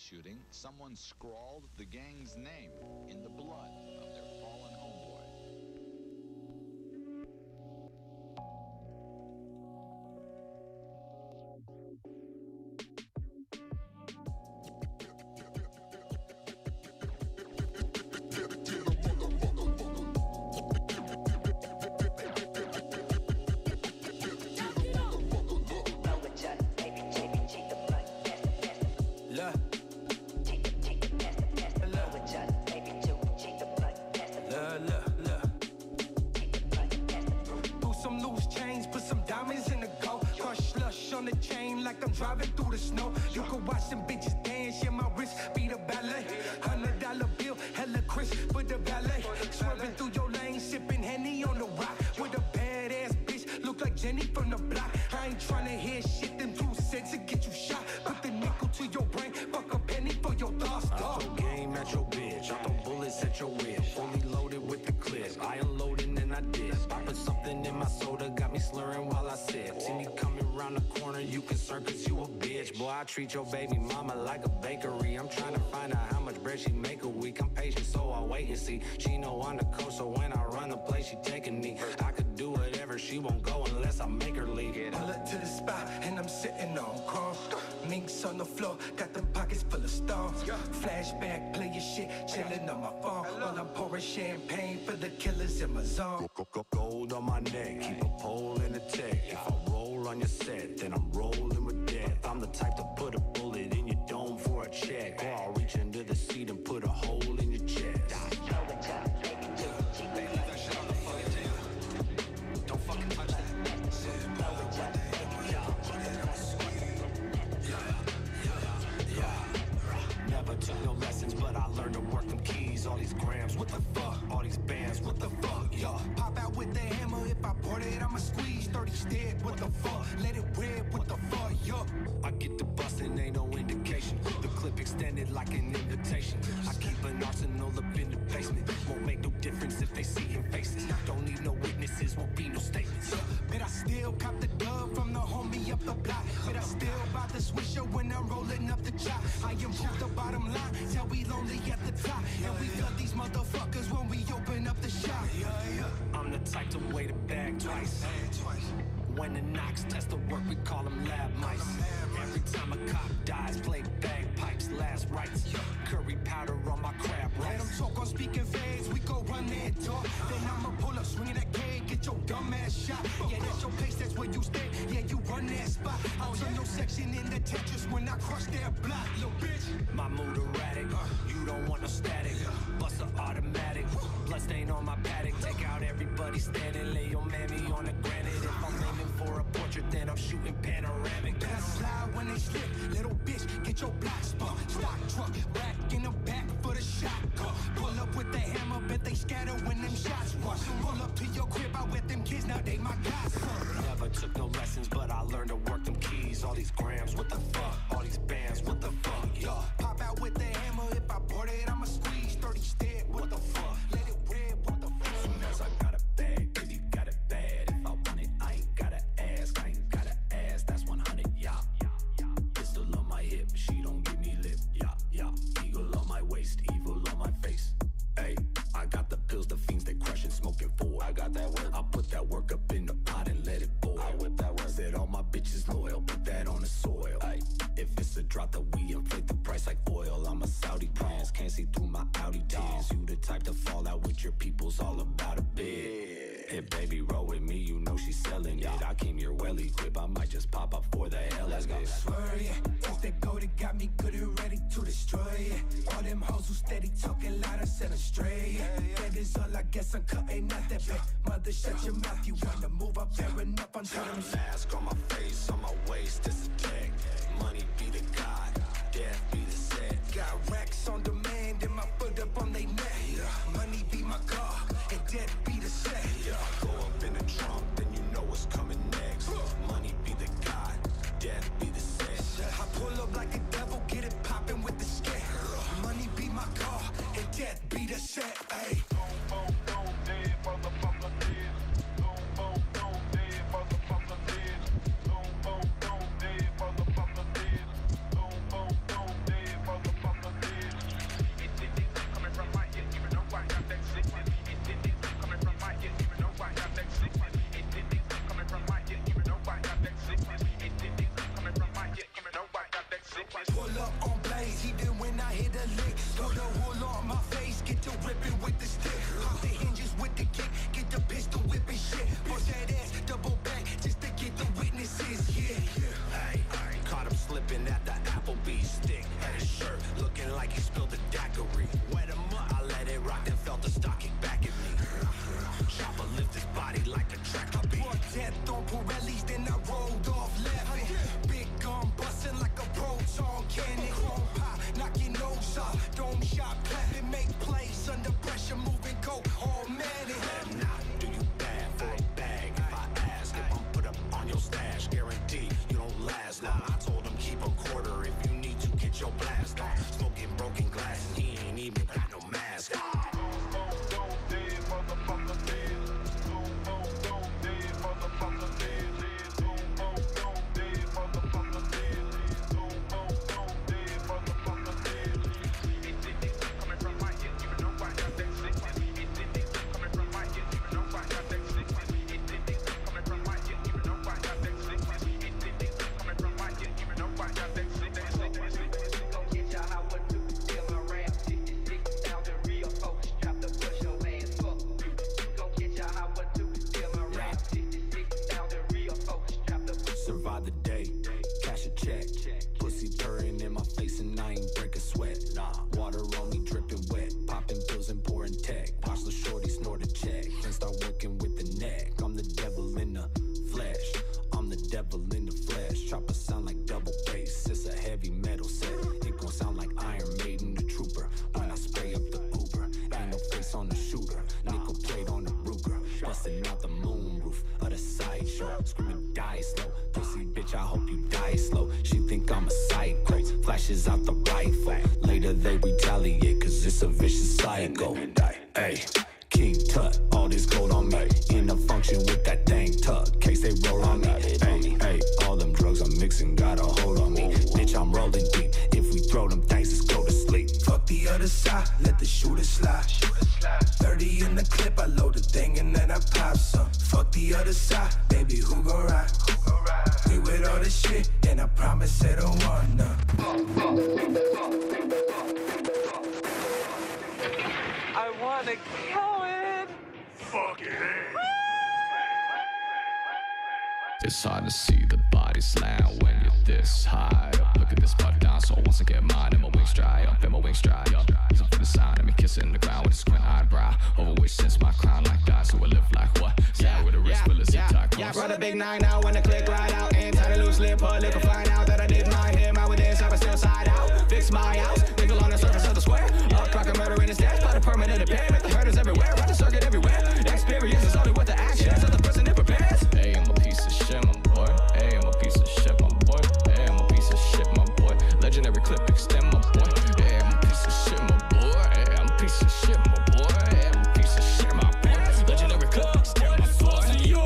shooting, someone scrawled the gang's name in the blood of their fallen homeboy. I treat your baby mama like a bakery. I'm trying to find out how much bread she make a week. I'm patient, so I'll wait and see. She know I'm the coach, so when I run the place, she taking me. I could do whatever, she won't go unless I make her leave. Pull up to the spot, and I'm sitting on chrome. Minks on the floor, got them pockets full of stones. Flashback, play your shit, chillin' on my phone. While I'm pouring champagne for the killers in my zone. Gold on my neck, keep a pole in the tech. If I roll on your set, then I'm rolling with death. I'm the type to put a bullet in your dome for a check. Or I'll reach into the seat and put a hole in your chest. Don't fucking touch that. Never took no lessons, but I learned to work them keys. All these grams, what the fuck? All these bands, what the fuck? Yo, pop out with the hammer, if I pour it, I'ma squeeze. 30 stead, what the fuck? Let it rip, what the fuck? Yo, I get the bustin', ain't no indication. The clip extended like an invitation. I keep an arsenal up in the basement. Won't make no difference if they see him faces. Don't need no witnesses, won't be no statements. But I still cop the dub from the homie up the block. But I still buy the swisher when I'm rolling up the chop. I improve the bottom line, till we lonely at the top. And we flood these motherfuckers when we open up the shop. I'm the type to weigh the bag twice. When the knocks test the work, we call them lab mice. Every time a cop dies, play bagpipes, last rites. Curry powder on my crab rice. Let them talk on speaking phase, we go run that talk. Then I'ma pull up, swinging that gate, get your dumb ass shot. Yeah, that's your place, that's where you stay. Yeah, you run that spot. I'll turn your section into Tetris when I crush that block, little bitch. My mood erratic, you don't want no static. Bust a automatic, bloodstain on my paddock. Take out everybody standing, lay your mammy on the granite. If I'm aiming for a portrait, then I'm shooting panoramic. Better slide when they slip, little bitch, get your block spun. Stock truck, rack in the back for the shotgun. Pull up with the hammer, bet they scatter when them shots rush. Pull up to your crib, I with them kids, now they my guys. Never took no lessons, but I learned to work them keys. All these grams, what the fuck? All these bands, what the fuck? Yo, pop out with the hammer, if I pour it, I'ma squeeze. 30 step, what the fuck? Let it rip, what the fuck? Soon as I got a bag, baby, got it bad. If I want it, I ain't gotta ask, I ain't gotta ask. That's 100, yeah. Pistol on my hip, she don't give me lip, yeah. Eagle on my waist, evil on my face. Hey, I got the pills, the fiends they crushing, smoking for. I got that work, I put that work up in the pot and let it boil. I whip that work, said all my bitches loyal, put that on the soil. Ay, if it's a drop that we inflate the price like oil. I'm a Saudi prince, can't see through my Audi tears. You the type to fall out with your people's all about a bit. If baby roll with me, you know she's selling it. I came here well equipped, I might just pop up for the hell of it. Swear, yeah, it's that go that got me good and ready to destroy, yeah. All them hoes who steady talking loud, I set them straight, yeah. That is all I guess, I'm cutting out that bit. Mother, shut your mouth, you wanna move up, bearing up on got a mask on my face, on my waist, it's a tag. Money be the god, death be the set. Got racks on demand and my foot up on they neck. Money be my car and death be the set. Go up in the trunk, then you know what's coming next. Money be the god, death be the set. I pull up like a devil, get it poppin' with the scare. Money be my car and death be the set. Ayy. Don't dead, motherfucker dead. Don't dead, motherfucker dead. Don't dead, motherfucker dead. Don't dead, motherfucker dead. demon, got no mask. Survive the day, cash a check. Pussy purring in my face and I ain't break a sweat. Water on me dripping wet, popping pills and pouring tech. Watch the shorty snort a check and start working with the neck. I'm the devil in the flesh. I'm the devil in the flesh. Chopper sound like double bass. It's a heavy metal set. It gon' sound like Iron Maiden, the trooper. When I spray up the Uber, ain't no face on the shooter. Nickel plate on the Ruger, busting out the moonroof of the sideshow. Screaming die slow. Pussy bitch, I hope you die slow. She think I'm a psycho. Flashes out the rifle. Later they retaliate, cause it's a vicious cycle. Hey, King Tut, all this gold on me. In a function with that thing tuck. Case they roll on me. Hey, all them drugs I'm mixing got a hold on me. Bitch, I'm rolling deep. If we throw them things, let's go to sleep. Fuck the other side, let the shooter slide. 30 in the clip, I load the thing and then I pop some. Fuck the other side, baby, who gon' ride? We with all this shit, and I promise I don't want none. I wanna go in. Fuck it. It's hard to see the body slam when you're this high up. Look at this butt down, so once I get mine, and my wings dry up, and my wings dry up. Listen for the sound of me kissing the ground with a squint eyebrow. Over which since my crown like that, so I live like what? Sad with a wrist, full of zip tie. Yeah, brother, big 9 now when the click right out. And tie the loose lip, put liquor, find out that I did mine. Him out with this, I still side out. Fix my house, nickel on the surface of the square. Up, rock a murder in the stairs, by the permanent impairment. The hurdles everywhere, run the circuit everywhere. Experience is only what the actions of the person it prepares. Hey, I'm a piece of shit, my boy. Hey, I'm a piece of shit, my boy. Hey, I'm a piece of shit, my boy. Legendary clip extend, my boy. Hey, I'm a piece of shit, my boy. Hey, I'm a piece of shit, my boy. Hey, I'm a piece of shit, my boy. Legendary clip extend, my boy. To you,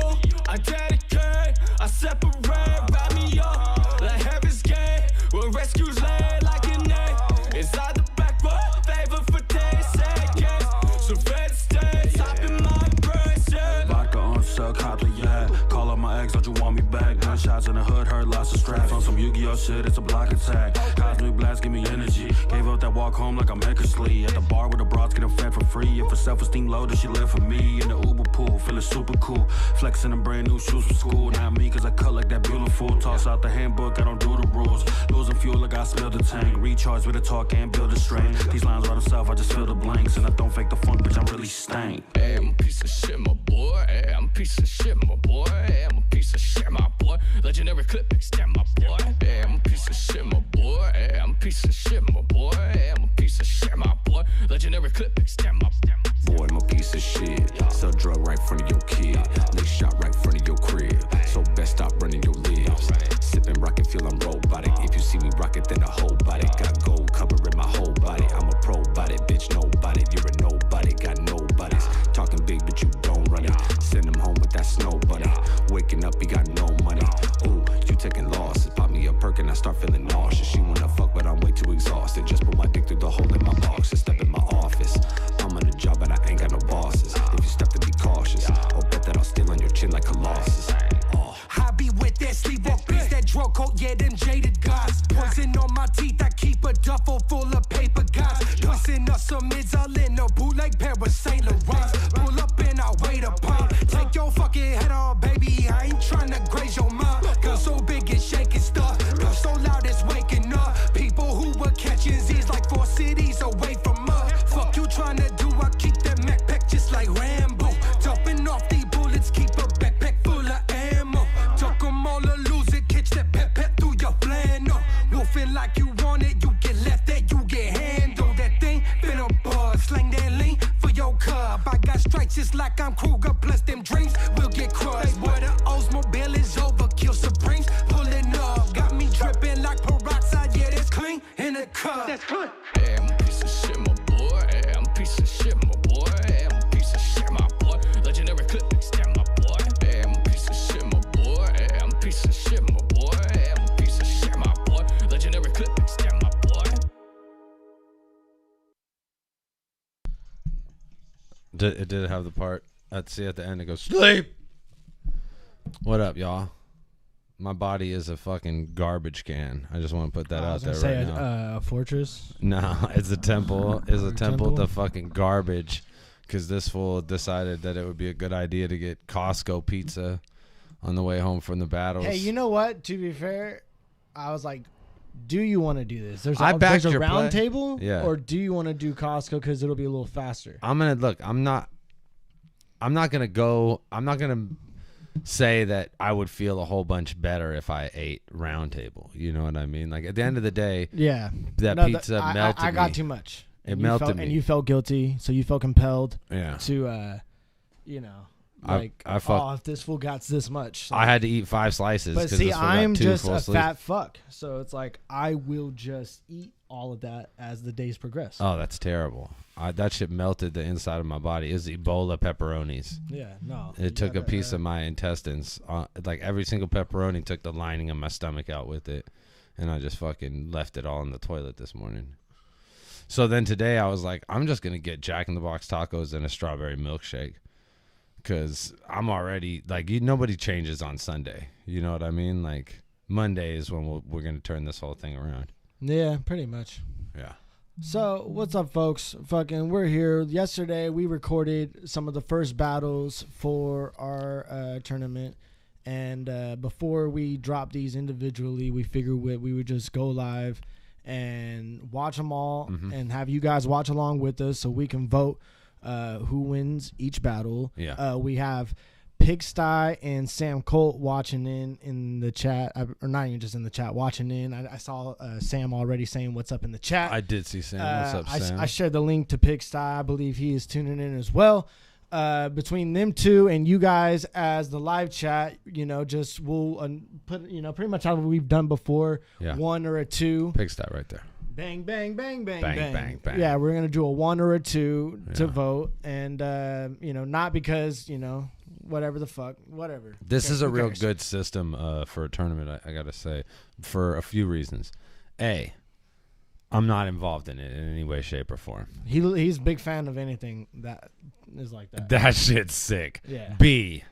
I dedicate, I separate, wrap me up like heaven's gate. When rescues lay like an name inside the back row, favor for 10 seconds. So red stays, top in my bracelet. Vodka on sale, cop the yak. Call up my ex, don't you want me back? Gunshots in the hood, hurt lots of straps. On some Yu-Gi-Oh shit, it's a block attack. Cosmic blast, give me energy. Gave up that walk home like I'm Eckersley. At the bar with the broads, get them fed for free. If her self-esteem low, then she live for me. In the Uber pool, feeling super cool. Flexing them brand new shoes from school. Not me, cause I cut like that beautiful. Toss out the handbook, I don't do the rules. Losing fuel like I spilled the tank. Recharge with a talk and build a strength. These lines write themselves, I just fill the blanks. And I don't fake the funk, bitch, I'm really stank. Hey, I'm a piece of shit, my boy. Hey, I'm a piece of shit, my boy. Hey, I'm a piece of shit, my boy. Legendary clip extend, my boy. Hey, I'm a piece of shit, my boy. Hey, I'm a piece of shit, my boy. Hey, I'm a piece of shit, my boy. Legendary clip extend, my Boy, I'm a piece of shit. Sell drug right in front of your kid. Lick shot right in front of your crib. So best stop running your lips. Sipping rocket, feel I'm robotic. If you see me rocket, then a whole body. Got gold covering my whole body. I'm a pro body, bitch, nobody. You're a nobody, got nobodies. Talking big, but you don't run it. Send him home with that snow bunny. Waking up, he got no money. Ooh, you taking losses. Pop me a perk and I start feeling nauseous. She wanna fuck, but I'm way too exhausted. Just put my dick through the hole in my box and step in my office. I'm on the job, but I ain't got no bosses. If you step to be cautious, I'll bet that I'll steal on your chin like Colossus. I be with that sleepwalk beats, that drug coat, yeah, them jaded guys. Poison on my teeth, I keep a duffel full of paper guys. Pushing up some mids, all in a bootleg pair of St. Laurents. Pull up and I wait a pint. Take your fucking head off, baby. I ain't tryna graze your mind. Gun so big it's shaking stuff. Gun so loud it's waking up. People who were catching Z's like 4 cities away from us. Fuck you tryna do, I keep that Mac pack just like Rambo. Dumping off these bullets, keep a backpack full of ammo. Tuck 'em all or lose it, catch that pet through your flannel. Wolfing like you want it, you get left that you get handled. That thing finna buzz, slang that lean for your cub. I got strikes just like I'm Kruger, plus them dreams will get crushed. Where the Oldsmobile is overkill, Supremes pulling up. Got me dripping like peroxide, yeah, that's clean in the cup. That's clean. Hey, I'm a piece of shit, my boy. It did have the part. At the end, it goes, sleep. What up, y'all? My body is a fucking garbage can. I just want to put that out there right now. A fortress? No, it's a temple. It's a temple to fucking garbage. Because this fool decided that it would be a good idea to get Costco pizza on the way home from the battles. Hey, you know what? To be fair, I was like, do you want to do this? There's I backed a your round play. table? Yeah. Or do you want to do Costco because it'll be a little faster? I'm going to look. I'm not going to say that I would feel a whole bunch better if I ate round table. You know what I mean? Like, at the end of the day, yeah, that pizza melted me. I got too much. It melted me. And you felt guilty, so you felt compelled to, if this fool got this much. I had to eat 5 slices. But see, I'm just a fat fuck. So it's like, I will just eat all of that as the days progress. Oh, that's terrible. That shit melted the inside of my body. It was Ebola pepperonis. Yeah, no. It took a piece of my intestines. Like every single pepperoni took the lining of my stomach out with it. And I just fucking left it all in the toilet this morning. So then today I was like, I'm just going to get Jack in the Box tacos and a strawberry milkshake. Because I'm already, like, nobody changes on Sunday. You know what I mean? Like, Monday is when we're going to turn this whole thing around. Yeah, pretty much. Yeah. So, what's up, folks? Fucking, we're here. Yesterday, we recorded some of the first battles for our tournament. And before we drop these individually, we figured we would just go live and watch them all and have you guys watch along with us so we can vote who wins each battle. Yeah. We have Pigsty and Sam Kolt watching in the chat, or not even just in the chat, watching in. I saw Sam already saying what's up in the chat. I did see Sam. What's up, Sam? I shared the link to Pigsty. I believe he is tuning in as well. Between them two and you guys as the live chat, just we'll put, pretty much how we've done before. Yeah. 1 or a 2. Pigsty right there. Bang, bang, bang, bang, Bang, bang. bang, bang. Yeah, we're going to do a 1 or a 2 to vote. And, not because, whatever the fuck, whatever. This is a real good system for a tournament, I got to say, for a few reasons. A, I'm not involved in it in any way, shape, or form. He's a big fan of anything that is like that. That shit's sick. Yeah. B,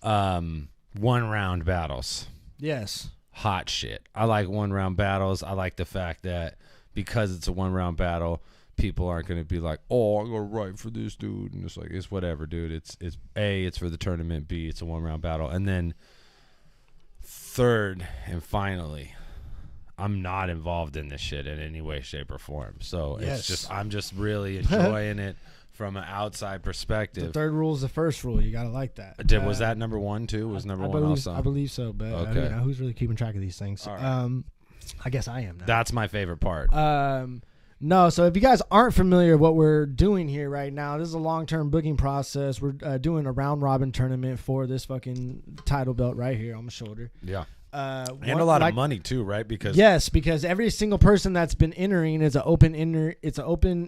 1-round battles. Yes. Hot shit. I like 1-round battles. I like the fact that because it's a 1-round battle, people aren't going to be like, oh, I'm going to write for this dude. And it's like, it's whatever, dude. It's A, it's for the tournament. B, it's a 1-round battle. And then third and finally, I'm not involved in this shit in any way, shape, or form. So I'm just really enjoying it from an outside perspective. The third rule is the first rule. You got to like that. Was that number 1 too? Was number 1 also? I believe so, but okay. Who's really keeping track of these things? Right. I guess I am now. That's my favorite part. No, so if you guys aren't familiar with what we're doing here right now, this is a long-term booking process. We're doing a round-robin tournament for this fucking title belt right here on my shoulder. Yeah. And a lot of money too, right? Because every single person that's been entering is an open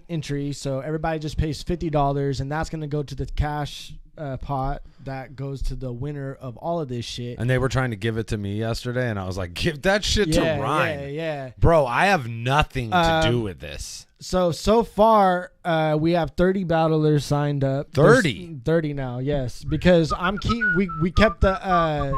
entry, so everybody just pays $50, and that's going to go to the cash pot that goes to the winner of all of this shit. And they were trying to give it to me yesterday, and I was like, give that shit to Ryan. Yeah. Bro, I have nothing to do with this. So far, we have 30 battlers signed up. 30? 30 now, yes. Because we kept the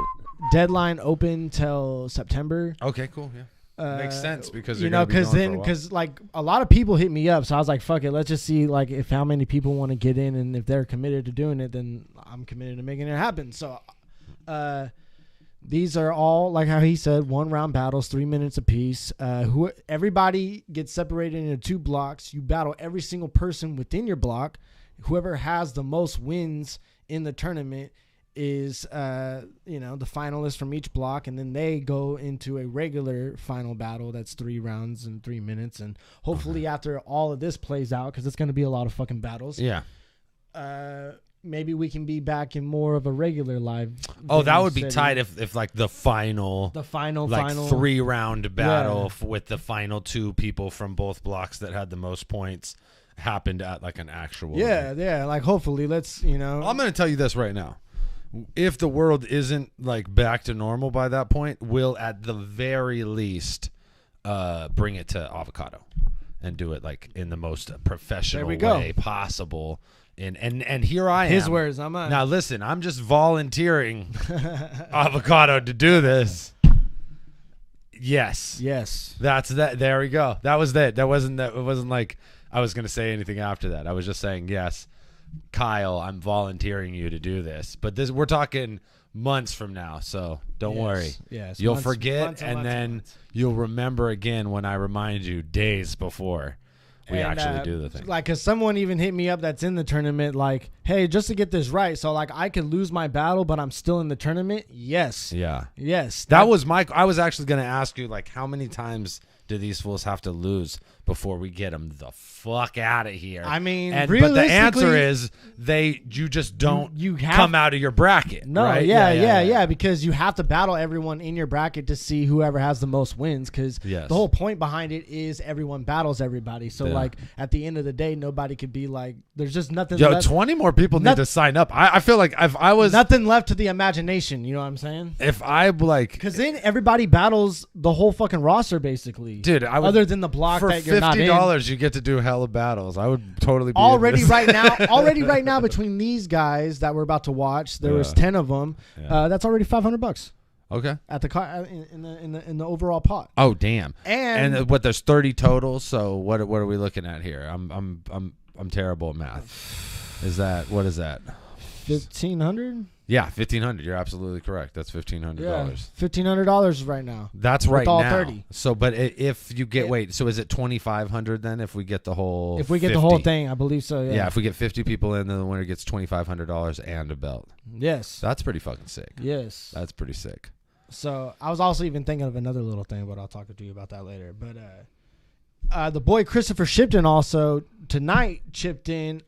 deadline open till September. Okay, cool, yeah. Makes sense because because like a lot of people hit me up, so I was like, fuck it, let's just see like if how many people want to get in, and if they're committed to doing it, then I'm committed to making it happen. So these are all, like how he said, 1-round battles, 3 minutes apiece. Everybody gets separated into 2 blocks. You battle every single person within your block. Whoever has the most wins in the tournament is the finalists from each block, and then they go into a regular final battle that's 3 rounds and 3 minutes, and hopefully after all of this plays out, because it's going to be a lot of fucking battles, maybe we can be back in more of a regular live. Oh, that would be tight if like the final 3-round battle with the final 2 people from both blocks that had the most points happened at like an actual like hopefully let's I'm going to tell you this right now. If the world isn't like back to normal by that point, we'll at the very least bring it to Avocado. and do it like in the most professional go. way possible. And here I am. His words, I'm on. Now listen, I'm just volunteering Avocado to do this. Yes. That's that. There we go. That was that. That wasn't that. It wasn't like I was gonna say anything after that. I was just saying yes, Kyle. I'm volunteering you to do this. But this, we're talking months from now, so don't worry. Yes. You'll Months- forget, months and and months and then months. you'll remember again when I remind you days before we actually do the thing. Like, cause someone even hit me up that's in the tournament, like, hey, just to get this right, so like I could lose my battle, but I'm still in the tournament. Yes. Yeah. Yes. That was my. I was actually going to ask you, like, how many times do these fools have to lose before we get them the fuck out of here? I mean, but the answer realistically, is you just don't you have- come out of your bracket. No, right? yeah, because you have to battle everyone in your bracket to see whoever has the most wins, because Yes. the whole point behind it is everyone battles everybody. So Yeah. like at the end of the day, nobody could be like, there's just nothing. Yo, left, 20 more people need to sign up. I feel like if I was nothing left to the imagination. You know what I'm saying? if I like, Because then everybody battles the whole fucking roster, basically. dude, I would, other than the block for that you're not in. $50 you get to do hella battles. I would totally be Already in this. right now, between these guys that we're about to watch, there was 10 of them. Yeah. That's already $500 Okay. at the in the overall pot. Oh damn! And what? There's 30 total. So what are we looking at here? I'm terrible at math. Is that what is that? 1,500. Yeah, 1,500. You're absolutely correct. That's $1,500. Yeah, $1,500 right now. That's with right all now. 30. So, but if you get wait, so is it 2,500 then? If we get the whole, If we get 50? the whole thing, I believe so. Yeah. Yeah, if we get 50 people in, then the winner gets $2,500 and a belt. Yes. That's pretty fucking sick. Yes. That's pretty sick. So I was also even thinking of another little thing, but I'll talk to you about that later. But the boy Christopher Shipton also tonight chipped in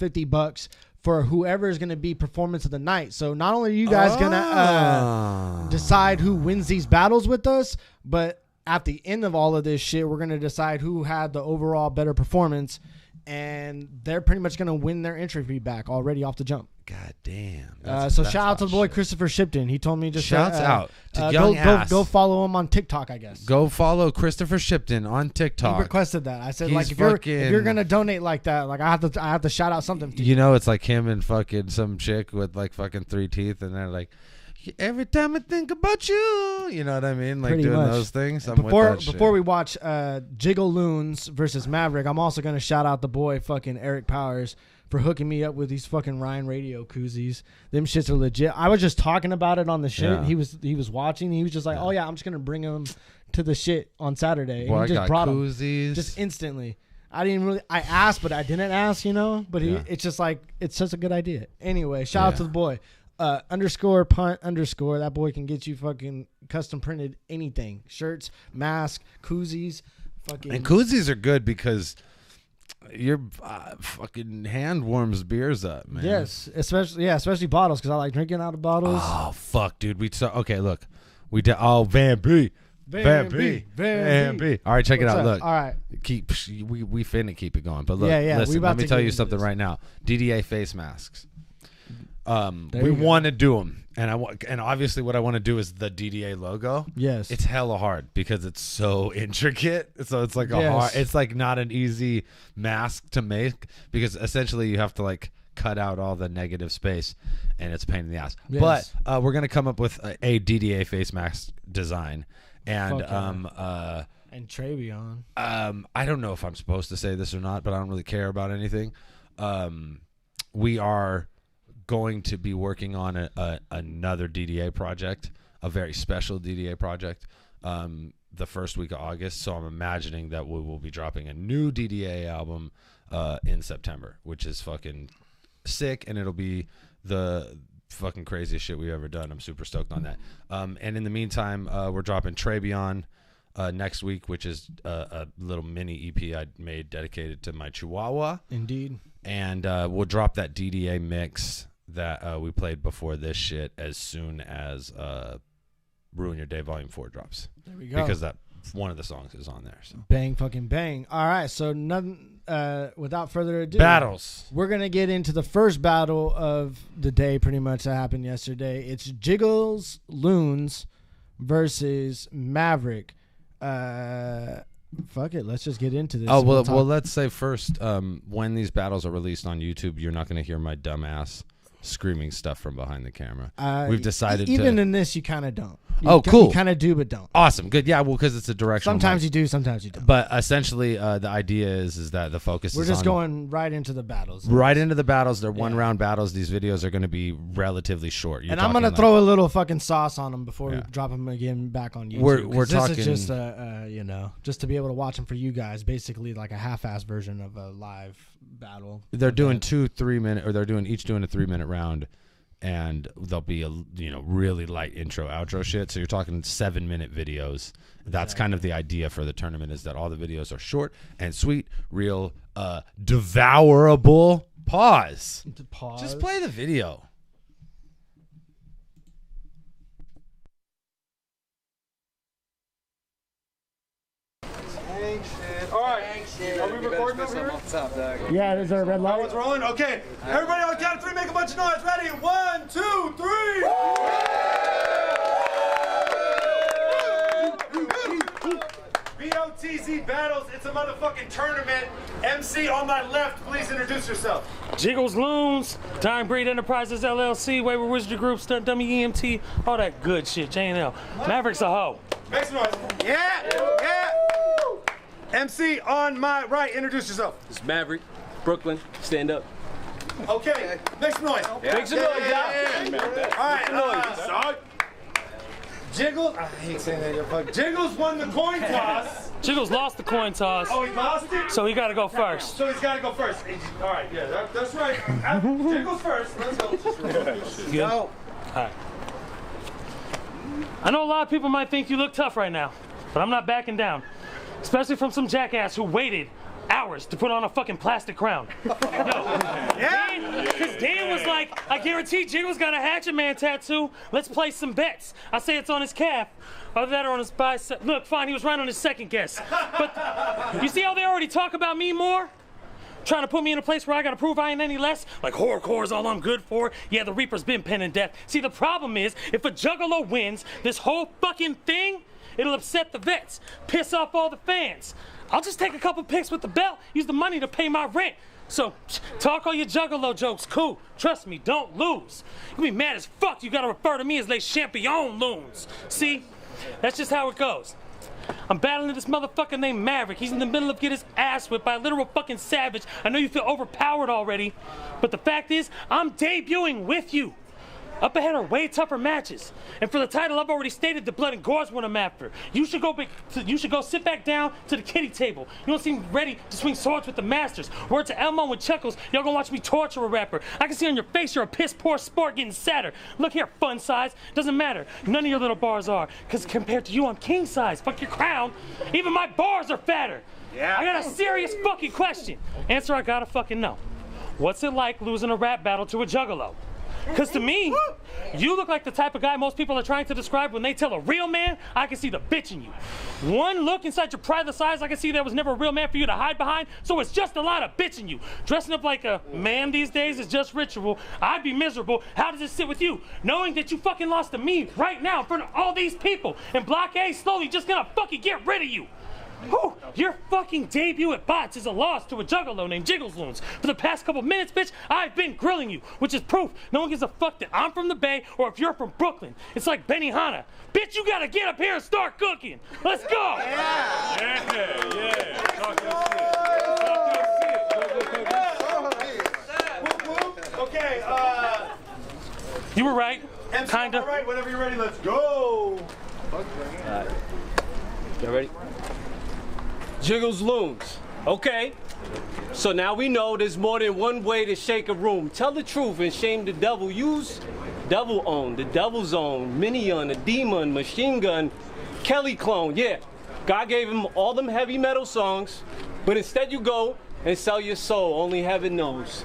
$50 for whoever is going to be performance of the night. So not only are you guys going to decide who wins these battles with us, but at the end of all of this shit, we're going to decide who had the overall better performance, and they're pretty much going to win their entry fee back already off the jump. God damn. So shout out to the boy Christopher Shipton. He told me just Shouts out to young ass. Go follow him on TikTok, I guess. Go follow Christopher Shipton on TikTok. He requested that. I said, He's like, if you're gonna donate like that, like I have to shout out something to you. You know, it's like him and fucking some chick with like fucking 3 teeth, and they're like, every time I think about you, you know what I mean? Like Pretty doing much. those things. Before we watch Jiggles Loons versus Maverick, I'm also gonna shout out the boy fucking Eric Powers for hooking me up with these fucking Ryan Radio koozies. Them shits are legit. I was just talking about it on the shit. Yeah. He was watching. He was just like, oh yeah, I'm just gonna bring him to the shit on Saturday. Boy, And I he just got brought koozies. him just instantly. I asked, but I didn't ask, you know. But it's just like, it's such a good idea. Anyway, shout out to the boy. _ punt _ that boy can get you fucking custom printed anything, shirts, masks, koozies, fucking. And koozies are good because your fucking hand warms beers up, man. Yes, especially bottles, because I like drinking out of bottles. Oh fuck, dude. Okay, look, we did. Oh, Van B. All right, check it What's out. up? Look, all right. We finna keep it going, but look, Yeah, we listen. about Let me to tell get you into something this. right now. DDA face masks. There We you go. want to do them, and obviously what I want to do is the DDA logo. Yes. It's hella hard because it's so intricate. So it's like Yes. it's like not an easy mask to make, because essentially you have to like cut out all the negative space, and it's a pain in the ass. Yes. But we're gonna come up with a DDA face mask design, and Fuck and Travion. I don't know if I'm supposed to say this or not, but I don't really care about anything. We are going to be working on another DDA project, a very special DDA project, the first week of August. So I'm imagining that we will be dropping a new DDA album in September, which is fucking sick, and it'll be the fucking craziest shit we've ever done. I'm super stoked on that. And in the meantime, we're dropping Travion next week, which is a little mini EP I made dedicated to my Chihuahua. Indeed. And we'll drop that DDA mix that we played before this shit as soon as Ruin Your Day Volume 4 drops. There we go. Because that one of the songs is on there. So Bang fucking bang. All right, so without further ado, battles. We're going to get into the first battle of the day, pretty much, that happened yesterday. It's Jiggles Loons versus Maverick. Fuck it. Let's just get into this. Oh, We'll talk- well, let's say first, when these battles are released on YouTube, you're not going to hear my dumb ass screaming stuff from behind the camera. We've decided even to... in this, you kind of don't. Cool. You kind of do, but don't. Awesome. Good. Yeah, well, because it's a directional. Sometimes you do, sometimes you don't. But essentially, the idea is that the focus We're is just on... going right into the battles. Right into the battles. They're one-round battles. These videos are going to be relatively short. And I'm going to throw a little fucking sauce on them before we drop them again back on YouTube. We're talking... This is just, just to be able to watch them for you guys, basically like a half-ass version of a live battle. They're doing each doing a 3-minute round. And there'll be a really light intro outro shit. So you're talking 7-minute videos. That's kind of the idea for the tournament, is that all the videos are short and sweet, real, devourable. Pause. Just play the video. All right. Are we recording over here? Yeah, is there a red light? It's rolling? Okay. Everybody on the count of 3, make a bunch of noise. Ready? 1, 2, 3. BOTZ battles. It's a motherfucking tournament. MC on my left, please introduce yourself. Jiggles, Loons, Dying Breed Enterprises LLC, Wayward Wizardry Group, Stunt Dummy EMT, all that good shit. J&L. Maverick's a hoe. Make some noise. Yeah. MC on my right, introduce yourself. It's Maverick, Brooklyn, stand up. Okay, make some noise. Make some noise, y'all. All right, Jiggles, I hate saying that, you're fucking. Jiggles won the coin toss. Jiggles lost the coin toss. Oh, he lost it? So he got to go first. So he's got to go first. All right, yeah, that's right. Jiggles first. Let's go. Go. All right. I know a lot of people might think you look tough right now, but I'm not backing down. Especially from some jackass who waited hours to put on a fucking plastic crown. Because Dan was like, I guarantee Jiggles got a Hatchet Man tattoo. Let's play some bets. I say it's on his calf. Other that or on his bicep. Look, fine, he was right on his second guess. But you see how they already talk about me more? Trying to put me in a place where I gotta prove I ain't any less? Like horrorcore is all I'm good for? Yeah, the Reaper's been penning death. See, the problem is, if a Juggalo wins this whole fucking thing, it'll upset the vets, piss off all the fans. I'll just take a couple pics with the belt, use the money to pay my rent. So, talk all your Juggalo jokes, cool. Trust me, don't lose. You'll be mad as fuck, you gotta refer to me as Les Champions Loons. See, that's just how it goes. I'm battling this motherfucker named Maverick. He's in the middle of getting his ass whipped by a literal fucking savage. I know you feel overpowered already, but the fact is, I'm debuting with you. Up ahead are way tougher matches. And for the title, I've already stated the blood and gore's what I'm after. You should go sit back down to the kiddie table. You don't seem ready to swing swords with the masters. Word to Elmo and Chuckles, y'all gonna watch me torture a rapper. I can see on your face you're a piss poor sport getting sadder. Look here, fun size. Doesn't matter. None of your little bars are. Cause compared to you, I'm king size. Fuck your crown. Even my bars are fatter. Yeah. I got a serious fucking question. Answer I gotta fucking know. What's it like losing a rap battle to a Juggalo? Because to me, you look like the type of guy most people are trying to describe when they tell a real man, I can see the bitch in you. One look inside your prideless eyes, I can see there was never a real man for you to hide behind, so it's just a lot of bitch in you. Dressing up like a man these days is just ritual. I'd be miserable. How does it sit with you? Knowing that you fucking lost to me right now in front of all these people, and Block A slowly just gonna fucking get rid of you. Whew, your fucking debut at BOTZ is a loss to a Juggalo named Jiggles Loons. For the past couple minutes, bitch, I've been grilling you, which is proof no one gives a fuck that I'm from the Bay or if you're from Brooklyn. It's like Benihana. Bitch, you gotta get up here and start cooking. Let's go! Yeah! Okay, you were right. Kinda. All right, whenever you're ready, let's go! You ready? Jiggles Loons. Okay. So now we know there's more than one way to shake a room. Tell the truth and shame the devil. Use devil own, the devil's own, minion, a demon, machine gun, Kelly clone. Yeah. God gave him all them heavy metal songs, but instead you go and sell your soul. Only heaven knows.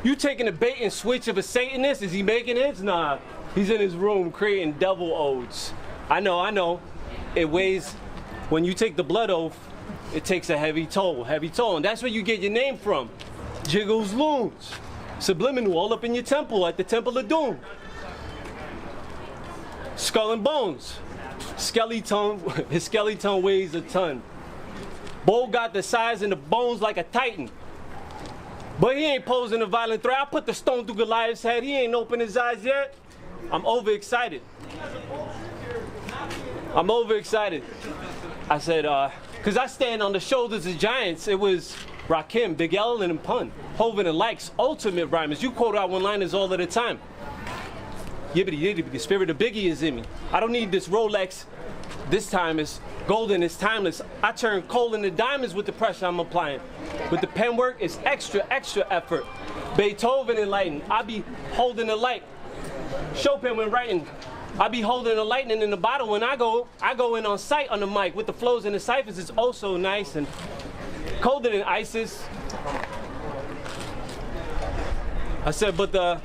You taking a bait and switch of a Satanist? Is he making hits? Nah. He's in his room creating devil odes. I know. It weighs. When you take the blood oath, it takes a heavy toll, and that's where you get your name from. Jiggles Loons. Subliminal all up in your temple at the Temple of Doom. Skull and Bones. Skeleton, his skeleton weighs a ton. Bull got the size and the bones like a titan. But he ain't posing a violent threat. I put the stone through Goliath's head. He ain't opened his eyes yet. I'm overexcited. I'm overexcited. I said, because I stand on the shoulders of giants. It was Rakim, Big L, and Pun, Hovind and Likes, ultimate rhymers. You quote out one-liners all of the time. Yibbity yibbity, the spirit of Biggie is in me. I don't need this Rolex. This time it's golden, it's timeless. I turn coal into diamonds with the pressure I'm applying. With the pen work, it's extra effort. Beethoven enlightened. I be holding the light. Chopin when writing. I be holding the lightning in the bottle when I go in on sight on the mic with the flows and the ciphers. It's oh so nice and colder than ISIS. I said, but the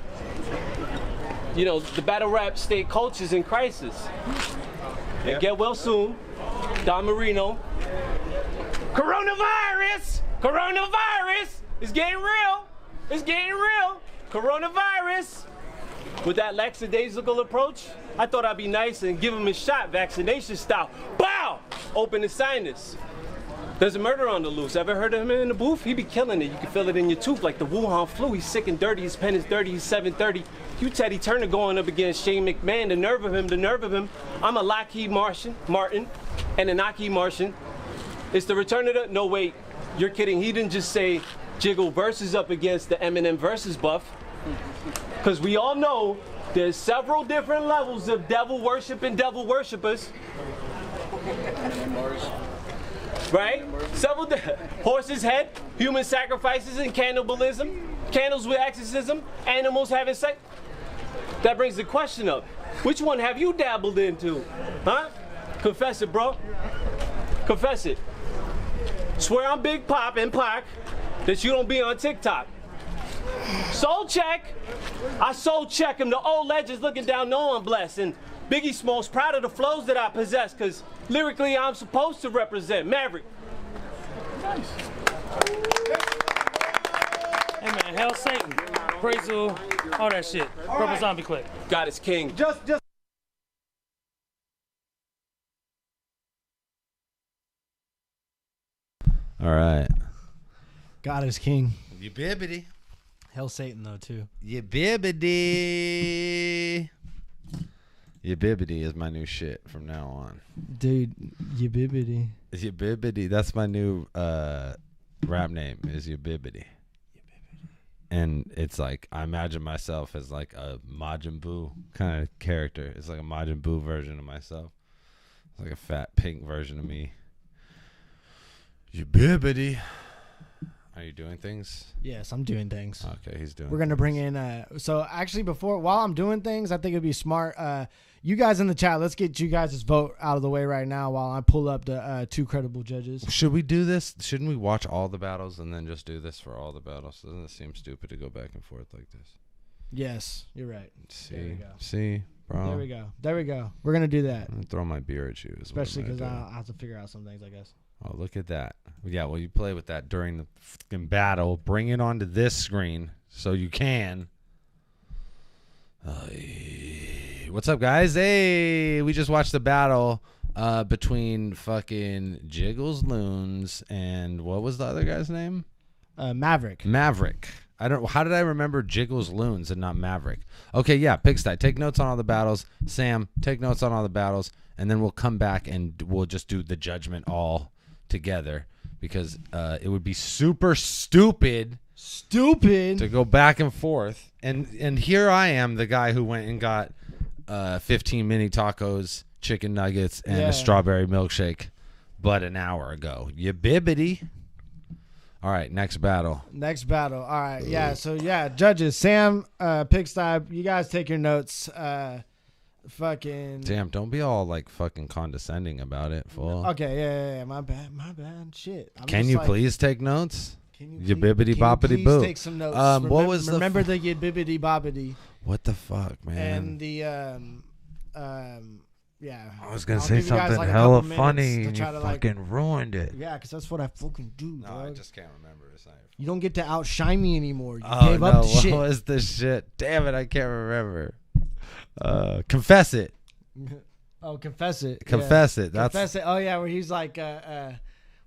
battle rap state culture's in crisis. And get well soon, Don Marino. Coronavirus! Coronavirus! It's getting real! It's getting real! Coronavirus! With that lackadaisical approach, I thought I'd be nice and give him a shot, vaccination style. Bow! Open the sinus. There's a murderer on the loose. Ever heard of him in the booth? He be killing it. You can feel it in your tooth like the Wuhan flu. He's sick and dirty. His pen is dirty. He's 730. You Teddy Turner going up against Shane McMahon. The nerve of him, the nerve of him. I'm a Lockheed Martin and a Lockheed Martian. It's the return of the... No, wait. You're kidding. He didn't just say Jiggle versus up against the Eminem versus Buff. Because we all know there's several different levels of devil worship and devil worshippers. Right? Several horse's head, human sacrifices and cannibalism, candles with exorcism, animals having sex. That brings the question up. Which one have you dabbled into? Huh? Confess it, bro. Confess it. Swear on Big Pop and Pac that you don't be on TikTok. Soul check. I soul check him. The old legends looking down, no I'm blessed. And Biggie Smalls proud of the flows that I possess, because lyrically I'm supposed to represent Maverick. Nice. Hey man, hell Satan, praise all that shit. Purple Zombie Click. God is king. Just. All right. God is king. You bibbity. Hell Satan though too. You bibbity. You bibbity is my new shit from now on. Dude, you bibbity. You bibbity. That's my new rap name is You bibbity. And it's like I imagine myself as like a Majin Buu kind of character. It's like a Majin Buu version of myself. It's like a fat pink version of me. You bibbity. Are you doing things? Yes, I'm doing things. Okay, he's doing. We're gonna bring in. So actually, while I'm doing things, I think it'd be smart. You guys in the chat, let's get you guys' vote out of the way right now while I pull up the two credible judges. Should we do this? Shouldn't we watch all the battles and then just do this for all the battles? Doesn't it seem stupid to go back and forth like this? Yes, you're right. See, bro. There we go. We're gonna do that. I'm gonna throw my beer at you, especially because I have to figure out some things, I guess. Oh, look at that. Yeah, well, you play with that during the fucking battle. Bring it onto this screen so you can. What's up, guys? Hey, we just watched the battle between fucking Jiggles, Loons, and what was the other guy's name? Maverick. Maverick. How did I remember Jiggles, Loons, and not Maverick? Okay, yeah, Pigsty. Take notes on all the battles. Sam, take notes on all the battles, and then we'll come back and we'll just do the judgment all together, because it would be super stupid to go back and forth. And here I am, the guy who went and got 15 mini tacos, chicken nuggets, and a strawberry milkshake but an hour ago. You bibbity. All right, next battle. All right, yeah. So yeah, judges, Sam, Pigsty, you guys take your notes. Fucking damn, don't be all like fucking condescending about it, fool. Okay, yeah, my bad, shit. Can you please take notes? Can you bibbity boppity boo? Take some notes. What was remember the bibbity bobbity? What the fuck, man? And the yeah. I was gonna say something hella funny, and you fucking ruined it. Yeah, because that's what I fucking do. No, dog. I just can't remember. You don't get to outshine me anymore. You gave up the shit. What was the shit? Damn it, I can't remember. Confess it. Oh, confess it. Confess it. Confess it. Oh yeah, where he's like,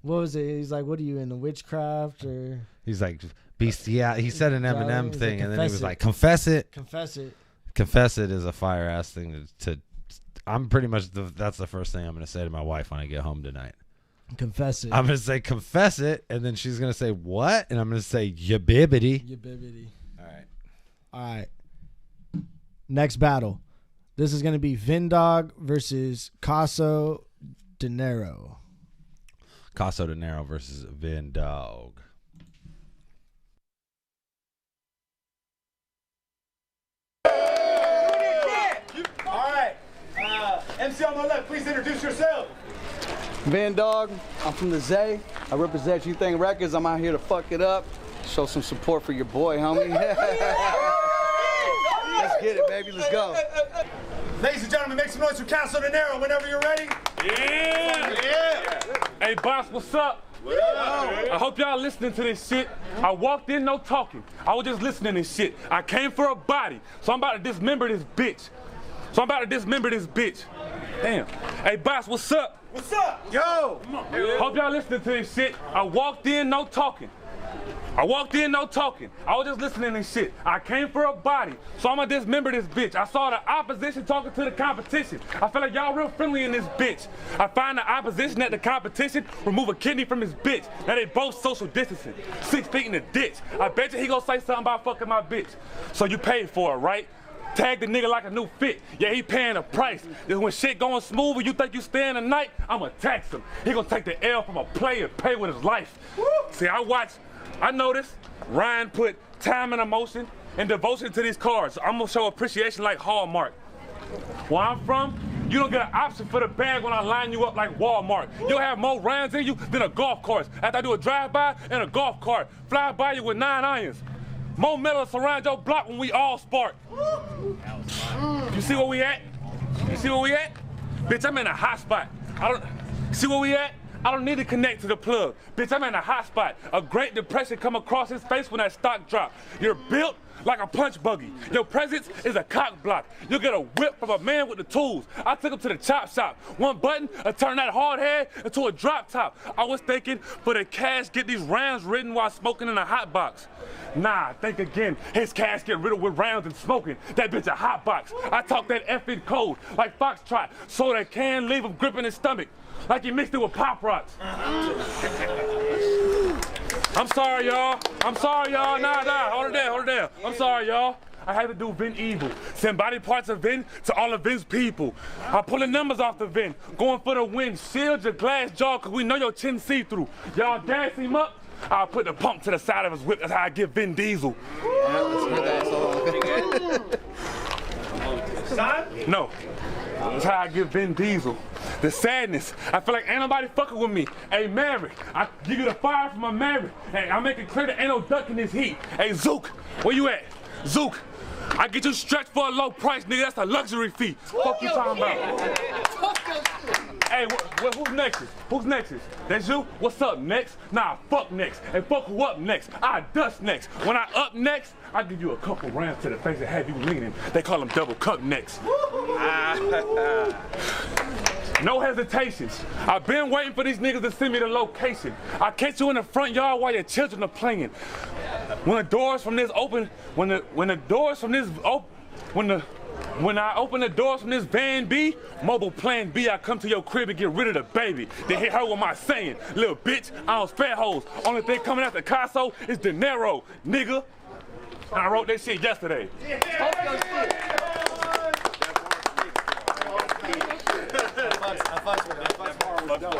What was it? He's like, what are you into, witchcraft or? He's like, beastia. He said an Eminem He's thing, like, and then he was confess like, confess it. Confess it. Confess it is a fire ass thing to I'm pretty much that's the first thing I'm gonna say to my wife when I get home tonight. Confess it. I'm gonna say confess it, and then she's gonna say what, and I'm gonna say ya bibbity. Ya bibbity. All right. Next battle. This is gonna be Vin Dog versus Caso Dinero. Caso Dinero versus Vin Dog. All right. MC on my left, please introduce yourself. Vin Dog, I'm from the Zay. I represent You Think Records. I'm out here to fuck it up. Show some support for your boy, homie. Let's get it, baby. Let's go. Ladies and gentlemen, make some noise for Caso Dinero whenever you're ready. Yeah. Hey, boss, what's up? I hope y'all listening to this shit. I walked in, no talking. I was just listening to shit. I came for a body, so I'm about to dismember this bitch. Damn. Hey, boss, what's up? What's up? Yo. Hope y'all listening to this shit. I walked in, no talking. I was just listening to shit. I came for a body, so I'm gonna dismember this bitch. I saw the opposition talking to the competition. I feel like y'all real friendly in this bitch. I find the opposition at the competition, remove a kidney from his bitch. Now they both social distancing, 6 feet in the ditch. I bet you he gonna say something about fucking my bitch. So you paid for it, right? Tag the nigga like a new fit. Yeah, he paying a price. Then when shit going smooth and you think you staying the night, I'ma tax him. He gonna take the L from a player, pay with his life. See, I noticed Ryan put time and emotion and devotion to these cards. So I'm gonna show appreciation like Hallmark. Where I'm from, you don't get an option for the bag when I line you up like Walmart. You'll have more rounds in you than a golf course. After I do a drive-by and a golf cart, fly by you with 9 irons. More metal surround your block when we all spark. You see where we at? Bitch, I'm in a hot spot. See where we at? I don't need to connect to the plug. Bitch, I'm in a hot spot. A Great Depression come across his face when that stock drop. You're built like a punch buggy. Your presence is a cock block. You'll get a whip from a man with the tools. I took him to the chop shop. One button, I turned that hard head into a drop top. I was thinking for the cash, get these rounds written while smoking in a hot box. Nah, think again. His cash get riddled with rounds and smoking. That bitch a hot box. I talk that effing code like Foxtrot, so that can leave him gripping his stomach like he mixed it with Pop Rocks. I'm sorry, y'all. Nah, hold it down. I'm sorry, y'all. I had to do Vin evil. Send body parts of Vin to all of Vin's people. I pull the numbers off the Vin. Going for the win. Shield your glass jaw, cause we know your chin see-through. Y'all gas him up, I'll put the pump to the side of his whip. That's how I get Vin Diesel. Son? No. That's how I get Vin Diesel. The sadness. I feel like ain't nobody fucking with me. Hey, Maverick, I give you the fire from my Maverick. Hey, I'm making clear there ain't no ducking this heat. Hey, Zuke, where you at? Zuke, I get you stretched for a low price, nigga. That's a luxury fee. Fuck you talking about? Hey, who's Nexus? That's you? What's up, Next? Nah, fuck Next. And fuck who up next? I dust next. When I up next, I give you a couple rounds to the face and have you leaning. They call them double cup necks. No hesitations. I've been waiting for these niggas to send me the location. I catch you in the front yard while your children are playing. When I open the doors from this Van B, mobile plan B, I come to your crib and get rid of the baby. They hit her with my saying, little bitch, I don't spare hoes. Only thing coming after Caso is Dinero, nigga. And I wrote that shit yesterday. All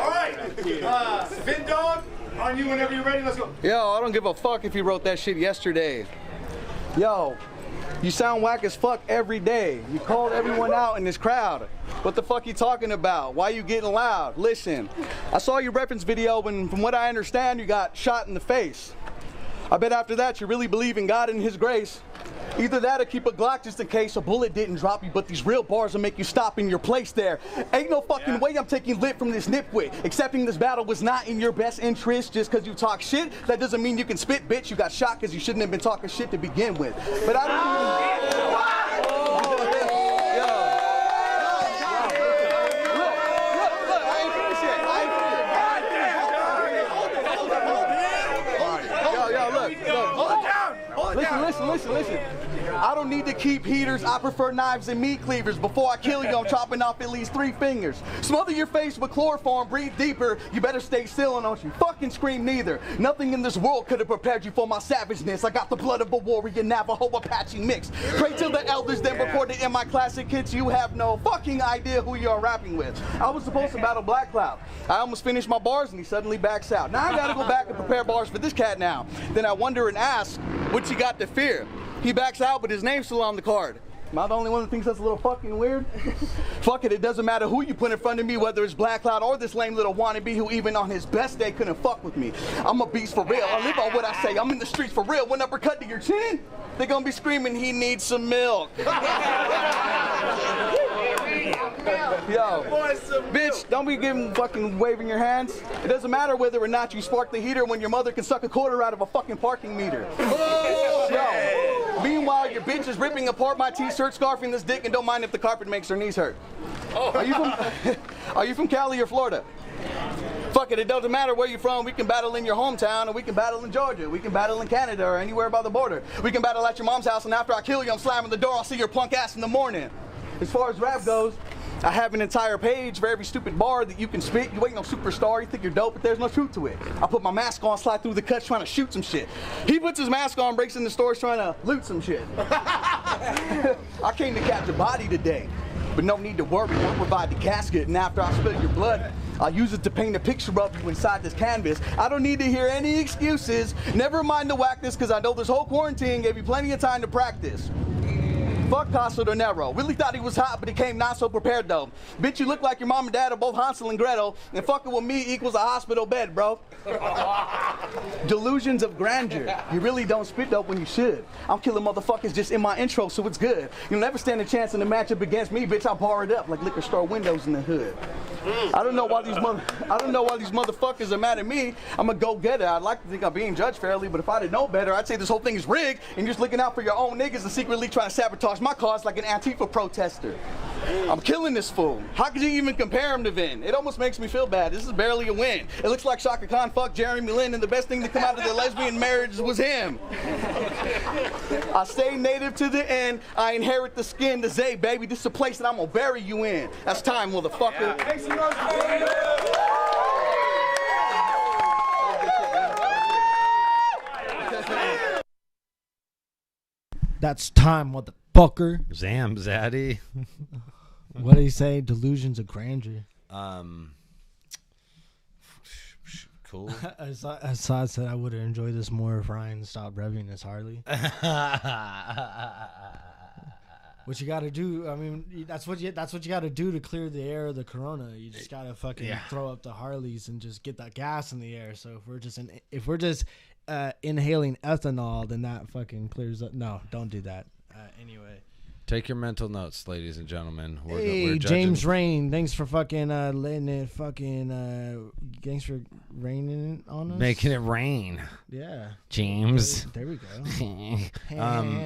right, Vin Dog, on you whenever you're ready. Let's go. Yo, I don't give a fuck if you wrote that shit yesterday. Yo, you sound whack as fuck every day. You called everyone out in this crowd. What the fuck you talking about? Why you getting loud? Listen, I saw your reference video when, from what I understand, you got shot in the face. I bet after that you really believe in God and His grace. Either that or keep a Glock just in case a bullet didn't drop you, but these real bars will make you stop in your place there. Ain't no fucking way I'm taking lit from this nitwit. Accepting this battle was not in your best interest. Just cause you talk shit, that doesn't mean you can spit, bitch. You got shot cause you shouldn't have been talking shit to begin with. But I don't Listen. I don't need to keep heaters. I prefer knives and meat cleavers. Before I kill you, I'm chopping off at least 3 fingers. Smother your face with chloroform, breathe deeper. You better stay still and don't you fucking scream neither. Nothing in this world could have prepared you for my savageness. I got the blood of a warrior, Navajo, Apache mix. Pray till the elders, then record it in my classic hits. You have no fucking idea who you're rapping with. I was supposed to battle Black Cloud. I almost finished my bars and he suddenly backs out. Now I gotta go back and prepare bars for this cat now. Then I wonder and ask, what you got to fear? He backs out, but his name's still on the card. Am I the only one that thinks that's a little fucking weird? Fuck it doesn't matter who you put in front of me, whether it's Black Cloud or this lame little wannabe who even on his best day couldn't fuck with me. I'm a beast for real. I live on what I say. I'm in the streets for real. One uppercut to your chin, they're gonna be screaming, he needs some milk. Yo, bitch, don't be fucking waving your hands. It doesn't matter whether or not you spark the heater when your mother can suck a quarter out of a fucking parking meter. Yo, meanwhile, your bitch is ripping apart my t-shirt, scarfing this dick, and don't mind if the carpet makes her knees hurt. Are you from Cali or Florida? Fuck it doesn't matter where you're from. We can battle in your hometown, or we can battle in Georgia. We can battle in Canada, or anywhere by the border. We can battle at your mom's house, and after I kill you, I'm slamming the door. I'll see your punk ass in the morning. As far as rap goes, I have an entire page for every stupid bar that you can spit. You ain't no superstar, you think you're dope, but there's no truth to it. I put my mask on, slide through the cuts trying to shoot some shit. He puts his mask on, breaks in the stores trying to loot some shit. I came to catch a body today, but no need to worry, I'll provide the casket, and after I spill your blood, I'll use it to paint a picture of you inside this canvas. I don't need to hear any excuses, never mind the whackness, because I know this whole quarantine gave you plenty of time to practice. Fuck Caso Dinero. Really thought he was hot, but he came not so prepared though. Bitch, you look like your mom and dad are both Hansel and Gretel, and fucking with me equals a hospital bed, bro. Delusions of grandeur. You really don't spit dope when you should. I'm killing motherfuckers just in my intro, so it's good. You'll never stand a chance in a matchup against me, bitch. I'll bar it up like liquor store windows in the hood. I don't know why these motherfuckers are mad at me. I'm a go-getter. I'd like to think I'm being judged fairly, but if I didn't know better, I'd say this whole thing is rigged and you're just looking out for your own niggas and secretly trying to sabotage my cause like an Antifa protester. I'm killing this fool. How could you even compare him to Vin? It almost makes me feel bad. This is barely a win. It looks like Shaka Khan fucked Jeremy Lin and the best thing to come out of their lesbian marriage was him. I stay native to the end. I inherit the skin to Zay, baby. This is a place that I'm gonna bury you in. That's time, motherfucker. That's time, motherfucker. Zam Zaddy. What did he say? Delusions of grandeur. Cool. Assad said I would have enjoyed this more if Ryan stopped revving his Harley. What you got to do? I mean, that's what you got to do to clear the air of the corona. You just got to fucking throw up the Harleys and just get that gas in the air. So if we're just inhaling ethanol, then that fucking clears up. No, don't do that. Anyway. Take your mental notes, ladies and gentlemen. We're James Rain, thanks for fucking letting it fucking thanks for raining on us. Making it rain. Yeah. James. There we go.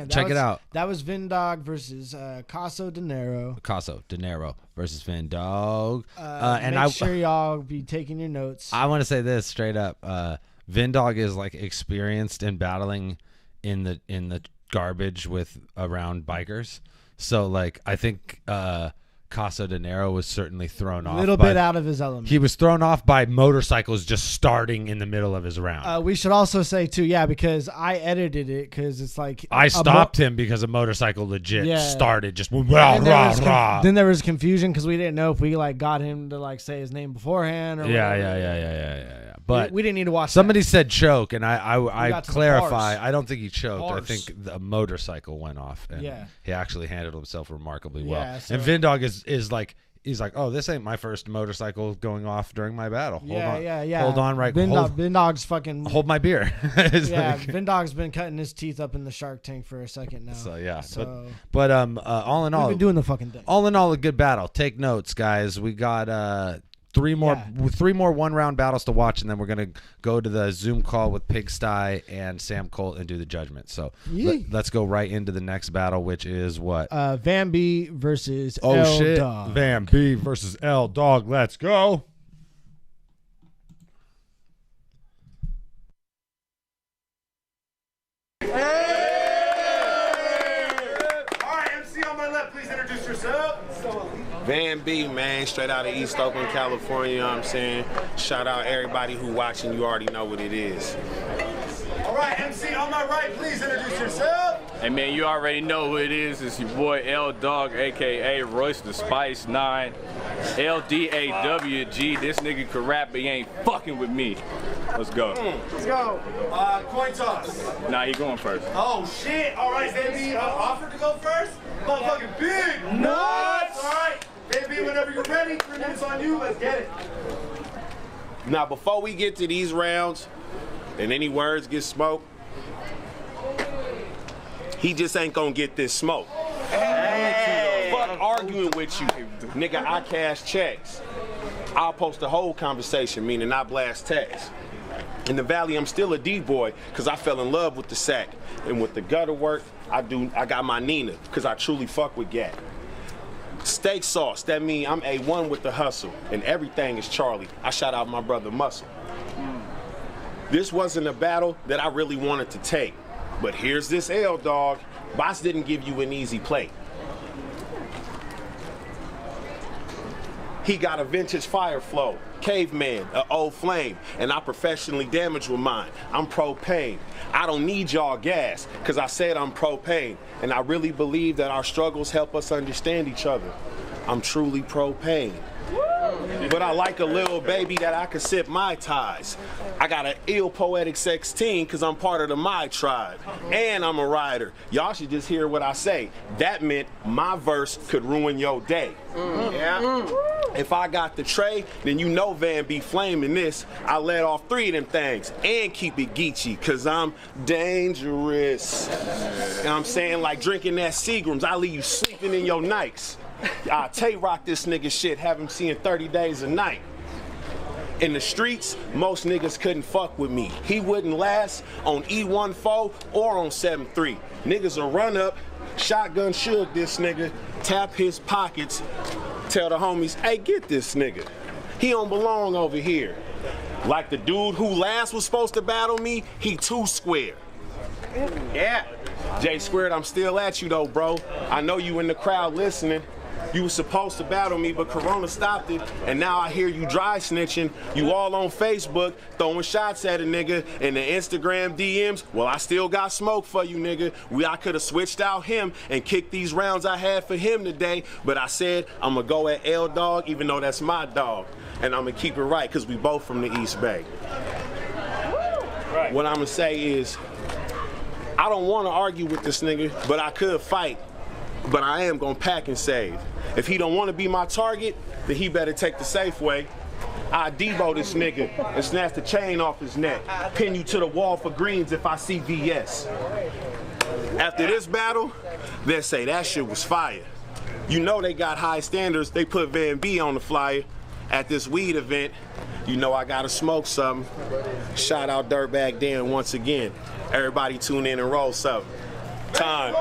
Check it out. That was Vin Dog versus Caso Dinero. Caso Dinero versus Vin Dog. And make sure y'all be taking your notes. I want to say this straight up. Vin Dog is like experienced in battling in the garbage around bikers. So like I think Caso Dinero was certainly thrown off. A little bit out of his element. He was thrown off by motorcycles just starting in the middle of his round. We should also say too, because I edited it because it's like I stopped him because a motorcycle legit started just rah. Then there was confusion because we didn't know if we like got him to like say his name beforehand or yeah. But we didn't need to watch. Somebody said choke, and I clarify. I don't think he choked. Bars. I think the motorcycle went off, and he actually handled himself remarkably well. So and Vin Dog is like, he's like, oh, this ain't my first motorcycle going off during my battle. Hold on, right? Vin Dog's fucking hold my beer. Vin Dog's been cutting his teeth up in the Shark Tank for a second now. But all in all, we've been doing the fucking thing. All in all, a good battle. Take notes, guys. We got three more 1-round battles to watch, and then we're gonna go to the Zoom call with Pigsty and Sam Kolt and do the judgment. So let's go right into the next battle, which is what? Van B versus L Dog. Van B versus L Dog. Let's go. Hey! God, please introduce yourself. Van B, man, straight out of East Oakland, California, you know what I'm saying? Shout out everybody who watching, you already know what it is. All right, MC on my right, please introduce yourself. Hey man, you already know who it is. It's your boy L Dog, aka Royce the Spice 9. LDAWG. This nigga can rap, but he ain't fucking with me. Let's go. Let's go. Coin toss. Nah, he going first. Oh shit! All right, baby. Offered to go first. Motherfucking big nuts. All right, baby. Whenever you're ready, 3 minutes on you. Let's get it. Now, before we get to these rounds, and any words get smoked, he just ain't gonna get this smoke. Hey. Fuck arguing with you. Nigga, I cash checks. I'll post the whole conversation, meaning I blast text. In the Valley, I'm still a D-boy, cause I fell in love with the sack. And with the gutter work, I got my Nina, cause I truly fuck with Gat. Steak sauce, that mean I'm A1 with the hustle, and everything is Charlie. I shout out my brother Muscle. This wasn't a battle that I really wanted to take, but here's this L Dog. BOTZ didn't give you an easy plate. He got a vintage fire flow, caveman, an old flame, and I professionally damage with mine. I'm propane. I don't need y'all gas, cause I said I'm propane, and I really believe that our struggles help us understand each other. I'm truly propane. But I like a little baby that I can sip my ties. I got an ill poetic 16 cause I'm part of the My tribe. And I'm a rider. Y'all should just hear what I say. That meant my verse could ruin your day. Yeah. If I got the tray, then you know Van be flaming this. I let off 3 of them things and keep it Geechee cause I'm dangerous. You know what I'm saying? Like drinking that Seagrams, I leave you sleeping in your Nikes. I Tay-rock this nigga shit, have him seeing 30 days a night. In the streets, most niggas couldn't fuck with me. He wouldn't last on E14 or on 7-3. Niggas will run up, shotgun shoot this nigga, tap his pockets, tell the homies, hey, get this nigga. He don't belong over here. Like the dude who last was supposed to battle me, he too square. Yeah. J Squared, I'm still at you though, bro. I know you in the crowd listening. You was supposed to battle me, but Corona stopped it, and now I hear you dry snitching. You all on Facebook, throwing shots at a nigga in the Instagram DMs. Well, I still got smoke for you, nigga. I could have switched out him and kicked these rounds I had for him today, but I said I'm gonna go at L Dog, even though that's my dog, and I'm gonna keep it right, because we both from the East Bay. Right. What I'm gonna say is, I don't want to argue with this nigga, but I could fight. But I am gonna pack and save. If he don't want to be my target, then he better take the safe way. I Debo this nigga and snatch the chain off his neck. Pin you to the wall for greens if I see VS. After this battle, they'll say that shit was fire. You know they got high standards. They put Van B on the flyer. At this weed event, you know I gotta smoke something. Shout out Dirtbag Dan once again. Everybody tune in and roll something. Time.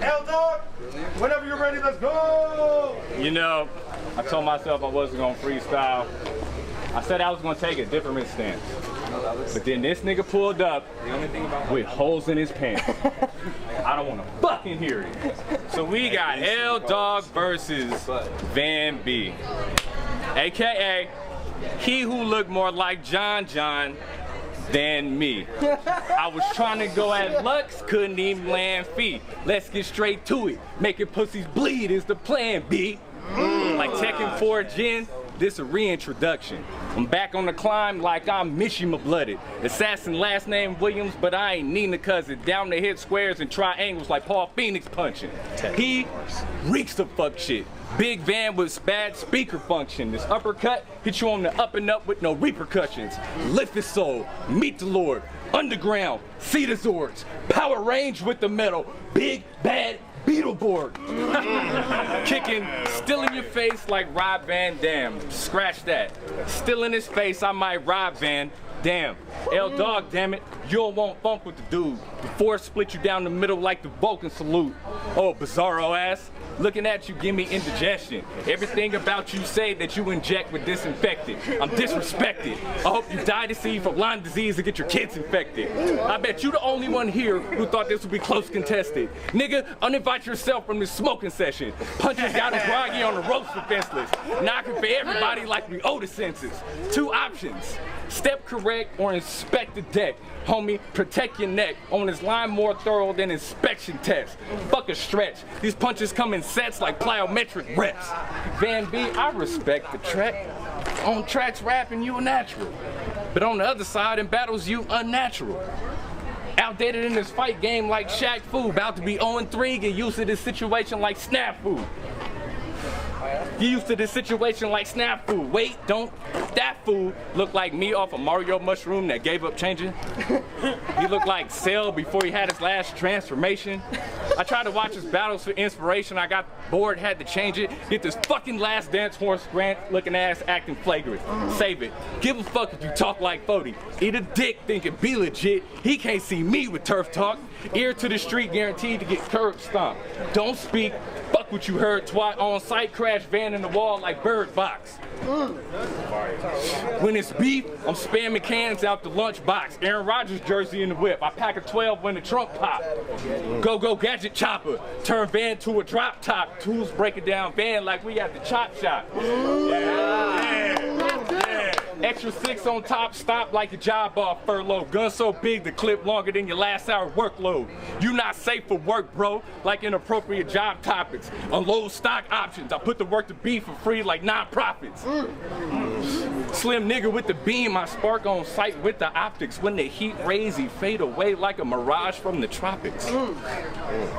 L Dog, whenever you're ready, let's go. You know, I told myself I wasn't gonna freestyle. I said I was gonna take a different stance. But then this nigga pulled up with holes in his pants. I don't wanna fucking hear it. So we got L Dog versus Van B. AKA, he who looked more like John than me. I was trying to go at Lux, couldn't even land feet. Let's get straight to it. Making pussies bleed is the plan, B. Like Tekken 4 Gen, this a reintroduction. I'm back on the climb like I'm Mishima blooded. Assassin last name Williams, but I ain't Nina cousin. Down to hit squares and triangles like Paul Phoenix punching. He reeks of fuck shit. Big Van with bad speaker function. This uppercut hit you on the up and up with no repercussions. Lift his soul, meet the Lord. Underground, see the Zords. Power range with the metal. Big bad Beetleborg. Kicking, still in your face like Rob Van Dam. Scratch that. Still in his face, I might Rob Van. Damn, L Dog, damn it, you don't want funk with the dude. Before split you down the middle like the Vulcan salute. Oh, bizarro ass. Looking at you, give me indigestion. Everything about you say that you inject with disinfectant. I'm disrespected. I hope you die to see from Lyme disease and get your kids infected. I bet you the only one here who thought this would be close contested. Nigga, uninvite yourself from this smoking session. Punches got us groggy on the ropes defenseless. Knocking for everybody like we owe the census. 2 options. Step correct or inspect the deck. Homie, protect your neck. On this line more thorough than inspection test. Fuck a stretch. These punches come in sets like plyometric reps. Van B, I respect the track. On tracks rapping, you a natural. But on the other side, in battles, you unnatural. Outdated in this fight game like Shaq Fu. About to be 0-3, get used to this situation like snafu. You used to this situation like snafu. Wait, don't. That fool looked like me off a Mario mushroom that gave up changing. He looked like Cell before he had his last transformation. I tried to watch his battles for inspiration. I got bored, had to change it. Get this fucking Last Dance horse Grant looking ass acting flagrant. Save it. Give a fuck if you talk like 40. Eat a dick thinking be legit. He can't see me with turf talk. Ear to the street guaranteed to get curb stomped. Don't speak. Fuck what you heard, twat. On site crash van in the wall like Bird Box. When it's beef, I'm spamming cans out the lunchbox. Aaron Rodgers jersey in the whip. I pack a 12 when the trunk pop. Go gadget chopper. Turn van to a drop top. Tools breaking down van like we at the chop shop. Extra 6 on top, stop like a job off furlough. Gun so big the clip longer than your last hour workload. You not safe for work, bro, like inappropriate job topics. Unload stock options. I put the work to be for free like non-profits. Slim nigga with the beam, I spark on sight with the optics. When the heat rays, he fade away like a mirage from the tropics.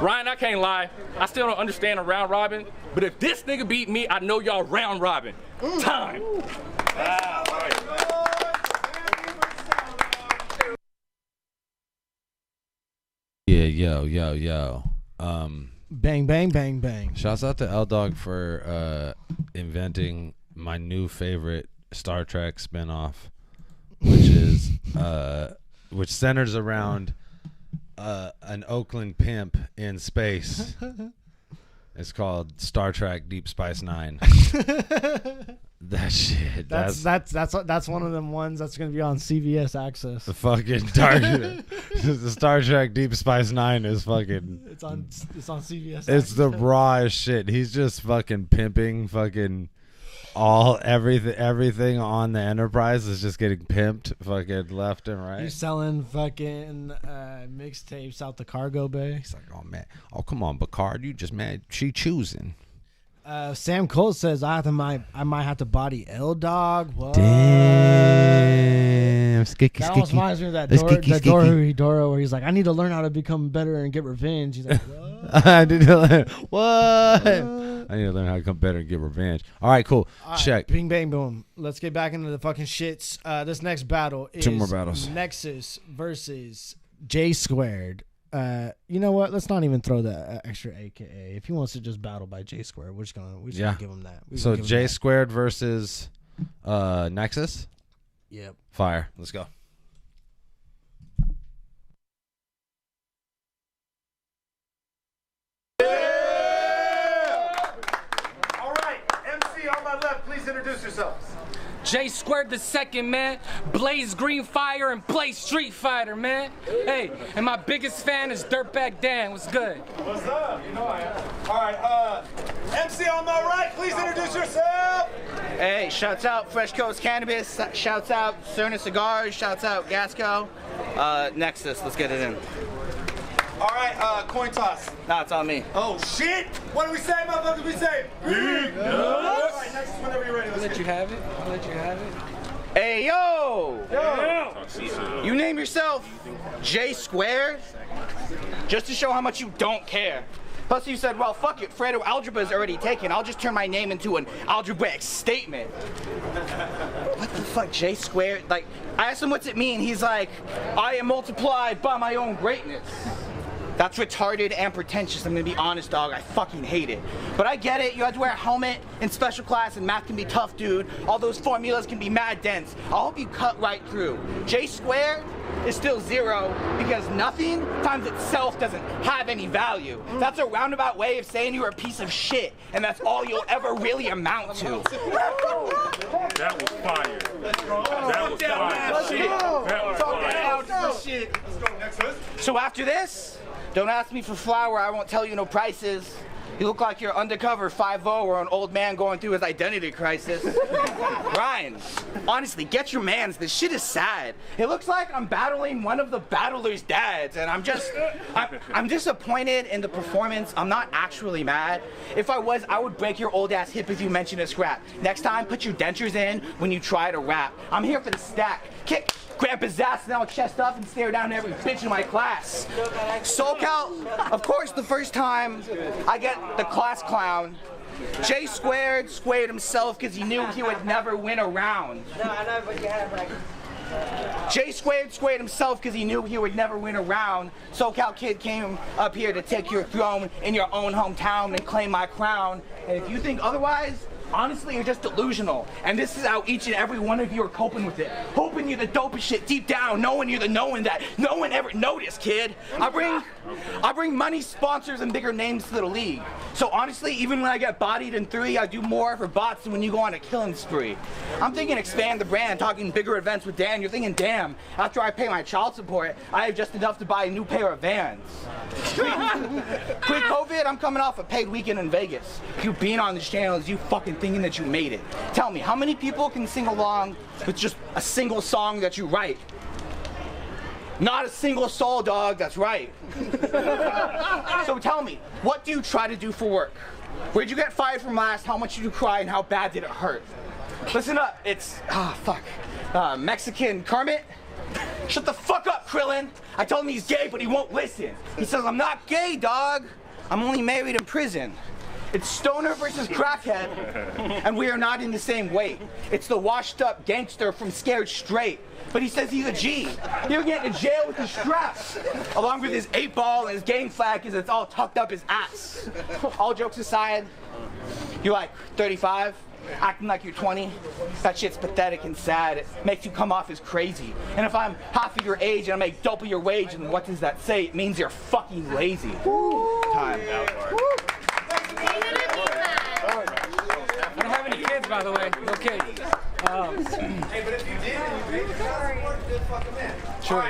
Ryan, I can't lie, I still don't understand a round robin, but if this nigga beat me, I know y'all round robin. Time. Yeah, yo. Bang, bang, bang, bang. Shouts out to L Dog for inventing my new favorite Star Trek spinoff, which is which centers around an Oakland pimp in space. It's called Star Trek Deep Space Nine. That shit. That's one of them ones that's gonna be on CBS Access. The fucking dark. The Star Trek Deep Space Nine is fucking. It's on CBS. It's the rawest shit. He's just fucking pimping fucking everything on the Enterprise is just getting pimped fucking left and right. He's selling fucking mixtapes out the cargo bay. He's like, oh man, oh come on, Picard, you just mad? She choosing. Sam Kolt says I might have to body L Dog. What? Damn, that almost reminds me of that Dora where he's like, I need to learn how to become better and get revenge. He's like, what? I need to learn what? I need to learn how to become better and get revenge. All right, cool. All right, check. Bing bang boom. Let's get back into the fucking shits. This next battle is 2 more battles. Nexus versus J Squared. You know what? Let's not even throw the extra AKA. If he wants to just battle by J Squared, we're just gonna give him that. So J Squared versus Nexus. Yep. Fire. Let's go. All right, MC on my left, please introduce yourselves. J Squared the second, man. Blaze Green Fire and play Street Fighter, man. Hey, and my biggest fan is Dirtbag Dan. What's good? What's up? You know I am. All right, MC on my right, please introduce yourself. Hey, shouts out Fresh Coast Cannabis. Shouts out Cerna Cigars. Shouts out Gasco. Nexus, let's get it in. All right, coin toss. Nah, it's on me. Oh, shit. What do we say, motherfuckers? We say big nuts. All right, Nexus, whenever you're ready. I'll let you have it. Hey, yo! Yo! You name yourself J Squared just to show how much you don't care. Plus you said, well, fuck it, Fredo algebra is already taken. I'll just turn my name into an algebraic statement. What the fuck, J Squared? Like, I asked him what's it mean. He's like, I am multiplied by my own greatness. That's retarded and pretentious. I'm gonna be honest, dog. I fucking hate it. But I get it. You have to wear a helmet in special class, and math can be tough, dude. All those formulas can be mad dense. I'll help you cut right through. J squared is still 0 because nothing times itself doesn't have any value. That's a roundabout way of saying you're a piece of shit, and that's all you'll ever really amount to. That was fire. That was fire. So after this, don't ask me for flour, I won't tell you no prices. You look like you're undercover 5-0 or an old man going through his identity crisis. Ryan, honestly, get your mans. This shit is sad. It looks like I'm battling one of the battlers' dads, and I'm disappointed in the performance. I'm not actually mad. If I was, I would break your old ass hip if you mention a scrap. Next time, put your dentures in when you try to rap. I'm here for the stack. Kick Grandpa's ass, and I'll chest up and stare down every bitch in my class. SoCal, of course, the first time I get the class clown. J squared himself because he knew he would never win a round. J squared himself because he knew he would never win a round. SoCal kid came up here to take your throne in your own hometown and claim my crown. And if you think otherwise, honestly, you're just delusional. And this is how each and every one of you are coping with it. Hoping you're the dopest shit deep down, knowing you're the knowing that no one ever noticed, kid. I bring money, sponsors, and bigger names to the league. So honestly, even when I get bodied in 3, I do more for BOTZ than when you go on a killing spree. I'm thinking expand the brand, talking bigger events with Dan. You're thinking, damn, after I pay my child support, I have just enough to buy a new pair of Vans. Pre-COVID, I'm coming off a paid weekend in Vegas. You being on this channel is you fucking thinking that you made it. Tell me, how many people can sing along with just a single song that you write? Not a single soul, dog, that's right. So tell me, what do you try to do for work? Where'd you get fired from last? How much did you cry and how bad did it hurt? Listen up, it's, Mexican Kermit. Shut the fuck up, Krillin. I told him he's gay, but he won't listen. He says, I'm not gay, dog. I'm only married in prison. It's stoner versus crackhead, and we are not in the same weight. It's the washed up gangster from Scared Straight, but he says he's a G. He'll get into jail with his straps, along with his 8-ball and his gang flag because it's all tucked up his ass. All jokes aside, you're like 35, acting like you're 20. That shit's pathetic and sad. It makes you come off as crazy. And if I'm half of your age and I make double your wage, then what does that say? It means you're fucking lazy. Time. I don't have any kids, by the way. No kids. Hey, but if you did and you paid the child support, you did fuck him in. True.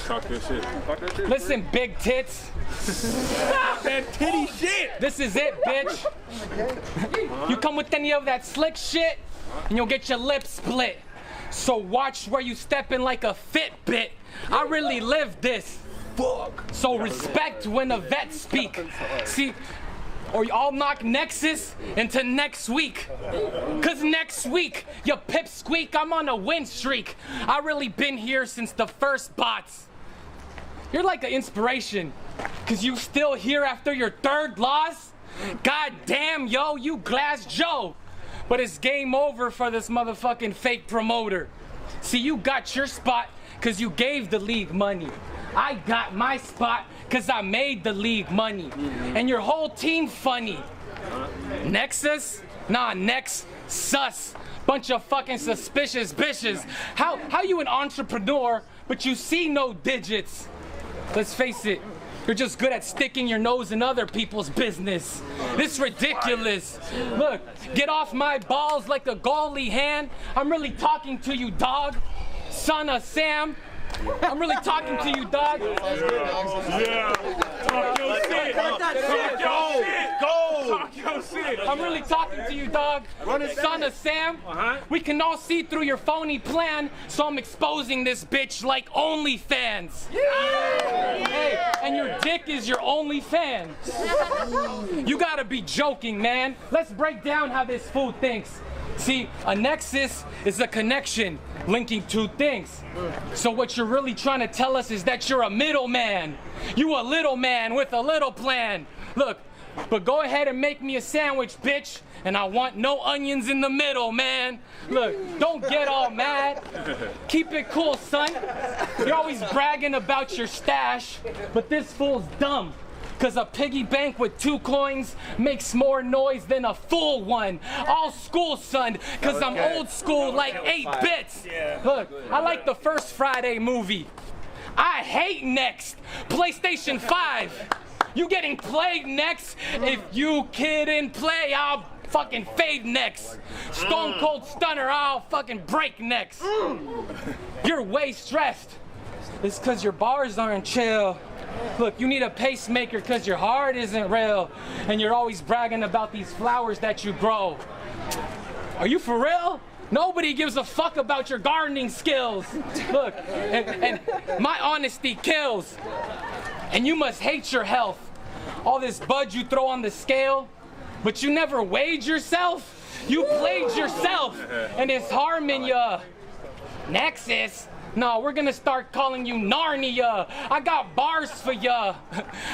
Talk that shit. Listen, big tits. Stop that titty shit. This is it, bitch. You come with any of that slick shit, and you'll get your lips split. So watch where you step in like a Fitbit. I really live this. Fuck. So respect when the vets speak. See, or y'all knock Nexus into next week. Cause next week, your pip squeak, I'm on a win streak. I really been here since the first BOTZ. You're like an inspiration. Cause you still here after your 3rd loss? God damn, yo, you Glass Joe. But it's game over for this motherfucking fake promoter. See, you got your spot cause you gave the league money. I got my spot cause I made the league money. And your whole team funny. Nexus? Nah, Nexus. Bunch of fucking suspicious bitches. How you an entrepreneur but you see no digits? Let's face it, you're just good at sticking your nose in other people's business. It's ridiculous. Look, get off my balls like a goalie hand. I'm really talking to you, dog. Son of Sam. I'm really talking to you, dog. Yeah. Talk your shit. Talk your shit. I'm really talking to you, dog. Son of Sam. We can all see through your phony plan, so I'm exposing this bitch like OnlyFans. Hey, and your dick is your OnlyFans. You gotta be joking, man. Let's break down how this fool thinks. See, a nexus is a connection linking 2 things. So what you're really trying to tell us is that you're a middleman. You a little man with a little plan. Look, But go ahead and make me a sandwich, bitch. And I want no onions in the middle, man. Look, don't get all mad. Keep it cool, son. You're always bragging about your stash, but this fool's dumb. Cause a piggy bank with 2 coins makes more noise than a full one. All school, son, cause I'm old school like 8 bits. Look, I like the first Friday movie. I hate Next. PlayStation 5. You getting played next? If you kid and play, I'll fucking fade next. Stone Cold Stunner, I'll fucking break next. You're way stressed. It's cause your bars aren't chill. Look, you need a pacemaker cause your heart isn't real. And you're always bragging about these flowers that you grow. Are you for real? Nobody gives a fuck about your gardening skills. Look, and my honesty kills. And you must hate your health. All this bud you throw on the scale, but you never weighed yourself. You played yourself, and it's harming ya. Nexus. No, we're gonna start calling you Narnia. I got bars for ya.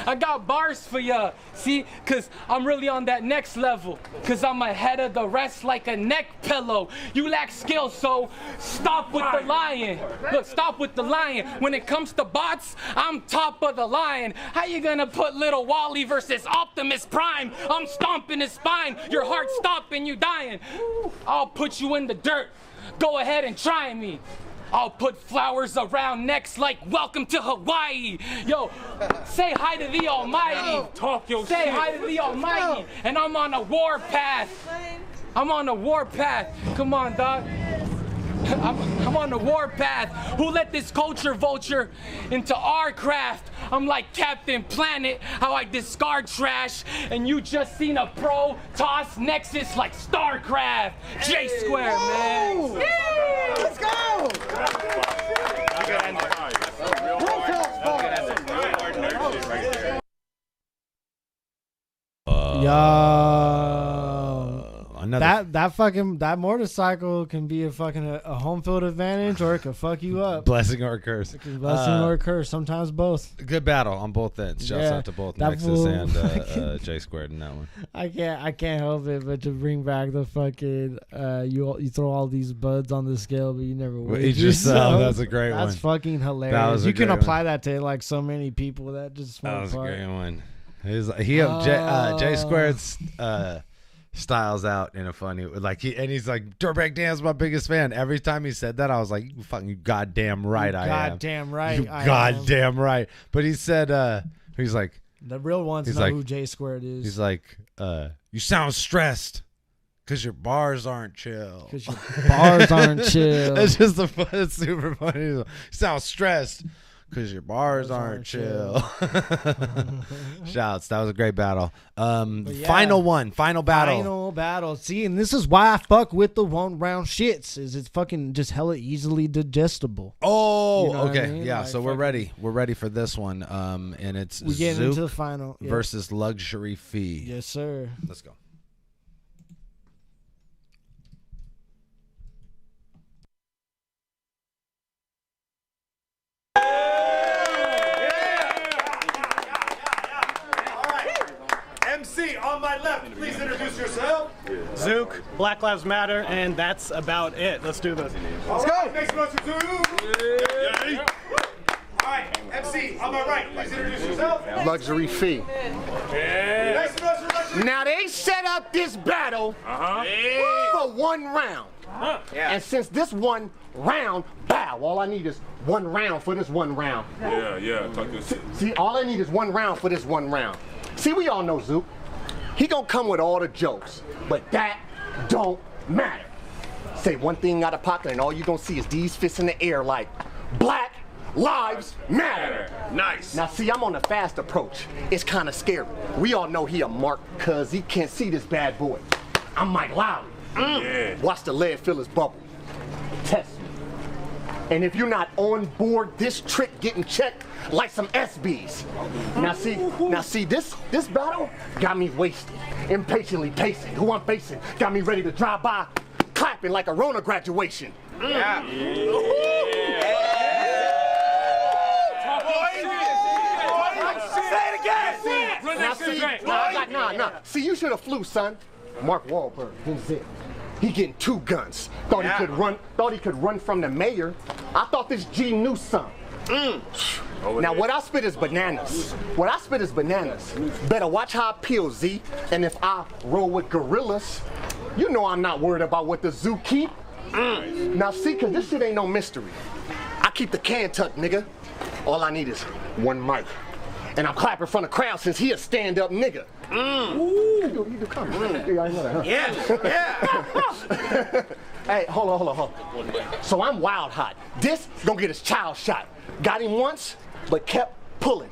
I got bars for ya. See, cause I'm really on that next level. Cause I'm ahead of the rest like a neck pillow. You lack skill, so stop with the lying. Look, stop with the lying. When it comes to bots, I'm top of the line. How you gonna put Little Wally versus Optimus Prime? I'm stomping his spine. Your heart stopping, you dying. I'll put you in the dirt. Go ahead and try me. I'll put flowers around necks like welcome to Hawaii. Yo, say hi to the Almighty. Talk your say shit. hi to the Almighty. And I'm on a war path. I'm on a war path. Come on, dog. I'm on the war path. Who let this culture vulture into our craft? I'm like Captain Planet, how I discard trash, and you just seen a pro toss Nexus like StarCraft. J Square, man. Yeah, let's go. That motorcycle can be a fucking a home field advantage, or it could fuck you up. Blessing or a curse. It can blessing or a curse. Sometimes both. Good battle on both ends. Shouts out to both Nexus and J Squared in that one. I can't help it but to bring back the fucking you throw all these buds on the scale, but you never weigh yourself. That's a great one. That's fucking hilarious. You can apply that to like so many people that just. That was a great one. J Squared's styles out in a funny like he's like Dirtbag Dan's my biggest fan. Every time he said that, I was like, you fucking goddamn right, I am. Goddamn right, you goddamn right. But he said, he's like, the real ones know who J Squared is. He's like, you sound stressed because your bars aren't chill. Because your bars aren't chill. It's just it's super funny. You sound stressed because your bars aren't chill. Shouts. That was a great battle. Final battle. See, and this is why I fuck with the 1 round shits. Is it's fucking just hella easily digestible. Oh, you know okay. I mean? Yeah, like so we're ready. We're ready for this one. And it's we getting Zuke into the final versus Luxury Fee. Yes, sir. Let's go. MC on my left, please introduce yourself. Zuke, Black Lives Matter, and that's about it. Let's do this. Let's go. Next one to you. All right, MC on my right, please introduce yourself. Luxury Fee. Next one to Luxury. Now they set up this battle for 1 round. And since this 1 round, all I need is 1 round for this 1 round. Yeah, talk your shit. See, all I need is 1 round for this 1 round. See, we all know Zuke. He gonna come with all the jokes, but that don't matter. Say one thing out of pocket and all you gonna see is these fists in the air like, Black Lives Matter. Nice. Now see, I'm on a fast approach. It's kind of scary. We all know he a mark cause he can't see this bad boy. I'm Mike Lowry. Yeah. Watch the lead fill his bubble. Test me. And if you're not on board this trick getting checked like some SBs. Now see this battle got me wasted. Impatiently pacing. Who I'm facing got me ready to drive by clapping like a Rona graduation. Yeah. Say it again. Run Now that shit see, back. nah. See, you should have flew, son. Mark Wahlberg, he's it. He getting 2 guns. Thought he could run. Thought he could run from the mayor. I thought this G knew something. Now what I spit is bananas. What I spit is bananas. Better watch how I peel, Z. And if I roll with gorillas, you know I'm not worried about what the zoo keep. Now see, cause this shit ain't no mystery. I keep the can tucked, nigga. All I need is 1 mic. And I'm clapping in front of the crowd since he a stand-up nigga. Ooh. You do comedy. Yeah, I know that, huh? Yeah. Hey, hold on. So I'm wild hot. This gonna get his child shot. Got him once, but kept pulling.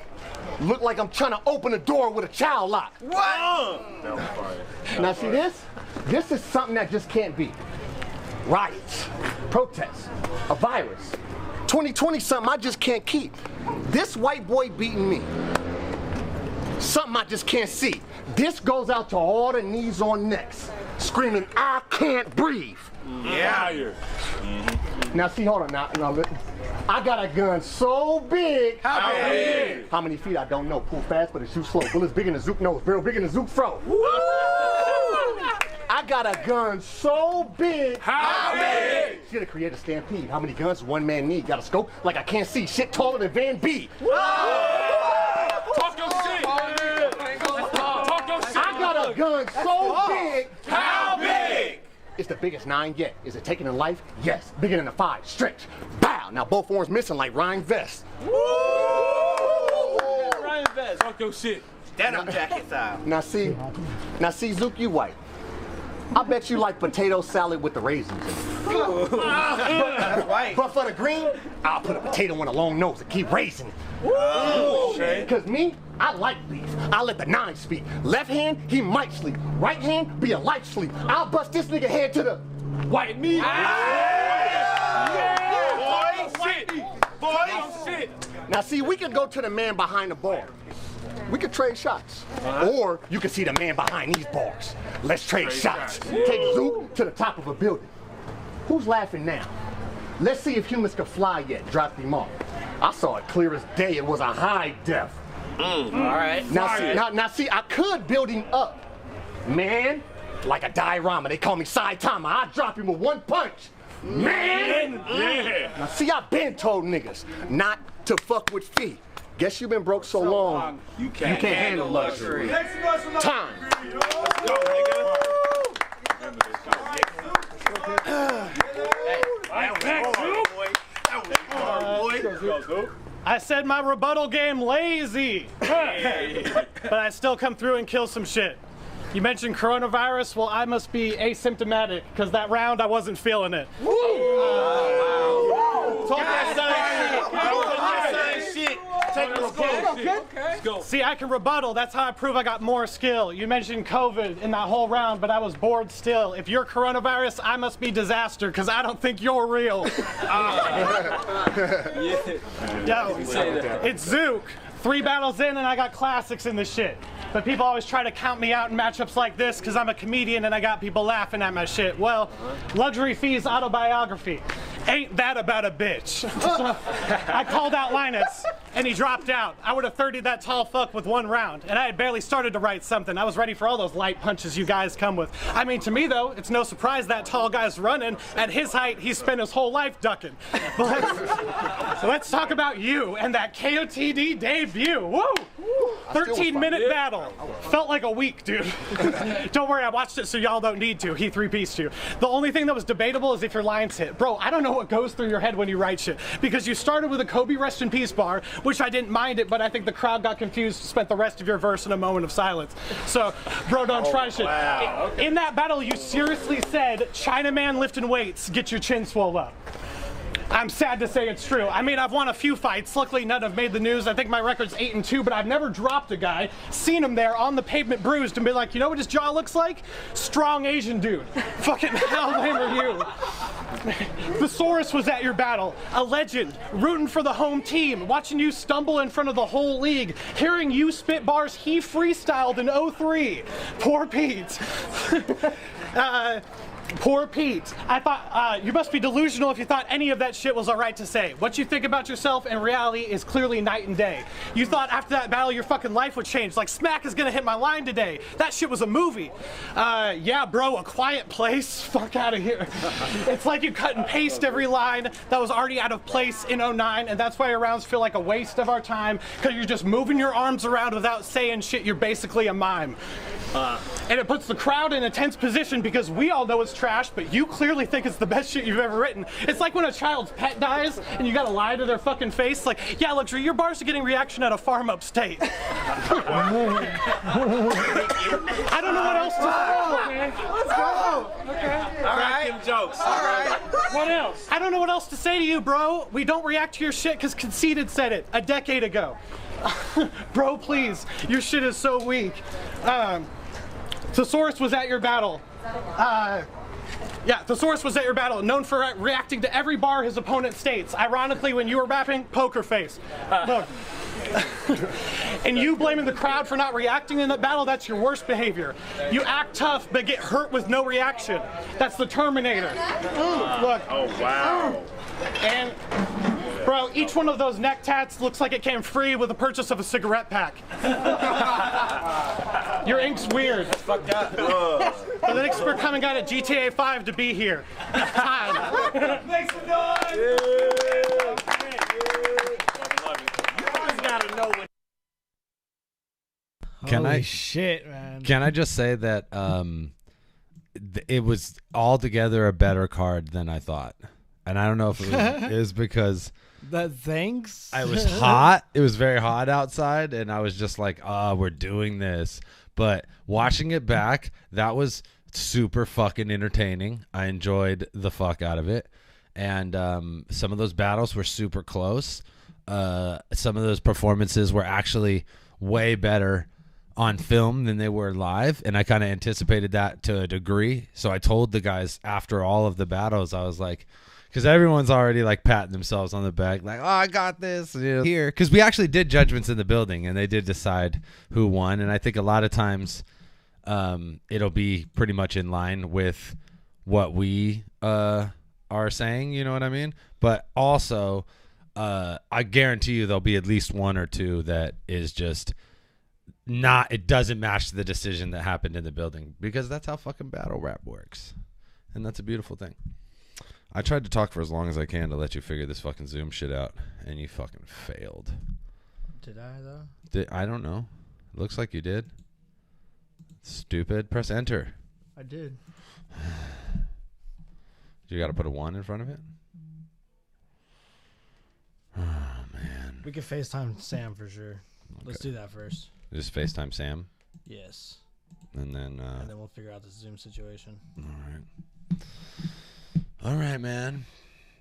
Look like I'm trying to open a door with a child lock. What? Now see this? This is something that just can't be. Riots, protests, a virus. 2020 something I just can't keep. This white boy beating me. Something I just can't see. This goes out to all the knees on necks, screaming, I can't breathe. Yeah. Now see, hold on, now look. I got a gun so big. How big? How many feet I don't know. Pull fast, but it shoots slow. Bullets bigger than Zuke nose, barrel bigger than Zuke fro. I got a gun so big. How big? Should create a stampede. How many guns does one man need? Got a scope like I can't see. Shit taller than Van B. Talk your shit. Talk your shit. I got a gun so big. How big? It's the biggest 9 yet. Is it taking a life? Yes. Bigger than a 5. Stretch. Bow. Now both arms missing like Ryan Vest. Ryan Vest. Talk your shit. Denim jacket style. Now see, Zuke, you white. I bet you like potato salad with the raisins in it. But for the green, I'll put a potato on a long nose and keep raising it. Cause me, I like beef. I let the 9 speak. Left hand, he might sleep. Right hand, be a light sleep. I'll bust this nigga head to the white meat. Boys. Now see, we can go to the man behind the bar. We could trade shots. Or you can see the man behind these bars. Let's trade shots. Take Zuke to the top of a building. Who's laughing now? Let's see if humans can fly yet. Drop him off. I saw it clear as day. It was a high def. All right. Now see, I could build him up. Man, like a diorama. They call me Saitama. I drop him with 1 punch. Man! Yeah. Now see, I been told niggas not to fuck with fee. Guess you've been broke so long, you can't handle luxury. Time. Let's go, nigga. I said my rebuttal game lazy, but I still come through and kill some shit. You mentioned coronavirus. Well, I must be asymptomatic because that round I wasn't feeling it. Talk that shit. Let's go. See, I can rebuttal. That's how I prove I got more skill. You mentioned COVID in that whole round, but I was bored still. If you're coronavirus, I must be disaster because I don't think you're real. Yo, it's Zuke. 3 battles in and I got classics in this shit. But people always try to count me out in matchups like this because I'm a comedian and I got people laughing at my shit. Well, Luxury Fee's autobiography. Ain't that about a bitch? So I called out Linus and he dropped out. I would have 30'd that tall fuck with 1 round. And I had barely started to write something. I was ready for all those light punches you guys come with. I mean, to me though, it's no surprise that tall guy's running. At his height, he spent his whole life ducking. But let's talk about you and that KOTD debut. Woo! 13-minute battle. Felt like a week, dude. Don't worry, I watched it so y'all don't need to. He 3-pieced you. The only thing that was debatable is if your lines hit. Bro, I don't know what goes through your head when you write shit. Because you started with a Kobe rest in peace bar, which I didn't mind it, but I think the crowd got confused, spent the rest of your verse in a moment of silence. So, bro, don't try shit. Wow. In that battle, you seriously said, Chinaman lifting weights, get your chin swole up. I'm sad to say it's true. I mean, I've won a few fights. Luckily, none have made the news. I think my record's 8-2, but I've never dropped a guy, seen him there on the pavement bruised, and been like, you know what his jaw looks like? Strong Asian dude. Fucking how lame are you? Thesaurus was at your battle. A legend. Rooting for the home team. Watching you stumble in front of the whole league. Hearing you spit bars he freestyled in 03. Poor Pete. Poor Pete. I thought you must be delusional if you thought any of that shit was all right to say. What you think about yourself and reality is clearly night and day. You thought after that battle your fucking life would change. Like Smack is gonna hit my line today. That shit was a movie. Yeah, bro, A Quiet Place. Fuck out of here. It's like you cut and paste every line that was already out of place in 09, and that's why your rounds feel like a waste of our time, because you're just moving your arms around without saying shit. You're basically a mime. And it puts the crowd in a tense position because we all know it's trash, but you clearly think it's the best shit you've ever written. It's like when a child's pet dies and you gotta lie to their fucking face, like, yeah, Luxury, your bars are getting reaction at a farm upstate. I don't know what else to say. Let's go. Okay. All right. Them jokes. All right. What else? I don't know what else to say to you, bro. We don't react to your shit because Conceited said it a decade ago. Bro, please. Your shit is so weak. Thesaurus was at your battle. Yeah, Thesaurus was at your battle, known for reacting to every bar his opponent states. Ironically, when you were rapping, poker face. Look. And you blaming the crowd for not reacting in that battle, that's your worst behavior. You act tough, but get hurt with no reaction. That's the Terminator. Look. Oh, wow. And, bro, each one of those neck tats looks like it came free with the purchase of a cigarette pack. Your ink's weird. Fuck that. But the expert coming out at GTA 5 to be here. It's time. Make some noise! You gotta know what. Holy shit, man. Can I just say that it was altogether a better card than I thought. And I don't know if it was because thanks. I was hot. It was very hot outside, and I was just like, we're doing this. But watching it back, that was super fucking entertaining. I enjoyed the fuck out of it. And some of those battles were super close. Some of those performances were actually way better on film than they were live, and I kind of anticipated that to a degree. So I told the guys after all of the battles, I was like, because everyone's already like patting themselves on the back, like, oh, I got this here. Because we actually did judgments in the building, and they did decide who won. And I think a lot of times it'll be pretty much in line with what we are saying, you know what I mean? But also, I guarantee you there'll be at least one or two that is just not, it doesn't match the decision that happened in the building, because that's how fucking battle rap works. And that's a beautiful thing. I tried to talk for as long as I can to let you figure this fucking Zoom shit out, and you fucking failed. Did I, though? I don't know. Looks like you did. Stupid. Press enter. I did. You got to put a 1 in front of it? Oh, man. We could FaceTime Sam for sure. Let's do that first. Just FaceTime Sam? Yes. And then we'll figure out the Zoom situation. All right. All right, man.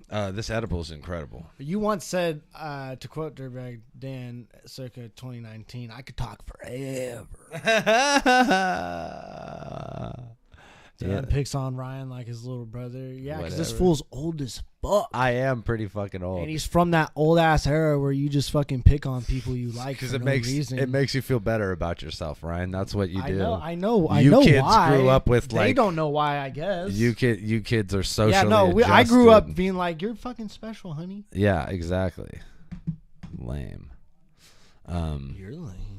This edible is incredible. You once said, to quote Dirtbag Dan, circa 2019, I could talk forever. Dan picks on Ryan like his little brother. Yeah, because this fool's old as fuck. I am pretty fucking old. And he's from that old ass era where you just fucking pick on people you like for it no makes reason. It makes you feel better about yourself, Ryan. That's what you do. I know. You know kids why. grew up with they like, don't know why. I guess you kids are socially. Yeah, no. I grew adjusted. up being like, you're fucking special, honey. Yeah, exactly. Lame. You're lame.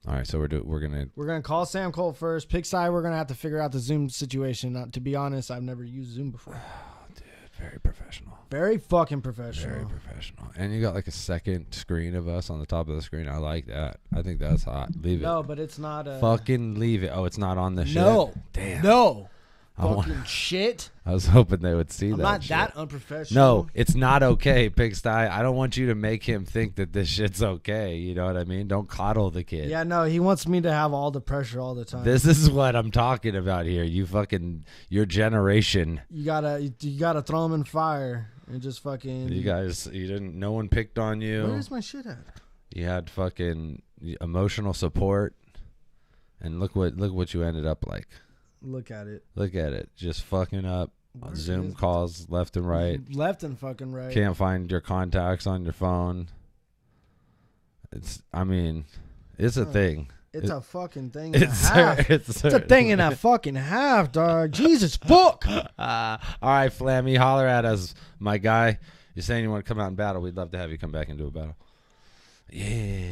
All right, so we're gonna call Sam Kolt first. Pigsty, we're gonna have to figure out the Zoom situation. To be honest, I've never used Zoom before. Dude, very professional. Very fucking professional. Very professional. And you got like a second screen of us on the top of the screen. I like that. I think that's hot. Leave it. No, but it's not. Fucking leave it. Oh, it's not on the shit. No. Damn. No. Fucking shit. I was hoping they would see I'm that. not shit. that unprofessional. No, it's not okay, Pigsty. I don't want you to make him think that this shit's okay. You know what I mean? Don't coddle the kid. Yeah, no, he wants me to have all the pressure all the time. This is what I'm talking about here. Your generation. You gotta throw him in fire and just fucking. No one picked on you. Where's my shit at? You had fucking emotional support, and look what you ended up like. Look at it. Look at it. Just fucking up. Zoom calls left and right. Left and fucking right. Can't find your contacts on your phone. It's a thing. It's a fucking thing and a half. It's a thing and a fucking half, dog. Jesus, fuck. All right, Flammy, holler at us, my guy. You're saying you want to come out and battle. We'd love to have you come back and do a battle. Yeah.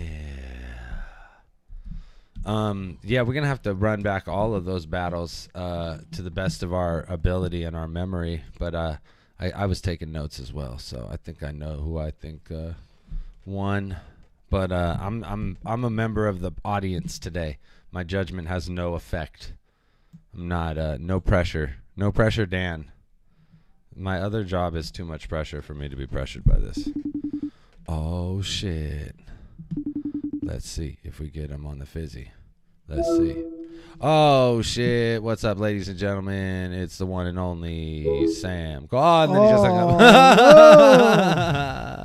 Yeah, we're going to have to run back all of those battles to the best of our ability and our memory. But I was taking notes as well, so I think I know who I think won. But I'm a member of the audience today. My judgment has no effect. I'm not no pressure. No pressure, Dan. My other job is too much pressure for me to be pressured by this. Oh shit. Let's see if we get him on the fizzy. Let's see. Oh shit. What's up, ladies and gentlemen? It's the one and only Sam. Go on, then he just hung up.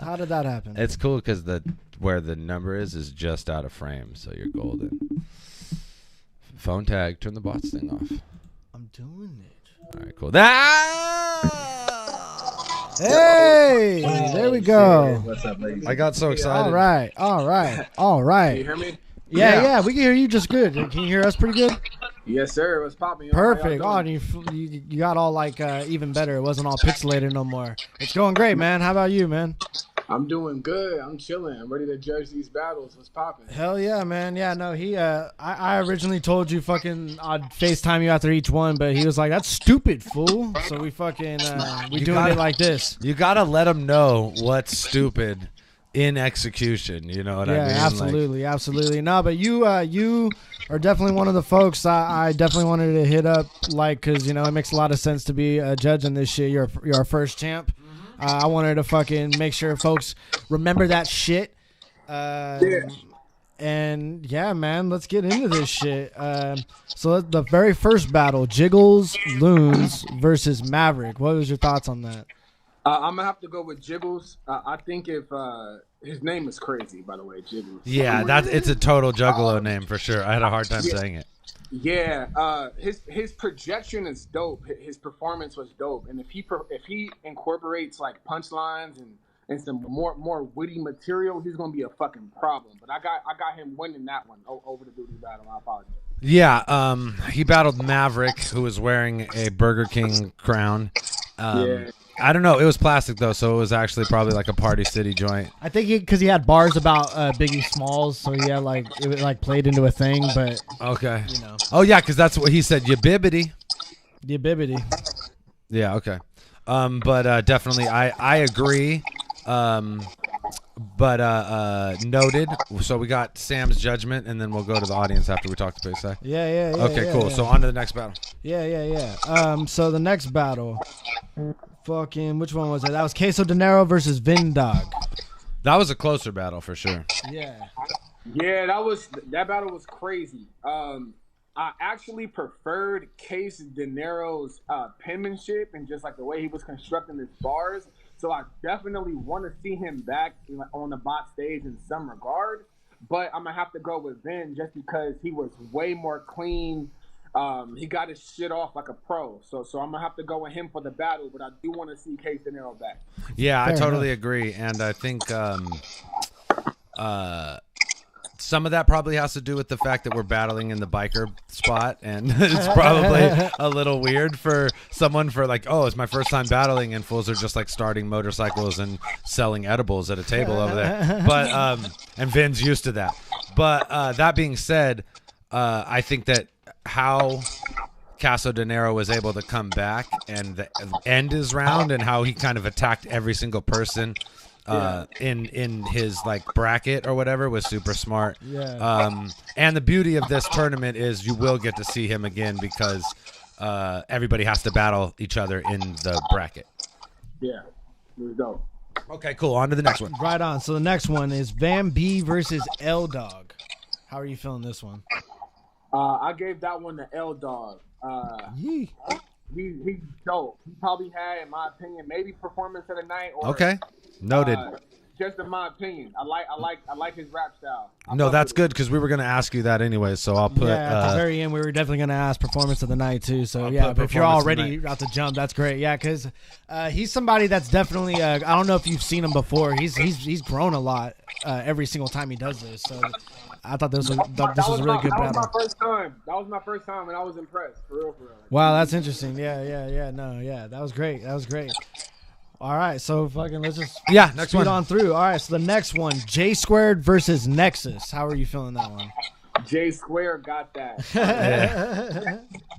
How did that happen? It's cool because where the number is just out of frame, so you're golden. Phone tag, turn the bots thing off. I'm doing it. All right, cool. Hey, there we go. What's up, ladies? I got so excited. All right. Can you hear me? Yeah, we can hear you just good. Can you hear us pretty good? Yes, sir. What's popping? Perfect. Oh, and you got all like even better. It wasn't all pixelated no more. It's going great, man. How about you, man? I'm doing good. I'm chilling. I'm ready to judge these battles. What's popping? Hell yeah, man. Yeah, no, he I originally told you fucking I'd FaceTime you after each one, but he was like, that's stupid, doing it like this. You gotta let him know what's stupid in execution. You know what I mean? Yeah, absolutely. No, but you are definitely one of the folks I definitely wanted to hit up, like, because, you know, it makes a lot of sense to be a judge in this shit. You're our first champ. I wanted to fucking make sure folks remember that shit. And yeah, man, let's get into this shit. So the very first battle, Jiggles, Loons versus Maverick. What was your thoughts on that? I'm gonna have to go with Jiggles. I think if his name is crazy, by the way, Jiggles. Yeah, it's a total juggalo name for sure. I had a hard time saying it. Yeah, his projection is dope. His performance was dope, and if he incorporates like punchlines and some more witty material, he's gonna be a fucking problem. But I got him winning that one over the duty battle. I apologize. Yeah, he battled Maverick, who was wearing a Burger King crown. Yeah. I don't know. It was plastic though, so it was actually probably like a Party City joint. I think because he had bars about Biggie Smalls, so yeah, like it was like played into a thing. But okay, you know. Oh yeah, because that's what he said. Ya bibbity. Yeah. Okay. But definitely, I agree. But noted. So we got Sam's judgment, and then we'll go to the audience after we talk to Pigsty. Yeah. Okay, cool. So on to the next battle. Yeah. So the next battle, fucking, which one was it? That was Caso Dinero versus Vin Dog. That was a closer battle for sure. Yeah, that battle was crazy. I actually preferred Caso Dinero's penmanship and just like the way he was constructing his bars. So I definitely want to see him back on the bot stage in some regard. But I'm going to have to go with Vin just because he was way more clean. He got his shit off like a pro. So I'm going to have to go with him for the battle. But I do want to see Caso Dinero back. Yeah, I totally agree. And I think some of that probably has to do with the fact that we're battling in the biker spot, and it's probably a little weird for someone for like, oh, it's my first time battling, and fools are just like starting motorcycles and selling edibles at a table over there. But and Vin's used to that. But that being said, I think that how Caso Dinero was able to come back and end his round, and how he kind of attacked every single person in his like bracket or whatever was super smart. And the beauty of this tournament is you will get to see him again because everybody has to battle each other in the bracket. Yeah, here we go. Okay, cool. On to the next one. Right on. So the next one is Van B versus L Dog. How are you feeling this one? I gave that one to L Dog. He's dope. He probably had, in my opinion, maybe performance of the night. Or, okay, noted. Just in my opinion, I like his rap style. No, that's good because we were going to ask you that anyway. So I'll put. At the very end, we were definitely going to ask performance of the night too. So yeah, but if you're already about to jump, that's great. Yeah, because he's somebody that's definitely. I don't know if you've seen him before. He's grown a lot every single time he does this. So I thought this was a really good That was battle. my first time. That was my first time, and I was impressed. For real. Wow, that's interesting. Yeah. No, yeah, that was great. All right, so fucking let's just next speed one on through. All right, so the next one, J Squared versus Nexus. How are you feeling that one? J Square got that.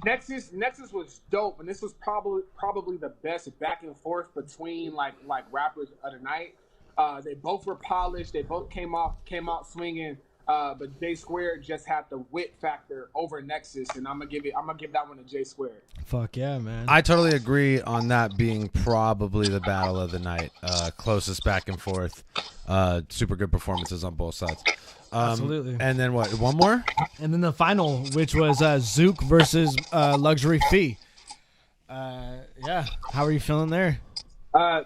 Nexus was dope, and this was probably the best back and forth between like rappers of the night. They both were polished. They both came out swinging. But J Square just had the wit factor over Nexus, and I'm gonna give that one to J Square. Fuck yeah, man. I totally agree on that being probably the battle of the night. Closest back and forth. Super good performances on both sides. Absolutely. And then what? One more? And then the final, which was Zuke versus Luxury Fee. Yeah. How are you feeling there?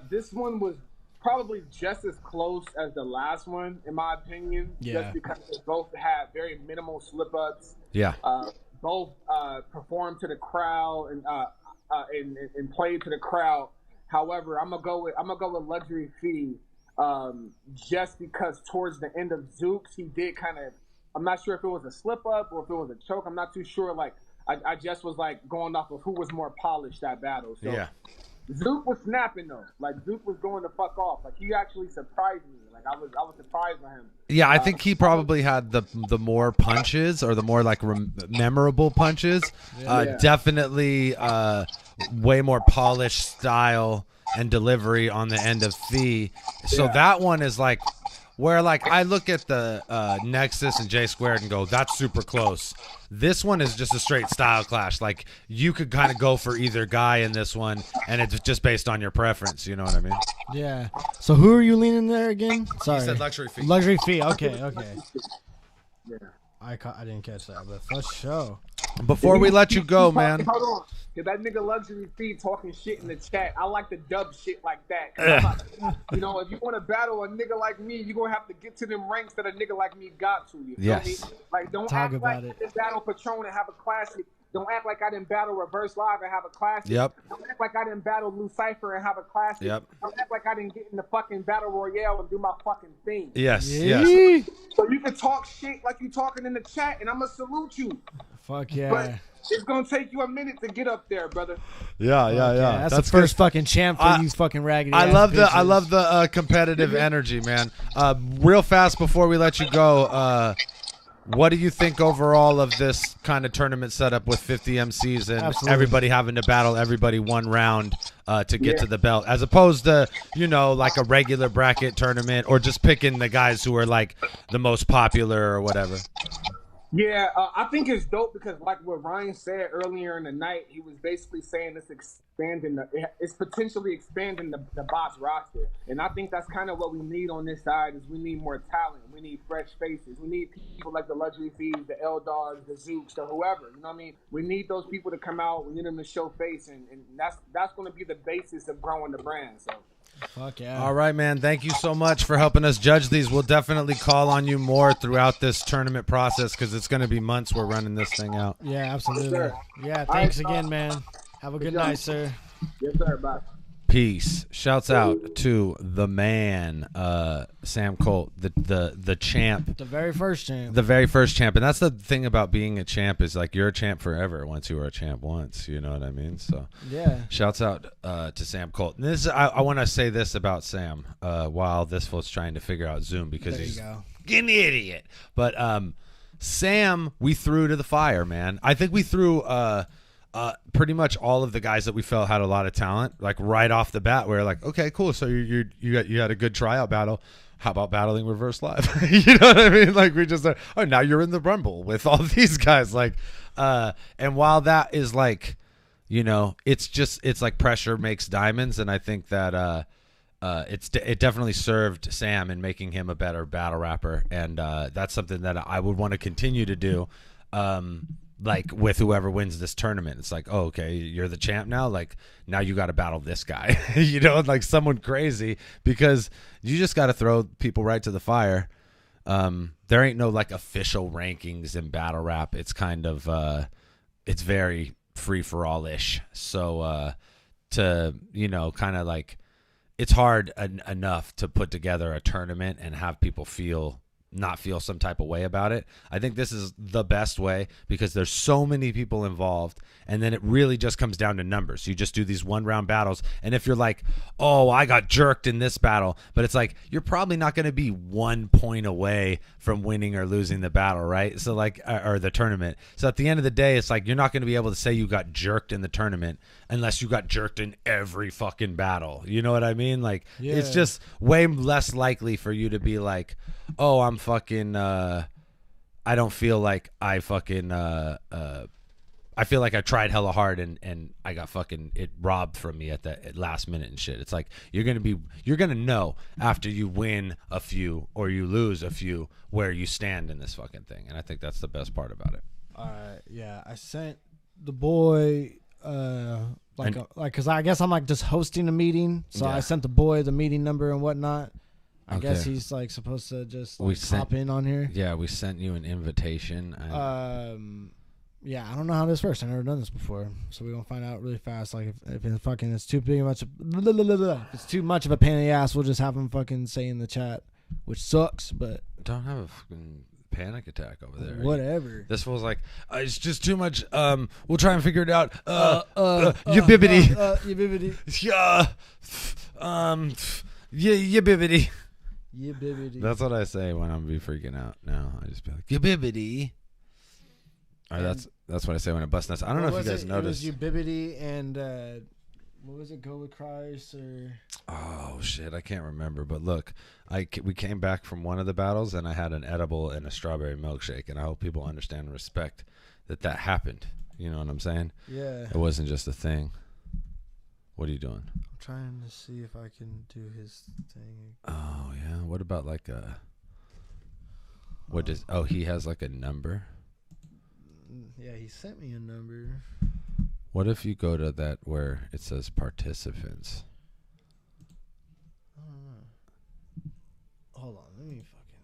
This one was probably just as close as the last one, in my opinion. Yeah. Just because they both had very minimal slip-ups. Yeah. Both performed to the crowd and played to the crowd. However, I'm gonna go with Luxury Fee, just because towards the end of Zuke's, he did kind of. I'm not sure if it was a slip-up or if it was a choke. I'm not too sure. Like I just was like going off of who was more polished that battle. So. Yeah. Zuke was snapping though. Like Zuke was going the fuck off. Like he actually surprised me. Like I was surprised by him. Yeah, I think he probably had the more punches or the more like memorable punches. Definitely way more polished style and delivery on the end of Fee. So that one is like where like I look at the Nexus and J Squared and go, that's super close. This one is just a straight style clash. Like you could kind of go for either guy in this one, and it's just based on your preference. You know what I mean? Yeah. So who are you leaning there again? Sorry. He said Luxury Fee. Luxury Fee. Okay. Yeah. I didn't catch that, but for sure. Before we let you go, man. Hold on. Cause that nigga Luxury Fee talking shit in the chat. I like to dub shit like that. You know, if you want to battle a nigga like me, you're going to have to get to them ranks that a nigga like me got to. You feel me? Like, don't Talk act about like it. I didn't battle Patron and have a classic. Don't act like I didn't battle Reverse Live and have a classic. Yep. Don't act like I didn't battle Lucifer and have a classic. Yep. Don't act like I didn't get in the fucking Battle Royale and do my fucking thing. Yes. So you can talk shit like you talking in the chat, and I'm going to salute you. Fuck yeah. But it's going to take you a minute to get up there, brother. Yeah. That's the first fucking champ for you fucking raggedy I ass love bitches. the competitive energy, man. Real fast before we let you go, what do you think overall of this kind of tournament setup with 50 MCs and everybody having to battle everybody one round to get to the belt, as opposed to, you know, like a regular bracket tournament or just picking the guys who are like the most popular or whatever? Yeah, I think it's dope because, like what Ryan said earlier in the night, he was basically saying it's potentially expanding the BOTZ roster, and I think that's kind of what we need on this side. Is we need more talent, we need fresh faces, we need people like the Luxury Fees, the L Dogs, the Zukes, the whoever. You know what I mean? We need those people to come out. We need them to show face, and that's going to be the basis of growing the brand. So. Fuck yeah. All right, man. Thank you so much for helping us judge these. We'll definitely call on you more throughout this tournament process because it's going to be months we're running this thing out. Yeah, absolutely. Yeah, thanks again, man. Have a good night, sir. Yes, sir. Bye. Peace. Shouts out to the man, Sam Kolt, the champ. The very first champ. The very first champ. And that's the thing about being a champ is like you're a champ forever once you were a champ once. You know what I mean? So yeah. Shouts out to Sam Kolt. And this I want to say this about Sam while this fool's trying to figure out Zoom because he's an idiot. But Sam, we threw to the fire, man. I think we threw pretty much all of the guys that we felt had a lot of talent, like right off the bat. We're like, okay, cool. So you had a good tryout battle. How about battling Reverse Live? You know what I mean? Like we just now you're in the Rumble with all these guys. Like, and while that is like, you know, it's like pressure makes diamonds, and I think that it definitely served Sam in making him a better battle rapper, and that's something that I would want to continue to do. Like with whoever wins this tournament, it's like, oh, okay, you're the champ now. Like now you got to battle this guy, you know, like someone crazy, because you just got to throw people right to the fire. There ain't no like official rankings in battle rap. It's kind of, it's very free for all ish. So, to, you know, kind of like, it's hard enough to put together a tournament and have people feel not feel some type of way about it. I think this is the best way because there's so many people involved, and then it really just comes down to numbers. You just do these 1-round battles, and if you're like, oh, I got jerked in this battle, but it's like you're probably not going to be 1 point away from winning or losing the battle, right? So like, or the tournament. So at the end of the day, it's like you're not going to be able to say you got jerked in the tournament unless you got jerked in every fucking battle. You know what I mean? Like, it's just way less likely for you to be like, oh, I'm fucking I don't feel like I fucking I feel like I tried hella hard and I got fucking it robbed from me at the last minute and shit. It's like you're gonna know after you win a few or you lose a few where you stand in this fucking thing, and I think that's the best part about it. Yeah, I sent the boy because I guess I'm like just hosting a meeting, so I sent the boy the meeting number and whatnot. I guess he's like supposed to just like, hop in on here. Yeah, we sent you an invitation. Yeah, I don't know how this works. I've never done this before, so we're gonna find out really fast. Like if it's fucking it's too big much, if it's too much of a pain in the ass, we'll just have him fucking say in the chat, which sucks. But don't have a fucking panic attack over there. Whatever. This was like it's just too much. We'll try and figure it out. You bibbity. You bibbity. Yeah. You bibbity. You bibbity. That's what I say when I'm be freaking out. Now I just be like, you bibbity. All right, that's what I say when I bust nuts. I don't know if you guys noticed. It was you bibbity and what was it? Go with Christ or? Oh shit, I can't remember. But look, we came back from one of the battles and I had an edible and a strawberry milkshake, and I hope people understand and respect that happened. You know what I'm saying? Yeah. It wasn't just a thing. What are you doing? I'm trying to see if I can do his thing. Oh yeah. What about like a? What does? Oh, he has like a number. Yeah, he sent me a number. What if you go to that where it says participants? I don't know. Hold on, let me fucking.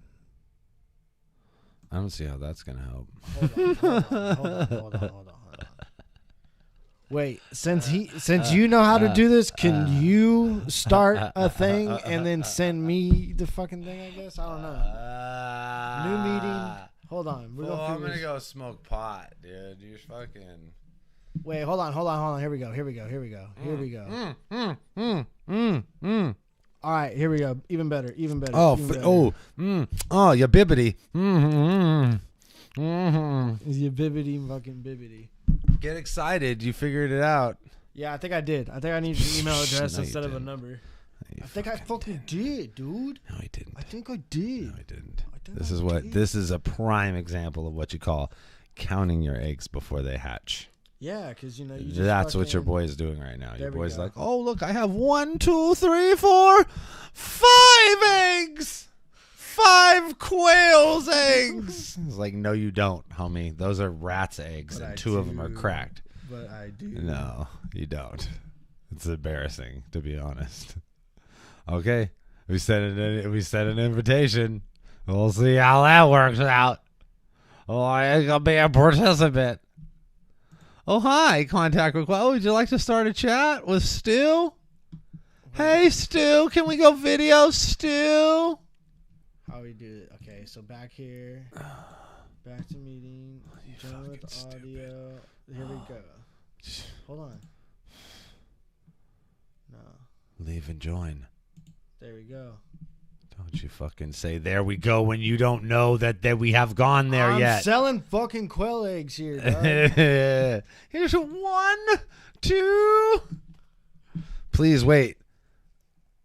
I don't see how that's gonna help. Hold on. Wait, since you know how to do this, can you start a thing and then send me the fucking thing? I guess I don't know. New meeting. Hold on. I'm gonna go smoke pot, dude. You're fucking. Wait, hold on. Here we go. All right, here we go. Even better. Oh, oh, you bibbity. You bibbity, fucking bibbity. Get excited! You figured it out. Yeah, I think I did. I think I need your email address instead of a number. I think I fucking did, dude. No, I didn't. I think I did. No, I didn't. This is a prime example of what you call counting your eggs before they hatch. Yeah, because you know you that's what your boy is doing right now. Your boy's go. like, oh look, I have 1, 2, 3, 4, 5 eggs. 5 quail's eggs. It's like, no, you don't, homie. Those are rats' eggs, and 2 of them are cracked. But I do. No, you don't. It's embarrassing, to be honest. Okay, we sent an invitation. We'll see how that works out. Oh, I'm gonna be a participant. Oh, hi, contact request. Oh, would you like to start a chat with Stu? Hey, Stu, can we go video, Stu? How we do it? Okay, so back here, back to meeting, join with audio. Here we go. Hold on. No. Leave and join. There we go. Don't you fucking say there we go when you don't know that we have gone there yet. I'm selling fucking quail eggs here, dog. Here's 1, 2. Please wait.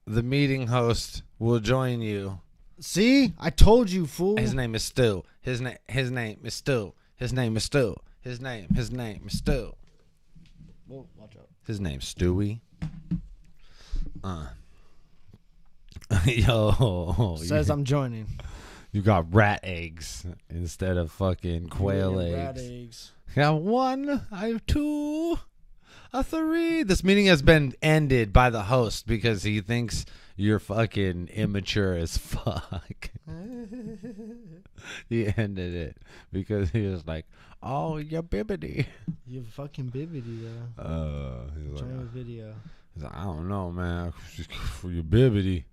The meeting host will join you. See? I told you, fool. His name is Stu. His name is Stu. His name is Stu. His name is Stu. Whoa, watch out. His name's Stewie. Yo. Says I'm joining. You got rat eggs instead of fucking quail eggs. Rat eggs. I got 1. I have 2. A 3. This meeting has been ended by the host because he thinks you're fucking immature as fuck. He ended it because he was like, oh, you're bibbity. You fucking bibbity, though. He's join like, the video. He's like, I don't know, man. For your bibbity.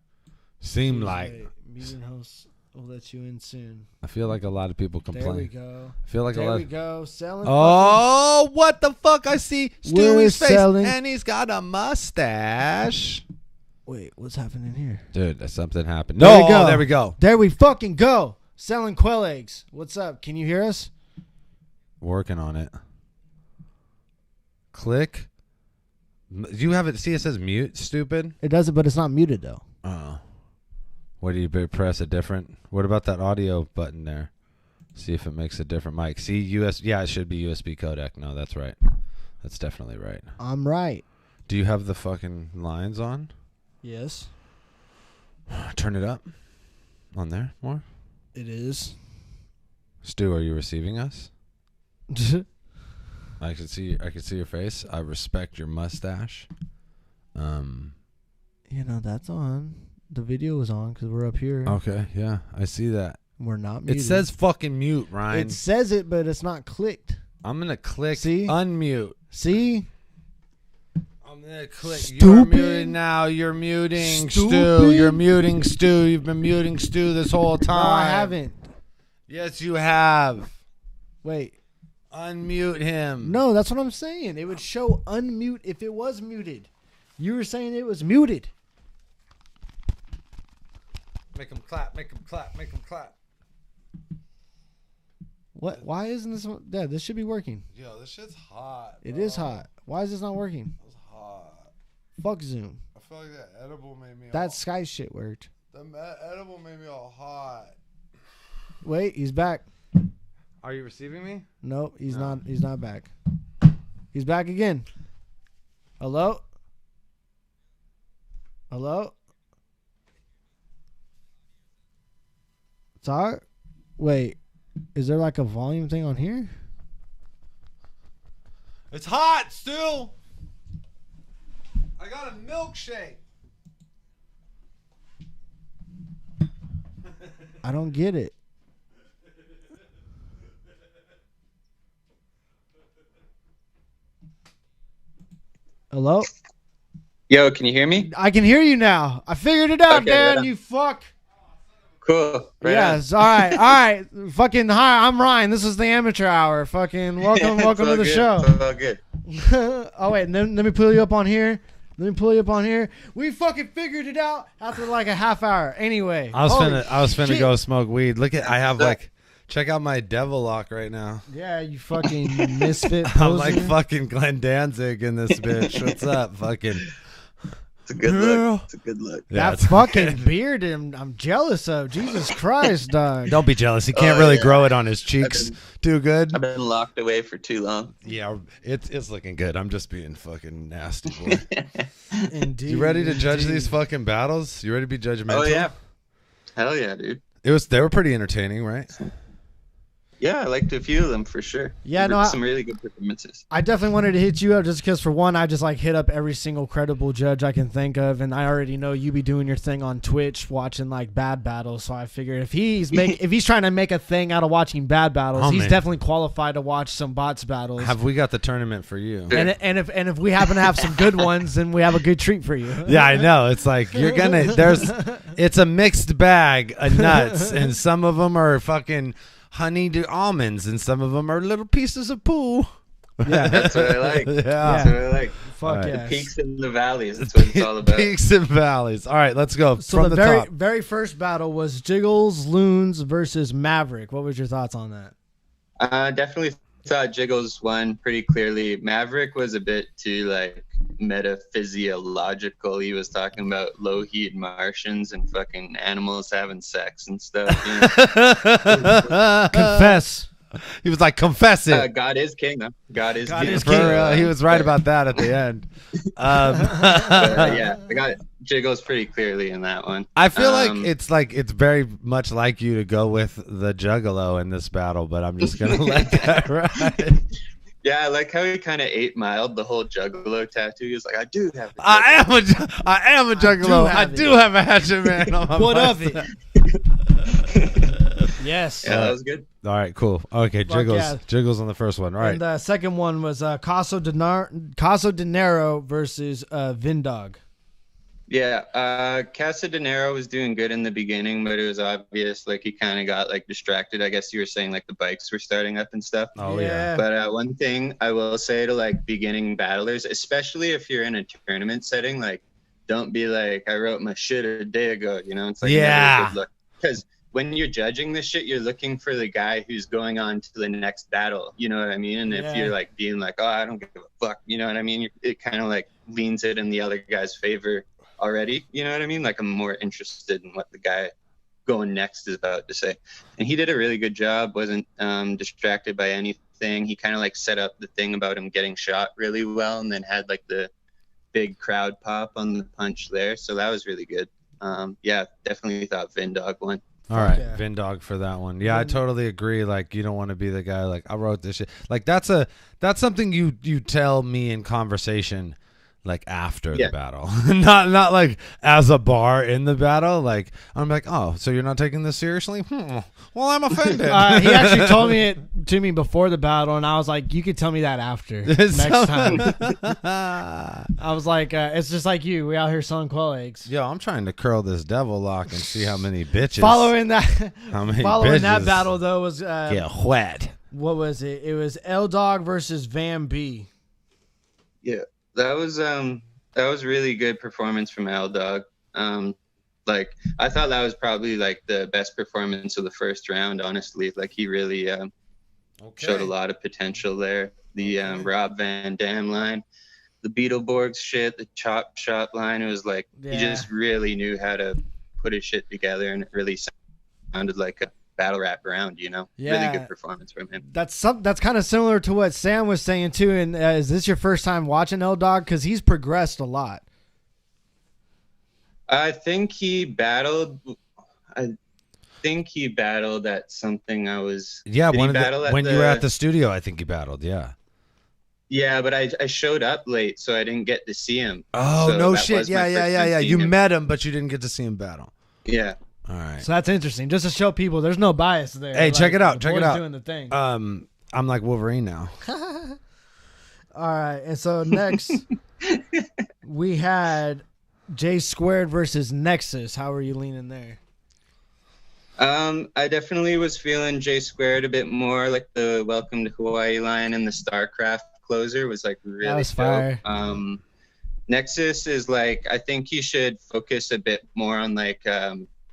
Seemed like. Meeting host We'll let you in soon. I feel like a lot of people complain. There we go. I feel like there a lot. we go. Selling. Oh, what the fuck! I see We're Stewie's face, selling- and he's got a mustache. Wait, what's happening here? Dude, something happened. There No, we go. there we go. There we fucking go. Selling quail eggs. What's up? Can you hear us? Working on it. Click. You have it. See, it says mute. Stupid. It does it, but it's not muted though. Oh. What do you press a different? What about that audio button there? See if it makes a different mic. See US. Yeah, it should be USB codec. No, that's right. That's definitely right. I'm right. Do you have the fucking lines on? Yes. Turn it up. On there more. It is. Stu, are you receiving us? I can see your face. I respect your mustache. You know that's on. The video was on because we're up here. Okay, yeah, I see that. We're not muted. It says fucking mute, Ryan. It says it, but it's not clicked. I'm gonna click See? unmute. See? I'm gonna click. Stupid. You're muted now. You're muting Stu. Stupid. You're muting Stu. You've been muting Stu this whole time. No, I haven't. Yes, you have. Wait. Unmute him. No, that's what I'm saying. It would show unmute if it was muted. You were saying it was muted. Make him clap. Make him clap. Make him clap. What? Why isn't this one? Yeah, this should be working. Yo, this shit's hot. It is hot. Why is this not working? It's hot. Fuck Zoom. I feel like that edible made me. That Sky shit worked. The edible made me all hot. Wait, he's back. Are you receiving me? Nope, he's not. He's not back. He's back again. Hello? Hello? Talk? Wait, is there like a volume thing on here? It's hot still. I got a milkshake. I don't get it. Hello? Yo, can you hear me? I can hear you now. I figured it out, Okay, Dan, right on. you fuck. Cool. Right Yes, on. all right, all right. Fucking hi, I'm Ryan. This is the Amateur Hour. Fucking welcome It's to all the good. show. It's all good. Oh wait, let me pull you up on here. Let me pull you up on here. We fucking figured it out after like a half hour. Anyway, I was finna shit. go smoke weed. Look at I have like check out my devil lock right now. Yeah, you fucking misfit. I'm like poser. fucking Glenn Danzig in this bitch. What's up, fucking? It's a good look. It's a good look. Yeah, That it's fucking beard, I'm jealous of. Jesus Christ, dog. Don't be jealous. He can't really grow it on his cheeks too good. I've been locked away for too long. Yeah, it's looking good. I'm just being fucking nasty, boy. Indeed. You ready to judge these fucking battles? You ready to be judgmental? Oh yeah. Hell yeah, dude. They were pretty entertaining, right? Yeah, I liked a few of them for sure. Yeah, There no, were some really good performances. I definitely wanted to hit you up just because, for one, I just like hit up every single credible judge I can think of, and I already know you be doing your thing on Twitch watching like bad battles. So I figured if he's trying to make a thing out of watching bad battles, Oh, he's man. definitely qualified to watch some BOTZ battles. Have we got the tournament for you? And if we happen to have some good ones, then we have a good treat for you. Yeah, I know. It's like it's a mixed bag of nuts, and some of them are fucking honeyed almonds, and some of them are little pieces of poo. Yeah, That's what I like. Yeah. That's what I like. Fuck The yes. peaks and the valleys. That's what it's all about. Peaks and valleys. All right, let's go So from the the top. very first battle was Jiggles, Loons versus Maverick. What was your thoughts on that? Definitely thought Jiggles won pretty clearly. Maverick was a bit too like metaphysiological. He was talking about low heat Martians and fucking animals having sex and stuff. You know? Confess. He was like, confess it. God is king, though. God is king. He was right about that at the end. Yeah, I got Jiggles pretty clearly in that one. I feel like it's very much like you to go with the Juggalo in this battle, but I'm just gonna let that ride. Yeah, I like how he kind of 8-miled the whole Juggalo tattoo. He was like, I do have it. I am a Juggalo. I do have a hatchet man on my What of mustache. it? Yes. Yeah, that was good. All right, cool. Okay, Fuck Jiggles. yeah. Jiggles on the first one. All right. And the second one was Caso Dinero versus Vin Dog. Yeah, Caso Dinero was doing good in the beginning, but it was obvious like he kind of got like distracted. I guess you were saying like the bikes were starting up and stuff. Oh yeah. But one thing I will say to like beginning battlers, especially if you're in a tournament setting, like don't be like I wrote my shit a day ago. You know, it's like never a good look. Because when you're judging this shit, you're looking for the guy who's going on to the next battle. You know what I mean? And if you're like being like, oh, I don't give a fuck, you know what I mean? It kind of like leans it in the other guy's favor already, you know what I mean? Like I'm more interested in what the guy going next is about to say. And he did a really good job, wasn't distracted by anything. He kind of like set up the thing about him getting shot really well, and then had like the big crowd pop on the punch there. So that was really good. Yeah, definitely thought Vin Dog won. All right, Vin Dog for that one. Yeah, I totally agree. Like, you don't want to be the guy like I wrote this shit. Like that's something you tell me in conversation, like after the battle, not like as a bar in the battle. Like I'm like, oh, so you're not taking this seriously? Well, I'm offended. He actually told me it to me before the battle, and I was like, you could tell me that after next time. I was like, it's just like you. We out here selling quail eggs. Yo, I'm trying to curl this devil lock and see how many bitches. Following that bitches battle though was get wet. What was it? It was L Dog versus Van B. Yeah. That was really good performance from L Dog. Like I thought that was probably like the best performance of the first round. Honestly, like he really showed a lot of potential there. The Rob Van Dam line, the Beetleborgs shit, the chop shop line. It was like he just really knew how to put his shit together, and it really sounded like a battle rap round, you know. Really good performance from him. That's kind of similar to what Sam was saying too. And is this your first time watching L Dog? Because he's progressed a lot. I think he battled at something. I was when you were at the studio. I think he battled. Yeah, but I showed up late, so I didn't get to see him. Oh, so no shit. Yeah. You met him, but you didn't get to see him battle. Yeah. All right. So that's interesting. Just to show people there's no bias there. Hey, check it out. Check it out. Doing the thing. I'm like Wolverine now. All right. And so next we had J Squared versus Nexus. How are you leaning there? I definitely was feeling J Squared a bit more. Like the Welcome to Hawaii line and the StarCraft closer was like really that was dope. fire. Nexus is like, I think he should focus a bit more on like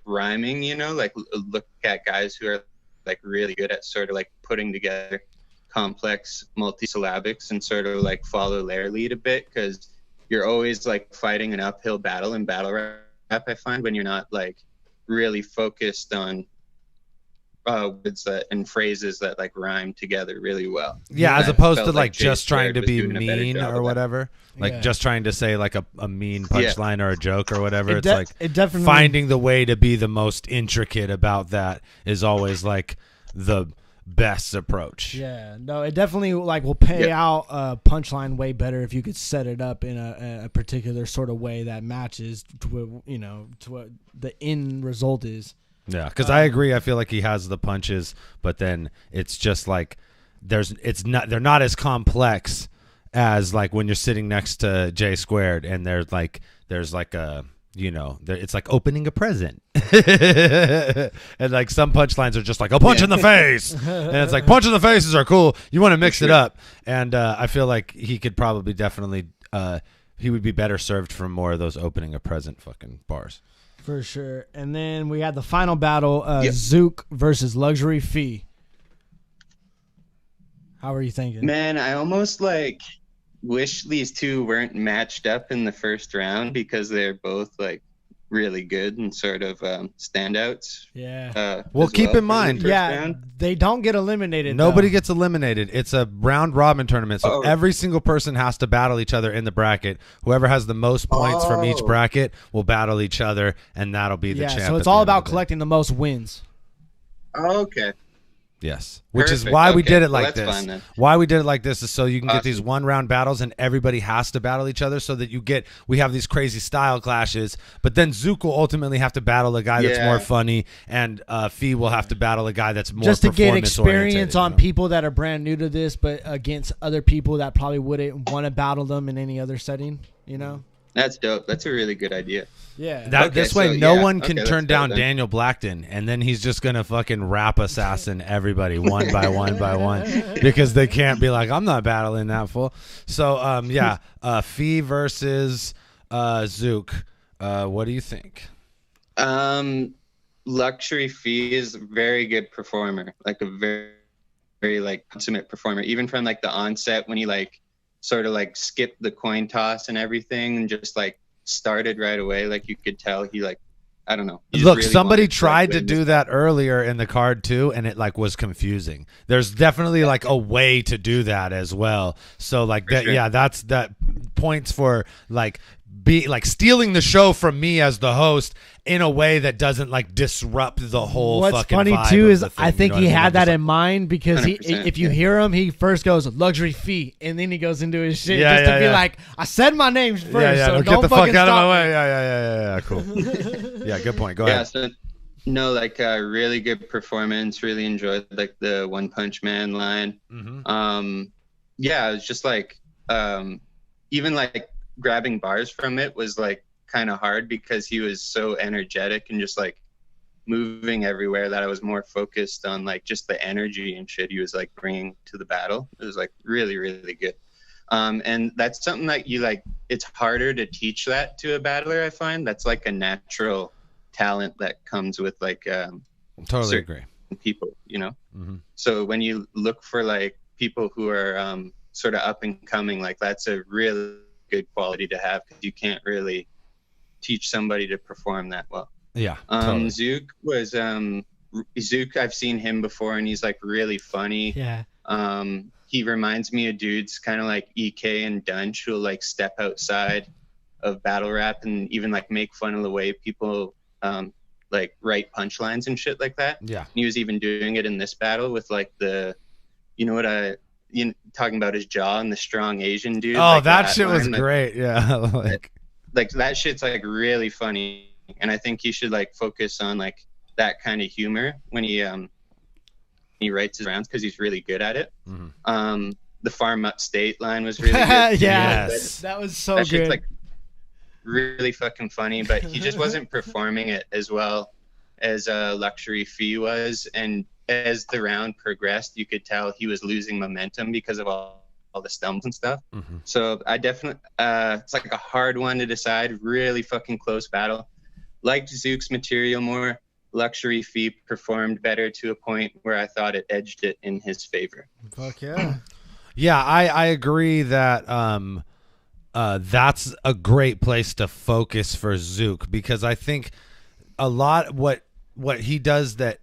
rhyming, you know, like look at guys who are like really good at sort of like putting together complex multisyllabics and sort of like follow their lead a bit, because you're always like fighting an uphill battle in battle rap, I find, when you're not like really focused on words and phrases that like rhyme together really well. Yeah, as I opposed felt to like Jay just trying Squared to was be doing a better mean job or of that. whatever. Like just trying to say like a mean punchline or a joke or whatever. It It's like definitely finding the way to be the most intricate about that is always like the best approach. Yeah, no, it definitely like will pay out a punchline way better if you could set it up in a particular sort of way that matches to, you know, to what the end result is. Yeah, because I agree. I feel like he has the punches, but then it's just like they're not as complex as like when you're sitting next to J Squared and there's like a, you know, it's like opening a present. And like some punchlines are just like a punch in the face, and it's like punch in the faces are cool. You want to mix it up, and I feel like he could probably definitely he would be better served from more of those opening a present fucking bars. For sure. And then we had the final battle, Zuke versus Luxury Fee. How are you thinking? Man, I almost like wish these two weren't matched up in the first round, because they're both like really good and sort of standouts. Yeah. Well, keep in mind, they don't get eliminated. Nobody gets eliminated. It's a round robin tournament, so every single person has to battle each other in the bracket. Whoever has the most points from each bracket will battle each other, and that'll be the champ. So it's all about collecting the most wins. Okay. Yes, which is Perfect. why we Okay. did it Well, like that's this. fine then. Why we did it like this is so you can get Awesome. these one-round battles, and everybody has to battle each other, so that we have these crazy style clashes. But then Zuke will ultimately have to battle a guy that's more funny, and Fee will have to battle a guy that's more just to get performance-oriented, experience on people that are brand new to this, but against other people that probably wouldn't want to battle them in any other setting, you know? That's dope. That's a really good idea. Yeah. This way, no one can turn down Daniel Blackton, and then he's just gonna fucking rap assassin everybody one by one by one because they can't be like, I'm not battling that fool. So Fee versus Zuke. What do you think? Luxury Fee is a very good performer, like a very, very like consummate performer. Even from like the onset when he like sort of like skipped the coin toss and everything and just like started right away, like you could tell he like, I don't know. Look, really somebody tried to do that earlier in the card too, and it like was confusing. There's definitely like a way to do that as well. So like that, sure. yeah, that points for like be like stealing the show from me as the host in a way that doesn't like disrupt the whole What's fucking funny vibe too of is the thing, I think you know he what I mean? had that I'm in mind because he, 100%, if you hear him, he first goes luxury fee and then he goes into his shit Yeah, just to yeah, be yeah. like, I said my name first, yeah, so don't don't get the fuck fucking out of stop my way. me. Yeah, cool. Yeah, good point. Go ahead. So, no, like a really good performance. Really enjoyed like the One Punch Man line. Yeah, it was just like even like grabbing bars from it was like kind of hard because he was so energetic and just like moving everywhere that I was more focused on like just the energy and shit he was like bringing to the battle. It was like really, really good. And that's something that you like, it's harder to teach that to a battler. I find that's like a natural talent that comes with like Totally agree. People, you know. So when you look for like people who are sort of up and coming, like that's a really good quality to have because you can't really teach somebody to perform that well. Yeah. Totally. Zuke was Zuke. I've seen him before, and he's like really funny. Yeah. He reminds me of dudes kind of like EK and Dunch who'll like step outside of battle rap and even like make fun of the way people like write punchlines and shit like that. Yeah. And he was even doing it in this battle with like the, you know what talking about his jaw and the strong Asian dude. Oh, like that shit was line, great. Yeah. like that shit's like really funny. And I think he should like focus on like that kind of humor when he writes his rounds because he's really good at it. The Farm Up State line was really good. Yes. That was so that shit's good. like really fucking funny, but he just wasn't performing it as well as Luxury Fee was. And as the round progressed, you could tell he was losing momentum because of all the stumbles and stuff. So I definitely, it's like a hard one to decide. Really fucking close battle. Liked Zuke's material more. Luxury Fee performed better to a point where I thought it edged it in his favor. Fuck yeah. Yeah, I agree that that's a great place to focus for Zuke because I think a lot what he does that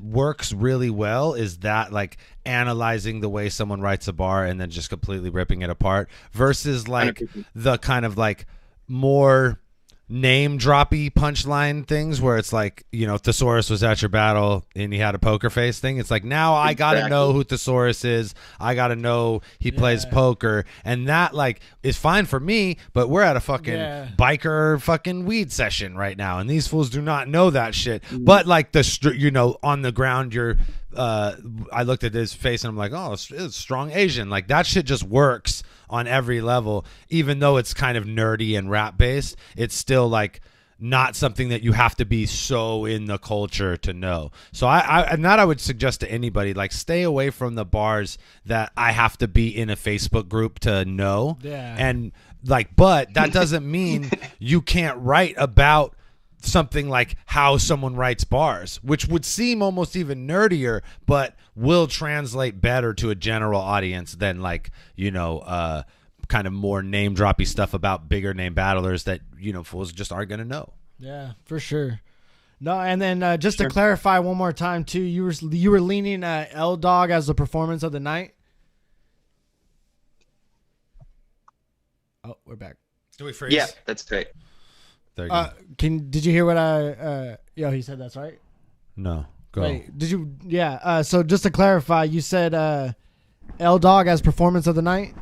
works really well is that like analyzing the way someone writes a bar and then just completely ripping it apart versus like 100%. the kind of like more name droppy punchline things where it's like, you know, Thesaurus was at your battle and he had a poker face thing. It's like, now I gotta know who Thesaurus is. I gotta know he plays poker, and that like is fine for me, but we're at a fucking biker fucking weed session right now and these fools do not know that shit. But like you know, on the ground you're I looked at his face and I'm like, oh, it's strong Asian. Like that shit just works on every level, even though it's kind of nerdy and rap based. It's still like not something that you have to be so in the culture to know. So I would suggest to anybody, like, stay away from the bars that I have to be in a Facebook group to know. Yeah. And like, but that doesn't mean you can't write about something like how someone writes bars, which would seem almost even nerdier, but will translate better to a general audience than like, you know, kind of more name droppy stuff about bigger name battlers that, you know, fools just aren't going to know. Yeah, for sure. No, and then just to clarify one more time too, you were leaning L Dog as the performance of the night. Oh, we're back. Do we freeze? Yeah, that's great. There you go. Did you hear what he said that's right? No. Go. Wait, did you? Yeah. So just to clarify, you said L Dog as performance of the night?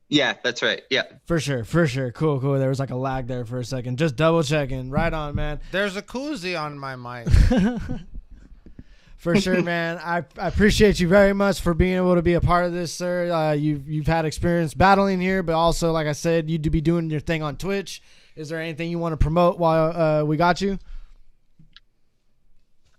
Yeah, that's right. Yeah. For sure. Cool. There was like a lag there for a second. Just double checking. Right on, man. There's a koozie on my mic. For sure, man. I appreciate you very much for being able to be a part of this, sir. You've had experience battling here, but also, like I said, you'd be doing your thing on Twitch. Is there anything you want to promote while we got you?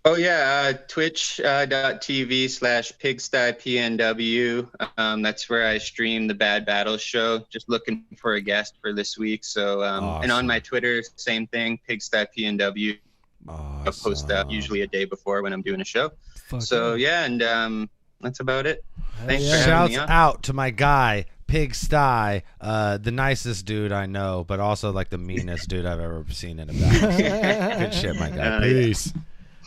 Oh, yeah, twitch.tv/PigstyPNW. That's where I stream the Bad Battles show. Just looking for a guest for this week. So, awesome. And on my Twitter, same thing, PigstyPNW. Awesome. I'll post that usually a day before when I'm doing a show. So, yeah, and that's about it. Thanks for having me on. Shouts out to my guy, Pigsty, the nicest dude I know, but also like the meanest dude I've ever seen in a battle. Good shit, my guy. Peace.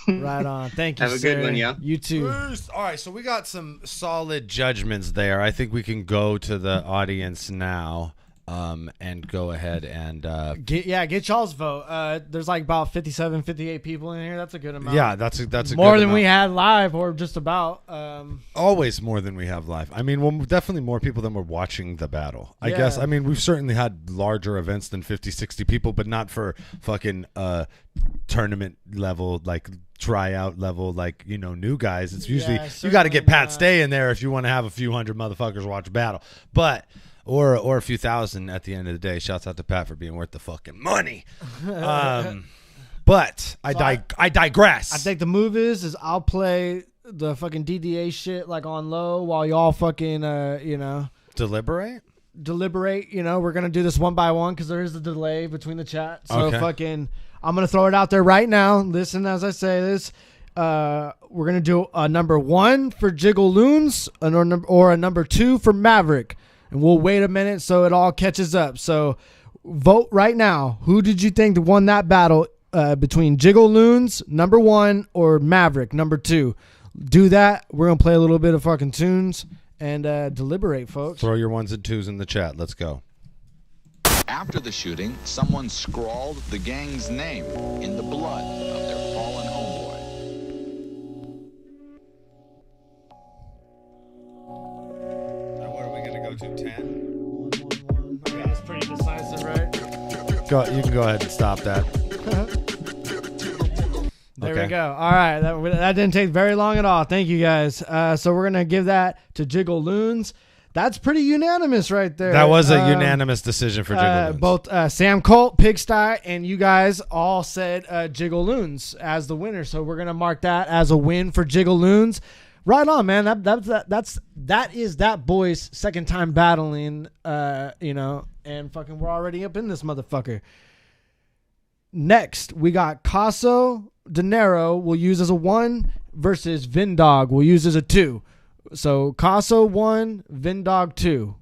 Right on. Thank you, Have a good one, yeah. You too. All right, so we got some solid judgments there. I think we can go to the audience now and go ahead and get y'all's vote. There's like about 57, 58 people in here. That's a good amount. Yeah, that's a more good than amount. we had live, or just about. Always more than we have live. I mean, well, definitely more people than were watching the battle. I Yeah. guess. I mean, we've certainly had larger events than 50, 60 people, but not for fucking tournament level, like tryout level, like, you know, new guys. It's usually you got to get Pat Stay in there if you want to have a few hundred motherfuckers watch a battle, but or a few thousand at the end of the day. Shouts out to Pat for being worth the fucking money. But I digress. I think the move is I'll play the fucking DDA shit like on low while y'all fucking deliberate. You know, we're gonna do this one by one because there is a delay between the chat. So Okay. fucking, I'm gonna throw it out there right now. Listen as I say this. We're gonna do a number 1 for Jiggle Loons or a number 2 for Maverick, and we'll wait a minute so it all catches up. So vote right now. Who did you think won that battle between Jiggle Loons number 1 or Maverick number 2? Do that. We're gonna play a little bit of fucking tunes and deliberate, folks. Throw your 1s and 2s in the chat. Let's go. After the shooting, someone scrawled the gang's name in the blood of their fallen homeboy. Now what are we going to go to, 10? Yeah, that's pretty decisive, right? You can go ahead and stop that. There we go. All right. That didn't take very long at all. Thank you, guys. So we're going to give that to Jiggle Loons. That's pretty unanimous right there. That was a unanimous decision for Jiggle Loons. Both Sam Kolt, Pigsty, and you guys all said Jiggle Loons as the winner. So we're going to mark that as a win for Jiggle Loons. Right on, man. That is that boy's second time battling, and fucking we're already up in this motherfucker. Next, we got Caso Dinero we'll use as a 1 versus Vin Dog we'll use as a 2. So Caso 1, Vin Dog 2.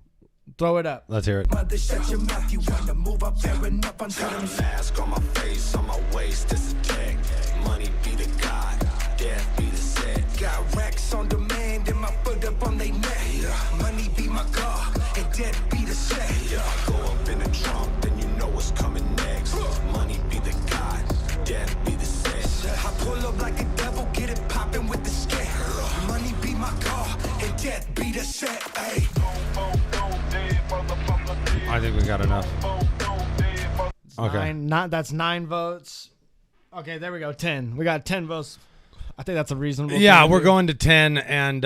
Throw it up. Let's hear it. Mother, shut your mouth. You wanna move up there and up on some mask on my face, on my waist. It's a tag. Money be the god, death be the set. Got racks on demand and my foot up on they neck. Money be my god and death be the set. Go up in a trunk, then you know what's coming next. Money be the god, death be the set. I pull up like a devil, get it popping with the scare. Money be my god and death be the set. Hey. I think we got enough. Okay. That's 9 votes. Okay, there we go. 10. We got 10 votes. I think that's a reasonable. Yeah, thing we're to do. going to 10, and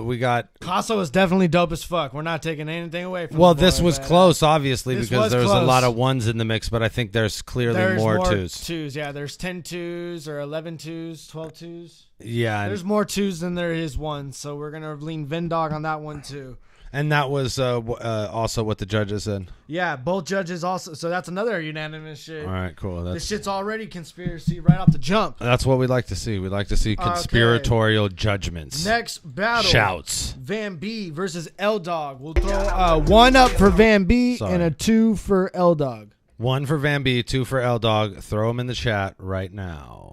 we got. Caso is definitely dope as fuck. We're not taking anything away from. Well, the this boy, was but, close, obviously, this because was there's a close. lot of 1s in the mix, but I think there's clearly more 2s. 2s, yeah. There's 10 2s or 11 2s, 12 2s. Yeah. There's more 2s than there is 1s, so we're gonna lean Vin Dog on that one too. And that was also what the judges said. Yeah, both judges also. So that's another unanimous shit. All right, cool. This shit's already conspiracy right off the jump. That's what we like to see. We like to see conspiratorial judgments. Next battle. Shouts. Van B versus L Dog. We'll throw 1 up for Van B and a 2 for L Dog. 1 for Van B, 2 for L Dog. Throw them in the chat right now.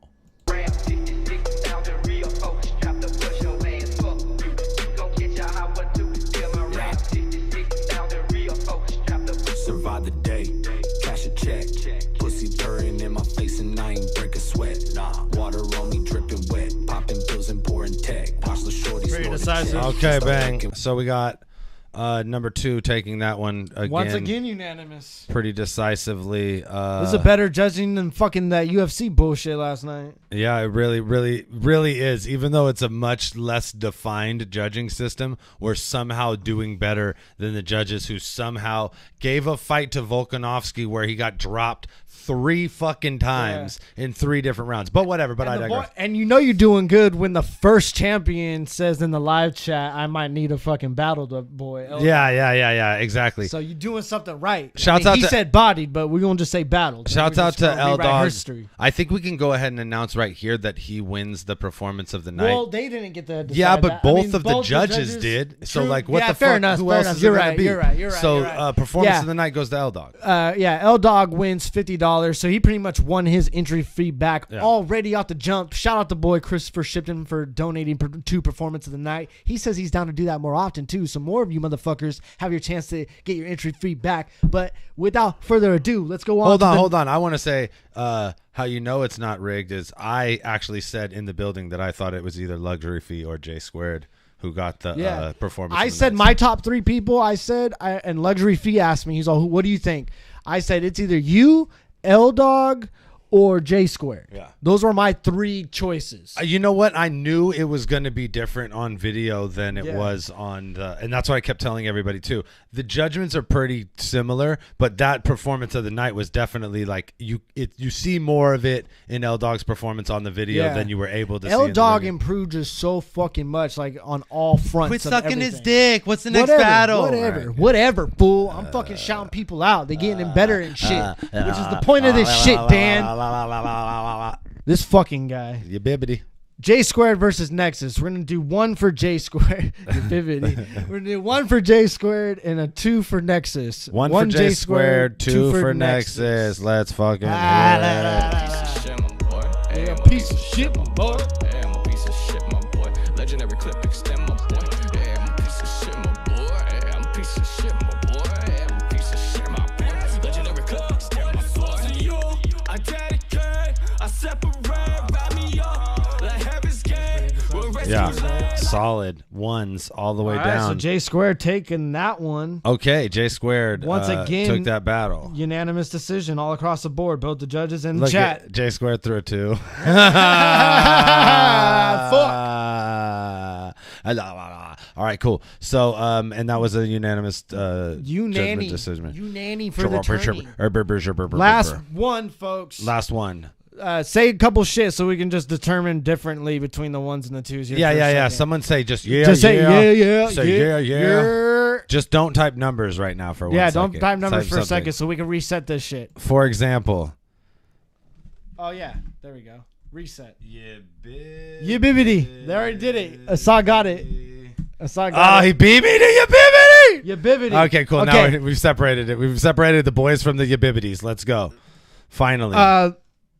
Survive the day, cash a check. Pussy purring in my face and I ain't break a sweat. Water on me dripping wet, popping pills and pouring tech. Watch the shorty Pretty decisive. Okay, bang. So we got Number 2 taking that one again. Once again, unanimous. Pretty decisively. This is a better judging than fucking that UFC bullshit last night. Yeah, it really, really, really is. Even though it's a much less defined judging system, we're somehow doing better than the judges who somehow gave a fight to Volkanovski where he got dropped 3 fucking times in 3 different rounds. But whatever, but I digress. And you know you're doing good when the first champion says in the live chat, I might need a fucking battle to boy. Yeah, exactly. So you're doing something right. Shouts out he to- said bodied, but we're going to just say battled. Shouts out to L Dog. History. I think we can go ahead and announce right here that he wins the performance of the night. Well, they didn't get to decide yeah, but that. both of the judges did. So, like, what the fair fuck? enough, Who fair else enough. is You're it gonna right, be? you're right, you're right, So, you're right. performance Yeah. of the night goes to L Dog. L Dog wins $50, so he pretty much won his entry fee back already off the jump. Shout out to boy Christopher Shipton for donating to performance of the night. He says he's down to do that more often too, so more of you motherfuckers have your chance to get your entry fee back. But without further ado, let's go on. Hold on. I want to say how you know it's not rigged is I actually said in the building that I thought it was either Luxury Fee or J Squared who got the performance. I said my top 3 people. And Luxury Fee asked me, he's all, what do you think? I said it's either you, L Dog, or J Squared. Yeah. Those were my 3 choices. You know what? I knew it was going to be different on video than it was on the, and that's why I kept telling everybody too. The judgments are pretty similar, but that performance of the night was definitely like you see more of it in L Dog's performance on the video than you were able to see. L Dog improved just so fucking much, like on all fronts. Quit of sucking everything. his dick. What's the next battle? Whatever, fool. I'm fucking shouting people out. They getting him better and shit, which is the point of this shit, Dan. This fucking guy. You bibbity. J Squared versus Nexus. We're gonna do 1 for J Squared. We're gonna do 1 for J Squared and a 2 for Nexus. 1 for J Squared, 2 for Nexus. Let's fucking piece of shit, my boy. I'm a piece of shit, my boy. Legendary clip extend, my boy. I'm a piece of shit, my boy. I'm a piece of shit, my boy. I'm a piece of shit, my boy. Legendary clip extend, my boy. To you, I dedicate, I separate, wrap me up, like heaven's gate. Yeah, solid ones all the way down. So J Squared taking that one. Okay, J Squared Once again took that battle. Unanimous decision all across the board. Both the judges and the chat. J Squared threw a 2. Fuck. All right, cool. So, and that was a unanimous judgment decision. Unanny for the tourney. Last Last one, folks. Last one. Say a couple shit so we can just determine differently between the 1s and the 2s. Here Yeah. Someone say just yeah. Just say yeah. Say yeah. Just don't type numbers right now for 1 second. Yeah, don't type numbers for something. a second so we can reset this shit. For example. Oh, yeah. There we go. Reset. Yeah, bibbity. They already did it. Asa got it. He beat me to Yabibity. Yabibity. Okay, cool. Okay. Now we've separated it. We've separated the boys from the Yabibities. Let's go. Finally.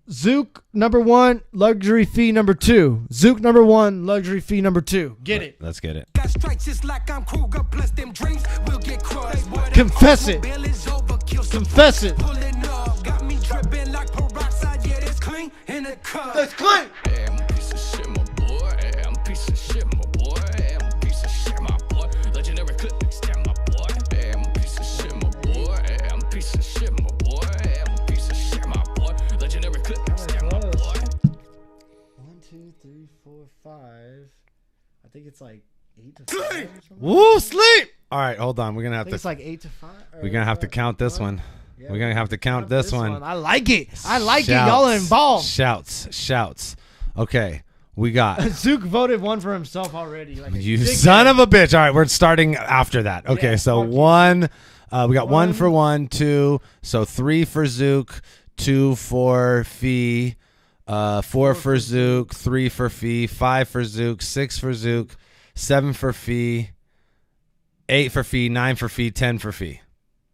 Zuke number 1, Luxury Fee number 2. Zuke number 1, Luxury Fee number 2. Get it. Let's get it. Got strikes just like I'm Kruger, plus them drinks will get crushed. Confess it. Confess it. Pulling up, got me dripping like peroxide. Yeah, that's clean in the cup. That's clean. I'm a piece of shit, my boy. I'm a piece of shit, my boy. I'm a piece of shit, my boy. Legendary clip extend, my boy. I'm a piece of shit, my boy. I'm a piece of shit, my boy. I'm a piece of shit, my boy. Legendary clip extend, my boy. 1, 2, 3, 4, 5. I think it's like 8 to 5. Or something. Woo, sleep. All right, hold on. We're gonna have to. It's like 8 to 5. We're gonna have to count this one. We're gonna have to count this one. I like it. Y'all are involved. Shouts. Okay, we got. Zuke voted 1 for himself already. Like You son of a bitch. All right, we're starting after that. Okay, so 1. We got 1 for 1, 2. So 3 for Zuke, 2 for Fee, 4 for Zuke, 3 for Fee, 5 for Zuke, 6 for Zuke, 7 for Fee, 8 for Fee, 9 for Fee, 10 for Fee.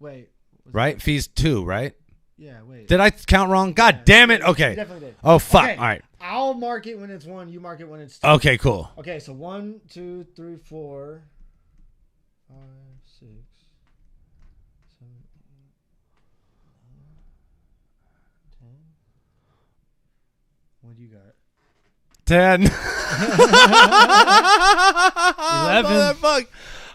Wait. Right? Fee's 2, right? Yeah, wait. Did I count wrong? God damn it. Okay. You definitely did. Oh, fuck. Okay, All right. I'll mark it when it's 1. You mark it when it's 2. Okay, cool. Okay, so 1, 2, 3, 4, 5, 6, 7, 8, 9, 10. What do you got? 10. 11. Fuck.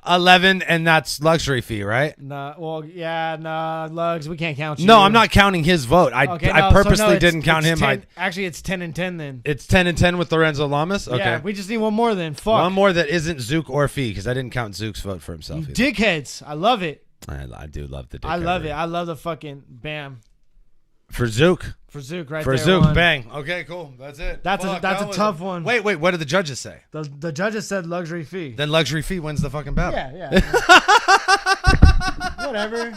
11, and that's luxury fee, right? Nah, well, yeah, nah, Lugs, we can't count you. No, I'm not counting his vote. I purposely didn't count him. 10, actually, it's 10 and 10 then. It's 10 and 10 with Lorenzo Lamas? Okay. Yeah, we just need one more then. Fuck. One more that isn't Zuke or Fee, because I didn't count Zuke's vote for himself. You dickheads. I love it. I do love the dickhead. I love it. I love the fucking bam. For Zuke. For Zuke, right for there. For Zuke, one. bang. Okay, cool. That's it. That's a tough one. Wait, what did the judges say? The judges said luxury fee. Then luxury fee wins the fucking battle. Yeah. Whatever,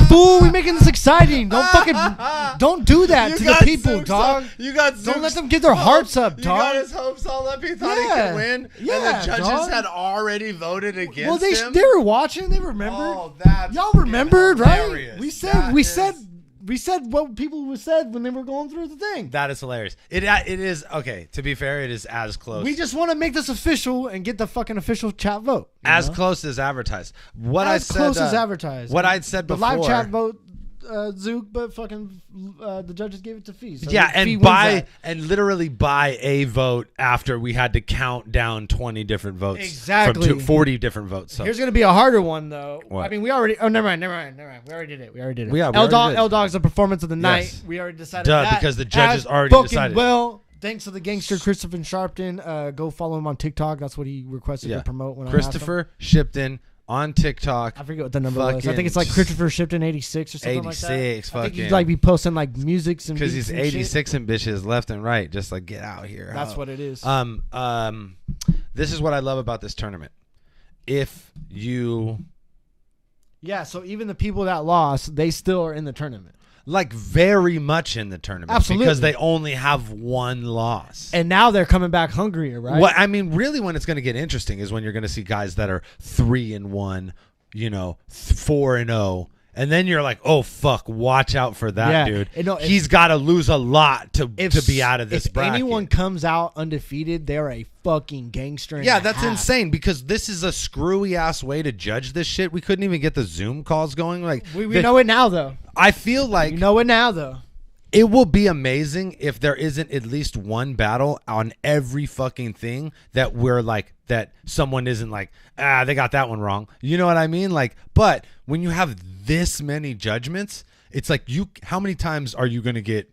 fool. We making this exciting. Don't do that to the people, dog. You got Zuke's, don't let them get their hearts up, dog. You got his hopes all up. He thought he could win. Yeah, and the judges dog. had already voted against him. They were watching. They remembered. Oh, that's y'all remembered, hilarious. right? We said what people said when they were going through the thing. That is hilarious. It is okay. To be fair, it is as close. We just want to make this official and get the fucking official chat vote. As close as advertised. As close as advertised. What I'd said the before. The live chat vote, Zuke, but fucking the judges gave it to Fee. So yeah, Fee and literally buy a vote after we had to count down 20 different votes. Exactly. From 40 different votes. So here's gonna be a harder one though. What? I mean, we already. Oh, never mind. We already did it. Yeah, L Dog's the performance of the night. Yes. We already decided. Duh, that because the judges already decided. Well, thanks to the gangster Christopher Sharpton. Go follow him on TikTok. That's what he requested to promote. When Christopher Shipton on TikTok. I forget what the number was. I think it's like Christopher Shipton 86 or something like that. 86, I think he'd like be posting like musics and because he's 86 shit. and bitches left and right, just like get out here. That's what it is. This is what I love about this tournament. If you, so even the people that lost, they still are in the tournament. Like very much in the tournament. Absolutely. Because they only have one loss. And now they're coming back hungrier, right? What I mean, really when it's going to get interesting is when you're going to see guys that are 3-1, 4-0. And then you're like, oh, fuck, watch out for that, dude. He's got to lose a lot to be out of this bracket. If anyone comes out undefeated, they're a fucking gangster. Yeah, that's insane because this is a screwy-ass way to judge this shit. We couldn't even get the Zoom calls going. Like we know it now, though. I feel like... We know it now, though. It will be amazing if there isn't at least one battle on every fucking thing that we're like, that someone isn't like, they got that one wrong. You know what I mean? Like, but when you have this many judgments, it's like how many times are you going to get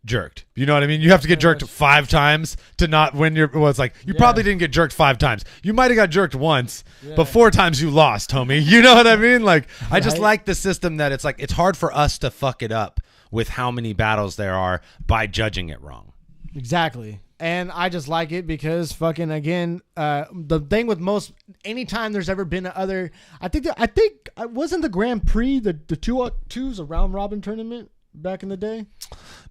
jerked? You know what I mean? You have to get jerked 5 times to not win your, it's like, you probably didn't get jerked 5 times. You might have got jerked once, but 4 times you lost, homie. You know what I mean? Like, I just like the system that it's like, it's hard for us to fuck it up with how many battles there are by judging it wrong. Exactly. And I just like it because fucking again, the thing with anytime there's ever been I think wasn't the Grand Prix the 2-2s a round robin tournament back in the day?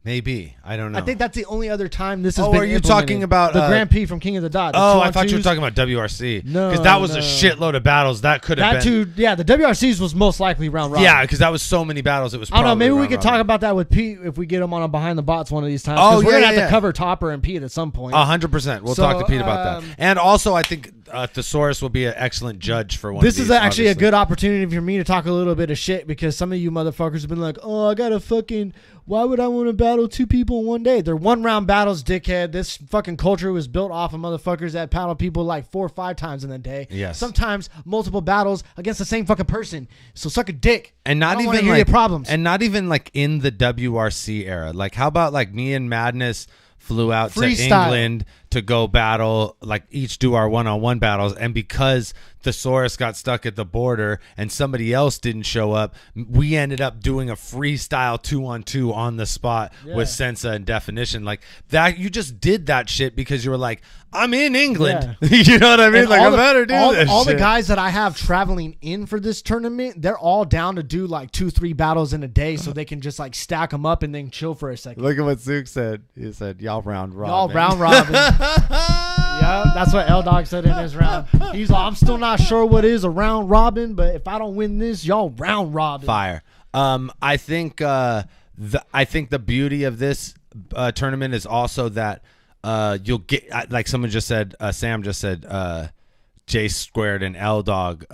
Maybe. I don't know. I think that's the only other time this has been are you talking about the Grand Prix from King of the Dot? I thought you were talking about WRC. No, because that was a shitload of battles. That could have been. The WRCs was most likely round robin. Yeah, because that was so many battles. It was. I don't know. Maybe we could talk about that with Pete if we get him on a Behind the Bots one of these times. We're gonna have to cover Topper and Pete at some point. 100%. We'll talk to Pete about that. And also, I think Thesaurus will be an excellent judge for one. This of these, is actually obviously a good opportunity for me to talk a little bit of shit because some of you motherfuckers have been like, I gotta fucking. Why would I want to battle 2 people in one day? They're 1-round battles, dickhead. This fucking culture was built off of motherfuckers that paddle people like 4 or 5 times in a day. Yes. Sometimes multiple battles against the same fucking person. So suck a dick. And not I don't even wanna hear like your problems. And not even like in the WRC era. Like how about like me and Madness flew out to England to go battle, like each do our 1-on-1 battles, and because Thesaurus got stuck at the border and somebody else didn't show up, we ended up doing a freestyle 2-on-2 on the spot with Sensa and Definition. Like that, you just did that shit because you were like, I'm in England. You know what I mean? And like I better do this. All shit. the guys that I have traveling in for this tournament, they're all down to do like 2-3 battles in a day so they can just like stack them up and then chill for a second. Look at what Zuke said. He said, y'all round robin. Y'all round robin. Yeah, that's what L Dog said in his round. He's like, I'm still not sure what is a round robin, but if I don't win this, y'all round robin. Fire. I think the beauty of this tournament is also that you'll get, like someone just said, Sam just said, J Squared and L Dog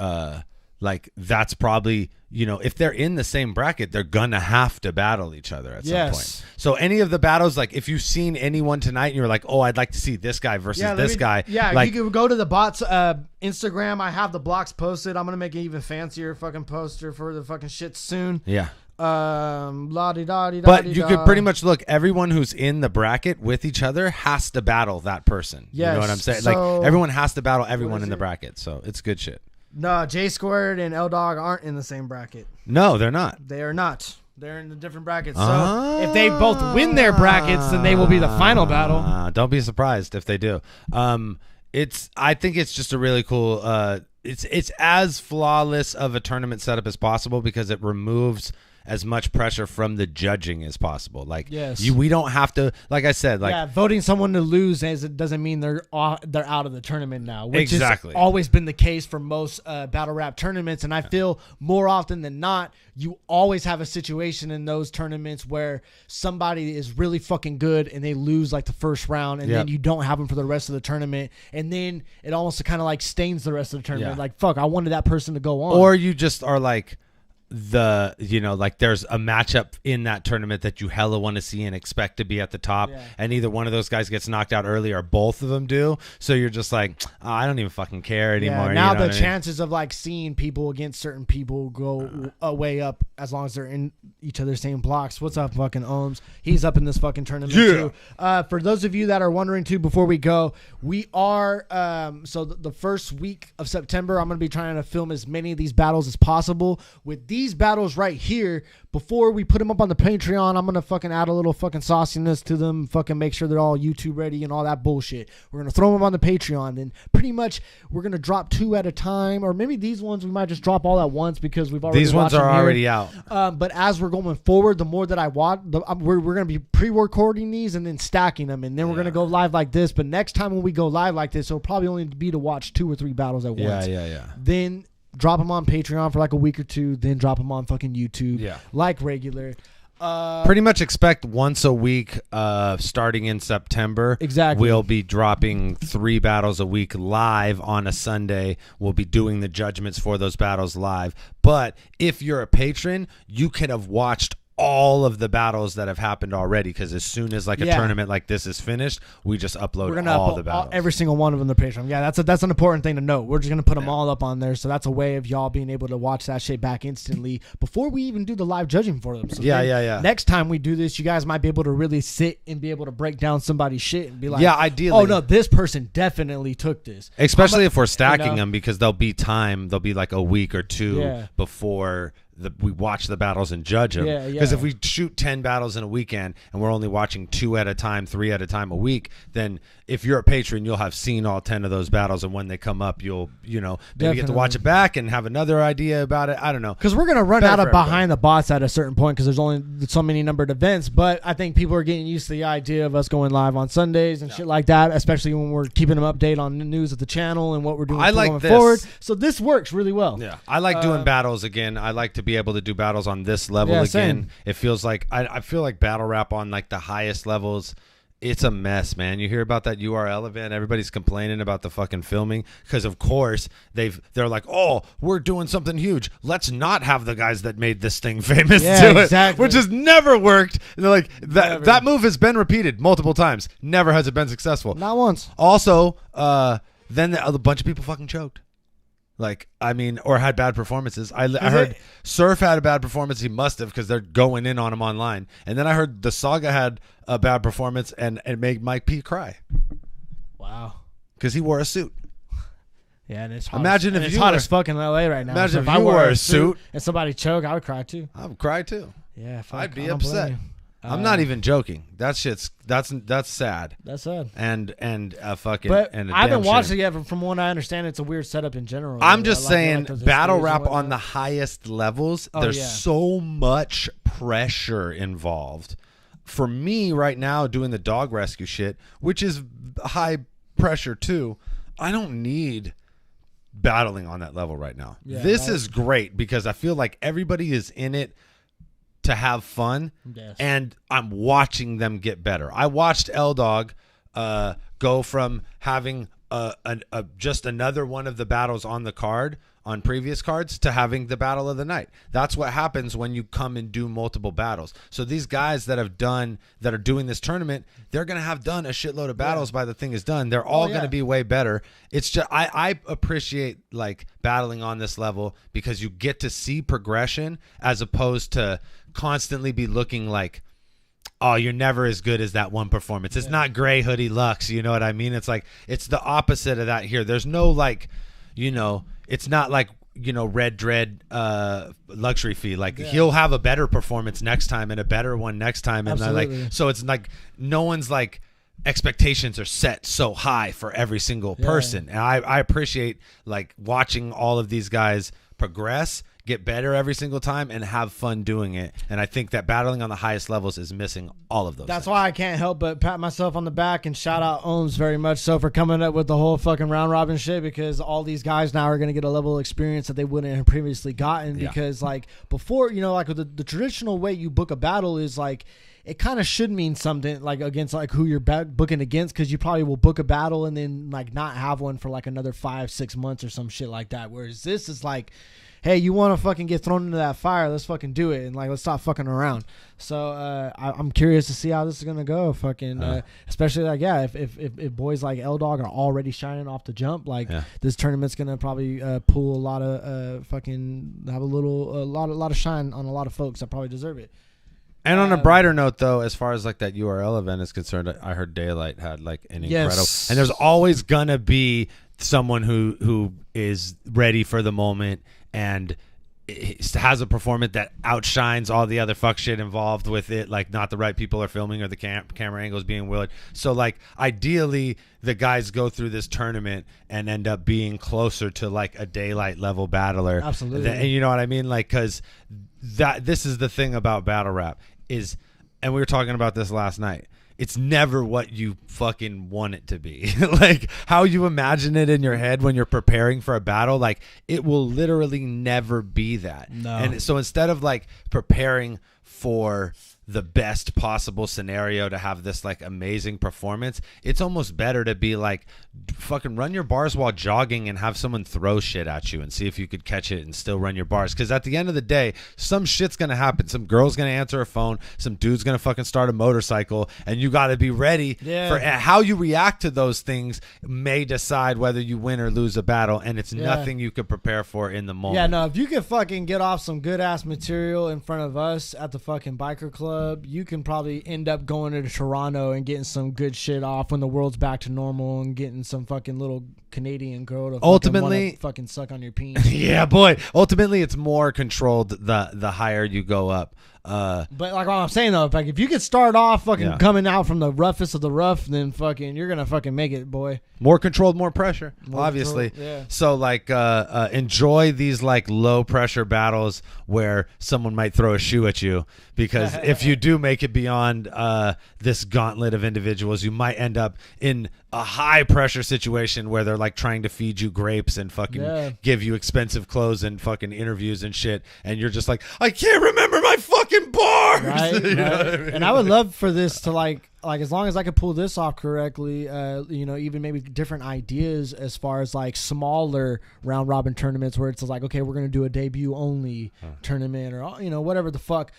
like that's probably, you know, if they're in the same bracket, they're gonna have to battle each other at some point. So any of the battles, like if you've seen anyone tonight and you're like, oh, I'd like to see this guy versus this guy. Yeah, like, you can go to the BOTZ Instagram. I have the blocks posted. I'm gonna make an even fancier fucking poster for the fucking shit soon. Yeah. But you could pretty much look, everyone who's in the bracket with each other has to battle that person. Yes, you know what I'm saying? so- like everyone has to battle everyone in the bracket. So it's good shit. No, J Squared and L Dog aren't in the same bracket. No, they're not. They are not. They're in the different brackets. So if they both win their brackets, then they will be the final battle. Don't be surprised if they do. I think it's just a really cool. It's as flawless of a tournament setup as possible because it removes as much pressure from the judging as possible. Like, yes. we don't have to, like I said, like, yeah, voting someone to lose it doesn't mean they're out of the tournament now, which Exactly. has always been the case for most battle rap tournaments. And I feel more often than not, you always have a situation in those tournaments where somebody is really fucking good and they lose like the first round, and then you don't have them for the rest of the tournament, and then it almost kind of like stains the rest of the tournament. Yeah. Like, fuck, I wanted that person to go on. or you just are like, like there's a matchup in that tournament that you hella want to see and expect to be at the top, and either one of those guys gets knocked out early or both of them do, so you're just like, oh, I don't even fucking care anymore. Now you know the what I mean? chances of like seeing people against certain people go way up as long as they're in each other's same blocks. What's up, fucking Ohms? He's up in this fucking tournament too. For those of you that are wondering too, before we go, we are so the first week of September, I'm gonna be trying to film as many of these battles as possible. With these battles right here, before we put them up on the Patreon, I'm gonna fucking add a little fucking sauciness to them, fucking make sure they're all YouTube ready and all that bullshit. We're gonna throw them on the Patreon, and pretty much we're gonna drop 2 at a time, or maybe these ones we might just drop all at once because we've already These ones watched are them here. already out. But as we're going forward, the more that I watch, we're gonna be pre-recording these and then stacking them, and then we're gonna go live like this. But next time when we go live like this, it'll probably only be to watch 2 or 3 battles at once. Yeah. Then drop them on Patreon for like a week or 2, then drop them on fucking YouTube. Yeah. Like regular. Pretty much expect once a week, starting in September. Exactly. We'll be dropping 3 battles a week live on a Sunday. We'll be doing the judgments for those battles live. But if you're a patron, you could have watched all of the battles that have happened already, because as soon as like a tournament like this is finished, we just upload all the battles. Every single one of them to Patreon. Yeah, that's an important thing to note. We're just gonna put them all up on there, so that's a way of y'all being able to watch that shit back instantly before we even do the live judging for them. So yeah. Next time we do this, you guys might be able to really sit and be able to break down somebody's shit and be like, ideally. oh no, this person definitely took this. Especially if we're stacking them, because there'll be like a week or 2 before we watch the battles and judge them. Because if we shoot 10 battles in a weekend and we're only watching 2 at a time, 3 at a time a week, then if you're a patron, you'll have seen all 10 of those battles, and when they come up, you'll maybe get to watch it back and have another idea about it. I don't know, because we're gonna run out of behind the bots at a certain point, because there's only so many numbered events. But I think people are getting used to the idea of us going live on Sundays and shit like that, especially when we're keeping them updated on the news of the channel and what we're doing going forward. So this works really well. Yeah, I like doing battles again. I like to be able to do battles on this level again. Same. It feels like I feel like battle rap on like the highest levels, it's a mess, man. You hear about that URL event, everybody's complaining about the fucking filming, because of course they're like, oh, we're doing something huge, let's not have the guys that made this thing famous do it, which has never worked. They're like, that move has been repeated multiple times, never has it been successful, not once. Also, then a bunch of people fucking choked. Like, I mean, or had bad performances. I heard Surf had a bad performance. He must have, because they're going in on him online. And then I heard the Saga had a bad performance and made Mike P cry. Wow. Because he wore a suit. Yeah, and it's hot. Imagine if it's you hot were, as fuck in LA right now. Imagine so if you wore a suit and somebody choked, I would cry too. I would cry too. Yeah, fuck, I'd be upset. I'm not even joking. That shit's that's sad. That's sad. And fucking. But and I haven't watched it yet. From what I understand, it's a weird setup in general. I'm just saying, battle rap on the highest levels. There's so much pressure involved. For me right now, doing the dog rescue shit, which is high pressure too, I don't need battling on that level right now. Yeah, this is great because I feel like everybody is in it to have fun, and I'm watching them get better. I watched L Dog go from having just another one of the battles on the card on previous cards to having the battle of the night. That's what happens when you come and do multiple battles. So these guys that are doing this tournament, they're going to have done a shitload of battles by the thing is done. They're all going to be way better. It's just, I appreciate like battling on this level because you get to see progression as opposed to constantly be looking like, oh, you're never as good as that one performance. It's not Gray Hoodie Lux. You know what I mean? It's like, it's the opposite of that here. There's no like, you know, it's not like, you know, Red Dread luxury fee. Like he'll have a better performance next time and a better one next time. And like, so it's like no one's like expectations are set so high for every single person. And I appreciate like watching all of these guys progress, get better every single time, and have fun doing it. And I think that battling on the highest levels is missing all of those. That's why I can't help but pat myself on the back and shout out Ohms very much so for coming up with the whole fucking round robin shit, because all these guys now are going to get a level of experience that they wouldn't have previously gotten. Because like before, you know, like with the traditional way you book a battle is like, it kind of should mean something like against like who you're booking against, because you probably will book a battle and then like not have one for like another 5-6 months or some shit like that. Whereas this is like, hey, you want to fucking get thrown into that fire, let's fucking do it, and like let's stop fucking around. So I'm curious to see how this is gonna go. Fucking especially like if boys like L Dog are already shining off the jump, like this tournament's gonna probably pull a lot of fucking have a lot of shine on a lot of folks that probably deserve it. And on a brighter note, though, as far as like that URL event is concerned, I heard Daylight had like an incredible, and there's always gonna be someone who is ready for the moment and has a performance that outshines all the other fuck shit involved with it, like not the right people are filming or the camera angles being willed. So like ideally the guys go through this tournament and end up being closer to like a Daylight level battler. Absolutely. And you know what I mean? Like, cause this is the thing about battle rap is, and we were talking about this last night, it's never what you fucking want it to be. Like how you imagine it in your head when you're preparing for a battle, like it will literally never be that. No. And so instead of like preparing for the best possible scenario to have this like amazing performance, it's almost better to be like fucking run your bars while jogging and have someone throw shit at you and see if you could catch it and still run your bars. Because at the end of the day, some shit's gonna happen. Some girl's gonna answer a phone, some dude's gonna fucking start a motorcycle, and you got to be ready for how you react to those things may decide whether you win or lose a battle, and it's nothing you could prepare for in the moment. Yeah, no, if you could fucking get off some good ass material in front of us at the fucking biker club, you can probably end up going to Toronto and getting some good shit off when the world's back to normal and getting some fucking little Canadian girl to ultimately fucking suck on your penis. Yeah, boy. Ultimately, it's more controlled the higher you go up. But like what I'm saying though, like if you could start off fucking coming out from the roughest of the rough, then fucking you're gonna fucking make it, boy. More controlled, more pressure, obviously. Yeah. So like enjoy these like low pressure battles where someone might throw a shoe at you, because if you do make it beyond this gauntlet of individuals, you might end up in a high pressure situation where they're like trying to feed you grapes and fucking give you expensive clothes and fucking interviews and shit, and you're just like, I can't remember my fucking bars. Right, You know right. what I mean? And I would love for this to like as long as I could pull this off correctly, you know, even maybe different ideas as far as like smaller round robin tournaments where it's like, okay, we're gonna do a debut only tournament, or you know, whatever the fuck.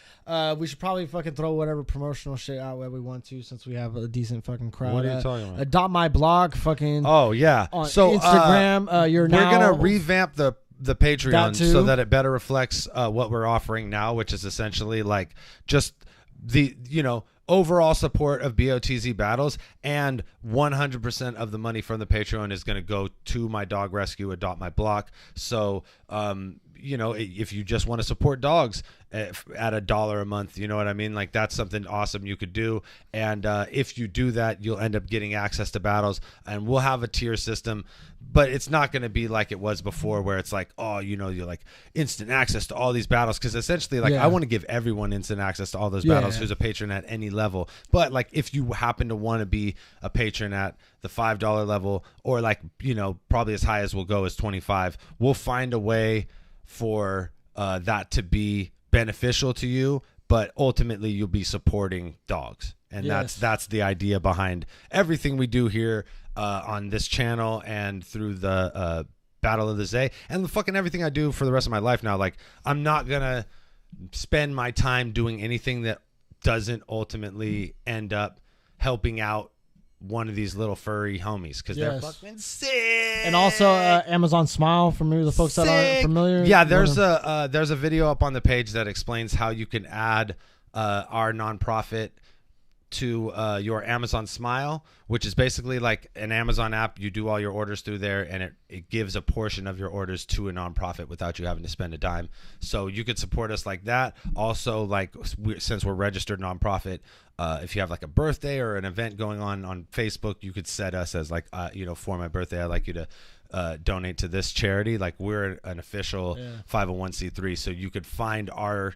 We should probably fucking throw whatever promotional shit out where we want to, since we have a decent fucking crowd. What are you talking about? Adopt my blog, fucking. Oh yeah. On So Instagram, we're gonna revamp the Patreon That too. so that it better reflects what we're offering now, which is essentially like just the, you know, overall support of BOTZ battles, and 100% of the money from the Patreon is going to go to my dog rescue, Adopt My Block. So, you know, if you just want to support dogs at $1 a month, you know what I mean? Like that's something awesome you could do. And if you do that, you'll end up getting access to battles, and we'll have a tier system, but it's not going to be like it was before where it's like, oh, you know, you're like instant access to all these battles. Cause essentially like I want to give everyone instant access to all those battles who's a patron at any level. But like, if you happen to want to be a patron at the $5 level, or like, you know, probably as high as we'll go is 25, we'll find a way for that to be beneficial to you, but ultimately you'll be supporting dogs, and that's the idea behind everything we do here on this channel and through the battle of the day, and the fucking everything I do for the rest of my life now. Like, I'm not gonna spend my time doing anything that doesn't ultimately end up helping out one of these little furry homies, because they're fucking sick. And also Amazon Smile for maybe the folks that aren't familiar. Yeah, there's a video up on the page that explains how you can add our nonprofit to your Amazon Smile, which is basically like an Amazon app. You do all your orders through there, and it gives a portion of your orders to a nonprofit without you having to spend a dime. So you could support us like that. Also, like since we're registered nonprofit, if you have like a birthday or an event going on Facebook, you could set us as like, for my birthday, I'd like you to donate to this charity. Like, we're an official 501c3, so you could find our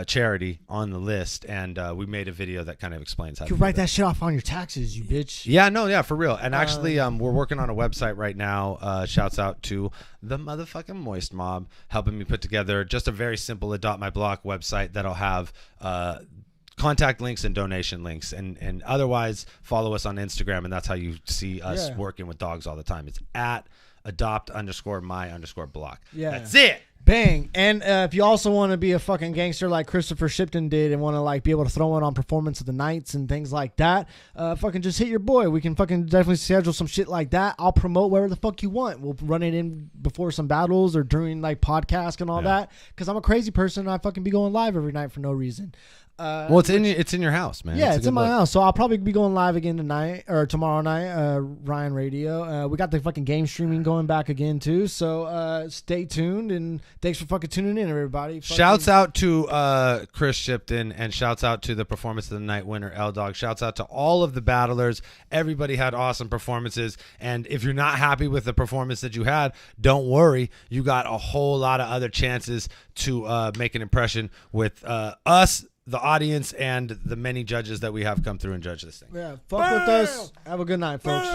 charity on the list, and we made a video that kind of explains how you write that shit off on your taxes, you bitch. Yeah, for real. And actually, we're working on a website right now. Shouts out to the motherfucking Moist Mob helping me put together just a very simple Adopt My Block website that'll have contact links and donation links, and otherwise follow us on Instagram, and that's how you see us working with dogs all the time. It's at adopt_my_block. Yeah, that's it. Bang. And if you also want to be a fucking gangster like Christopher Shipton did and want to like be able to throw in on performance of the nights and things like that, fucking just hit your boy. We can fucking definitely schedule some shit like that. I'll promote wherever the fuck you want. We'll run it in before some battles or during like podcasts and all that, because I'm a crazy person and I fucking be going live every night for no reason. Well, it's in your house, man. Yeah, it's in my house. So I'll probably be going live again tonight or tomorrow night. Ryan Radio. We got the fucking game streaming going back again too. So stay tuned, and thanks for fucking tuning in, everybody. Shouts out to Chris Shipton, and shouts out to the performance of the night winner, L Dog. Shouts out to all of the battlers. Everybody had awesome performances, and if you're not happy with the performance that you had, don't worry. You got a whole lot of other chances to make an impression with us, the audience, and the many judges that we have come through and judge this thing. Yeah, fuck with us. Have a good night, folks.